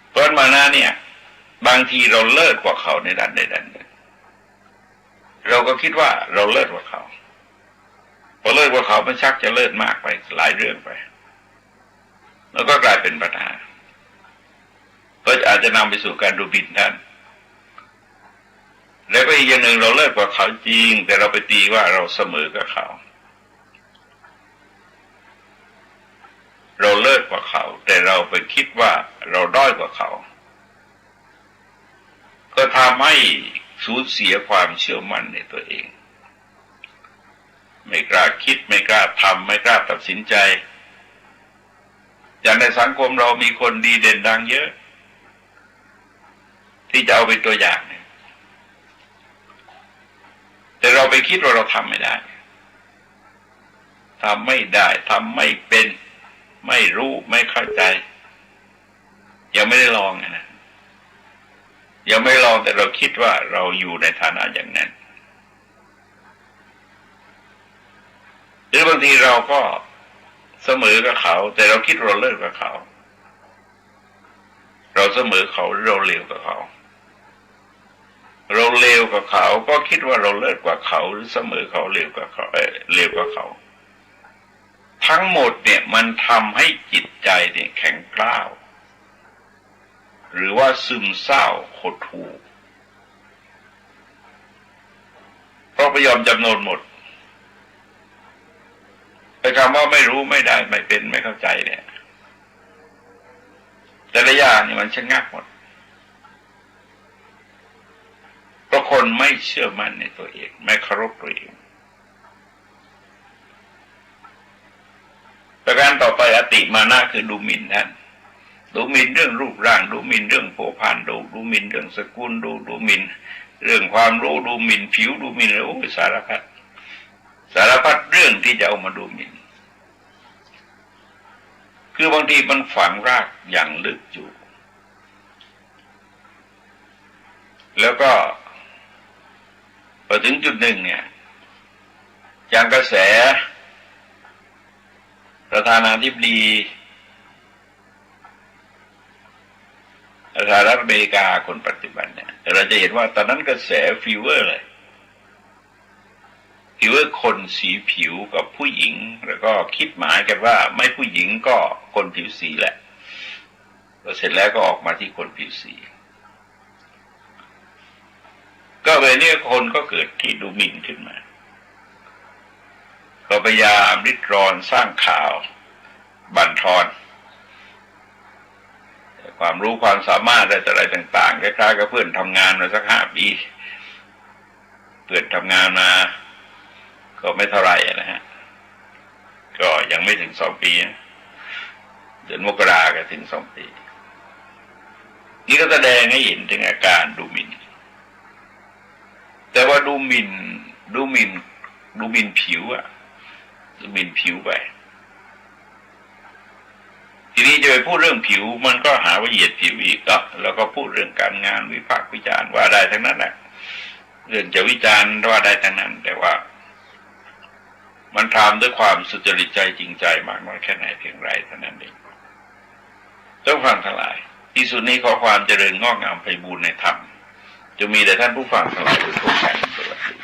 เพราะมานะเนี่ยบางทีเราเลิศกว่าเขาในด้านใดด้านหนึ่งเราก็คิดว่าเราเลิศกว่าเขาพอเลิศกว่าเขามันชักจะเลิศมากไปหลายเรื่องไปแล้วก็กลายเป็นปัญหาก็อาจจะนำไปสู่การดูหมิ่นท่านแล้วก็อีกอย่างหนึ่งเราเลิศกว่าเขาจริงแต่เราไปตีว่าเราเสมอกับเขาเราเลิศกว่าเขาแต่เราไปคิดว่าเราด้อยกว่าเขาก็ทำให้สูญเสียความเชื่อมั่นในตัวเองไม่กล้าคิดไม่กล้าทำไม่กล้าตัดสินใจอย่างในสังคมเรามีคนดีเด่นดังเยอะที่จะเอาเป็นตัวอย่างเนี่ยแต่เราไปคิดว่าเราทำไม่ได้ทำไม่เป็นไม่รู้ไม่เข้าใจยังไม่ได้ลองนะยังไม่ลองแต่เราคิดว่าเราอยู่ในฐานะอย่างนั้นหรือบางทีเราก็เสมอกับเขาแต่เราคิดเราเลิศกับเขาเราเสมอเขาหรือเราเลวกับเขาเราเลวกับเขาก็คิดว่าเราเลิศกว่าเขาหรือเสมอเขาเลวกว่าเขาเลวกว่าเขาทั้งหมดเนี่ยมันทำให้จิตใจเนี่ยแข็งกร้าวหรือว่าซึมเศร้าหดหู่เพราะไปยอมจำนนหมดไปคำว่าไม่รู้ไม่ได้ไม่เป็นไม่เข้าใจเนี่ยแต่ละอย่างเนี่ยมันชะงักหมดเพราะคนไม่เชื่อมั่นในตัวเองไม่เคารพตัวเองประการต่อไปอติมานะคือดูหมิ่นท่านดูหมิ่นเรื่องรูปร่างดูหมิ่นเรื่องโภคภัณฑ์ดูหมิ่นเรื่องสกุลดูหมิ่นเรื่องความรู้ดูหมิ่นผิวดูหมิ่นโอ้ยสารพัดเรื่องที่จะเอามาดูหมิ่นคือบางทีมันฝังรากอย่างลึกอยู่แล้วก็พอถึงจุดหนึ่งเนี่ยอย่างกระแสประธานาธิบดีสหรัฐอเมริกาคนปัจจุบันเนี่ยเราจะเห็นว่าตอนนั้นกระแสฟีเวอร์เลยฟีเวอร์คนสีผิวกับผู้หญิงแล้วก็คิดหมายกันว่าไม่ผู้หญิงก็คนผิวสีแหละแล้วเสร็จแล้วก็ออกมาที่คนผิวสีก็เลยเนี่ยคนก็เกิดที่ดูหมิ่นขึ้นมาก็พยายามริดรอนสร้างข่าวบั่นทอนความรู้ความสามารถอะไรต่างๆคล้ายๆกับเพื่อนทำงานมาสัก5 ปีเพื่อนทำงานมาก็ไม่เท่าไหร่นะฮะก็ยังไม่ถึง2 ปีเดือนมกราก็ถึง2 ปีนี่ก็แสดงให้เห็นถึงอาการดูหมิ่นแต่ว่าดูหมิ่นผิวอะดูหมิ่นผิวไปทีนี้จะไปพูดเรื่องผิวมันก็หาว่าเหยียดผิวอีกแล้วก็พูดเรื่องการงานวิพากษ์วิจารณ์ว่าได้ทั้งนั้นแหละเรื่องจะวิจารณ์ว่าได้ทั้งนั้นแต่ว่ามันทำด้วยความสุจริตใจจริงใจมากน้อยแค่ไหนเพียงไรเท่านั้นเองต้องฟังทั้งหลาย ที่สุดนี้ขอความเจริญงอกงามไพบูลย์ในธรรมจะมีแต่ท่านผู้ฟังทั้งหลายโดยทั่วกันสวัสดี